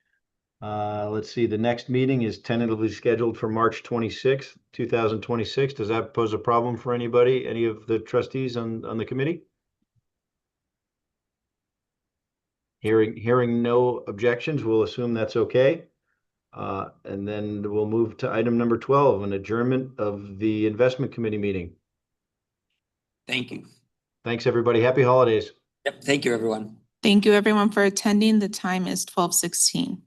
Let's see, the next meeting is tentatively scheduled for March 26th, 2026. Does that pose a problem for anybody, any of the trustees on the committee? Hearing no objections, we'll assume that's okay. And then we'll move to item number 12, an adjournment of the investment committee meeting. Thank you. Thanks, everybody. Happy holidays. Yep. Thank you, everyone. Thank you, everyone, for attending. The time is 12:16.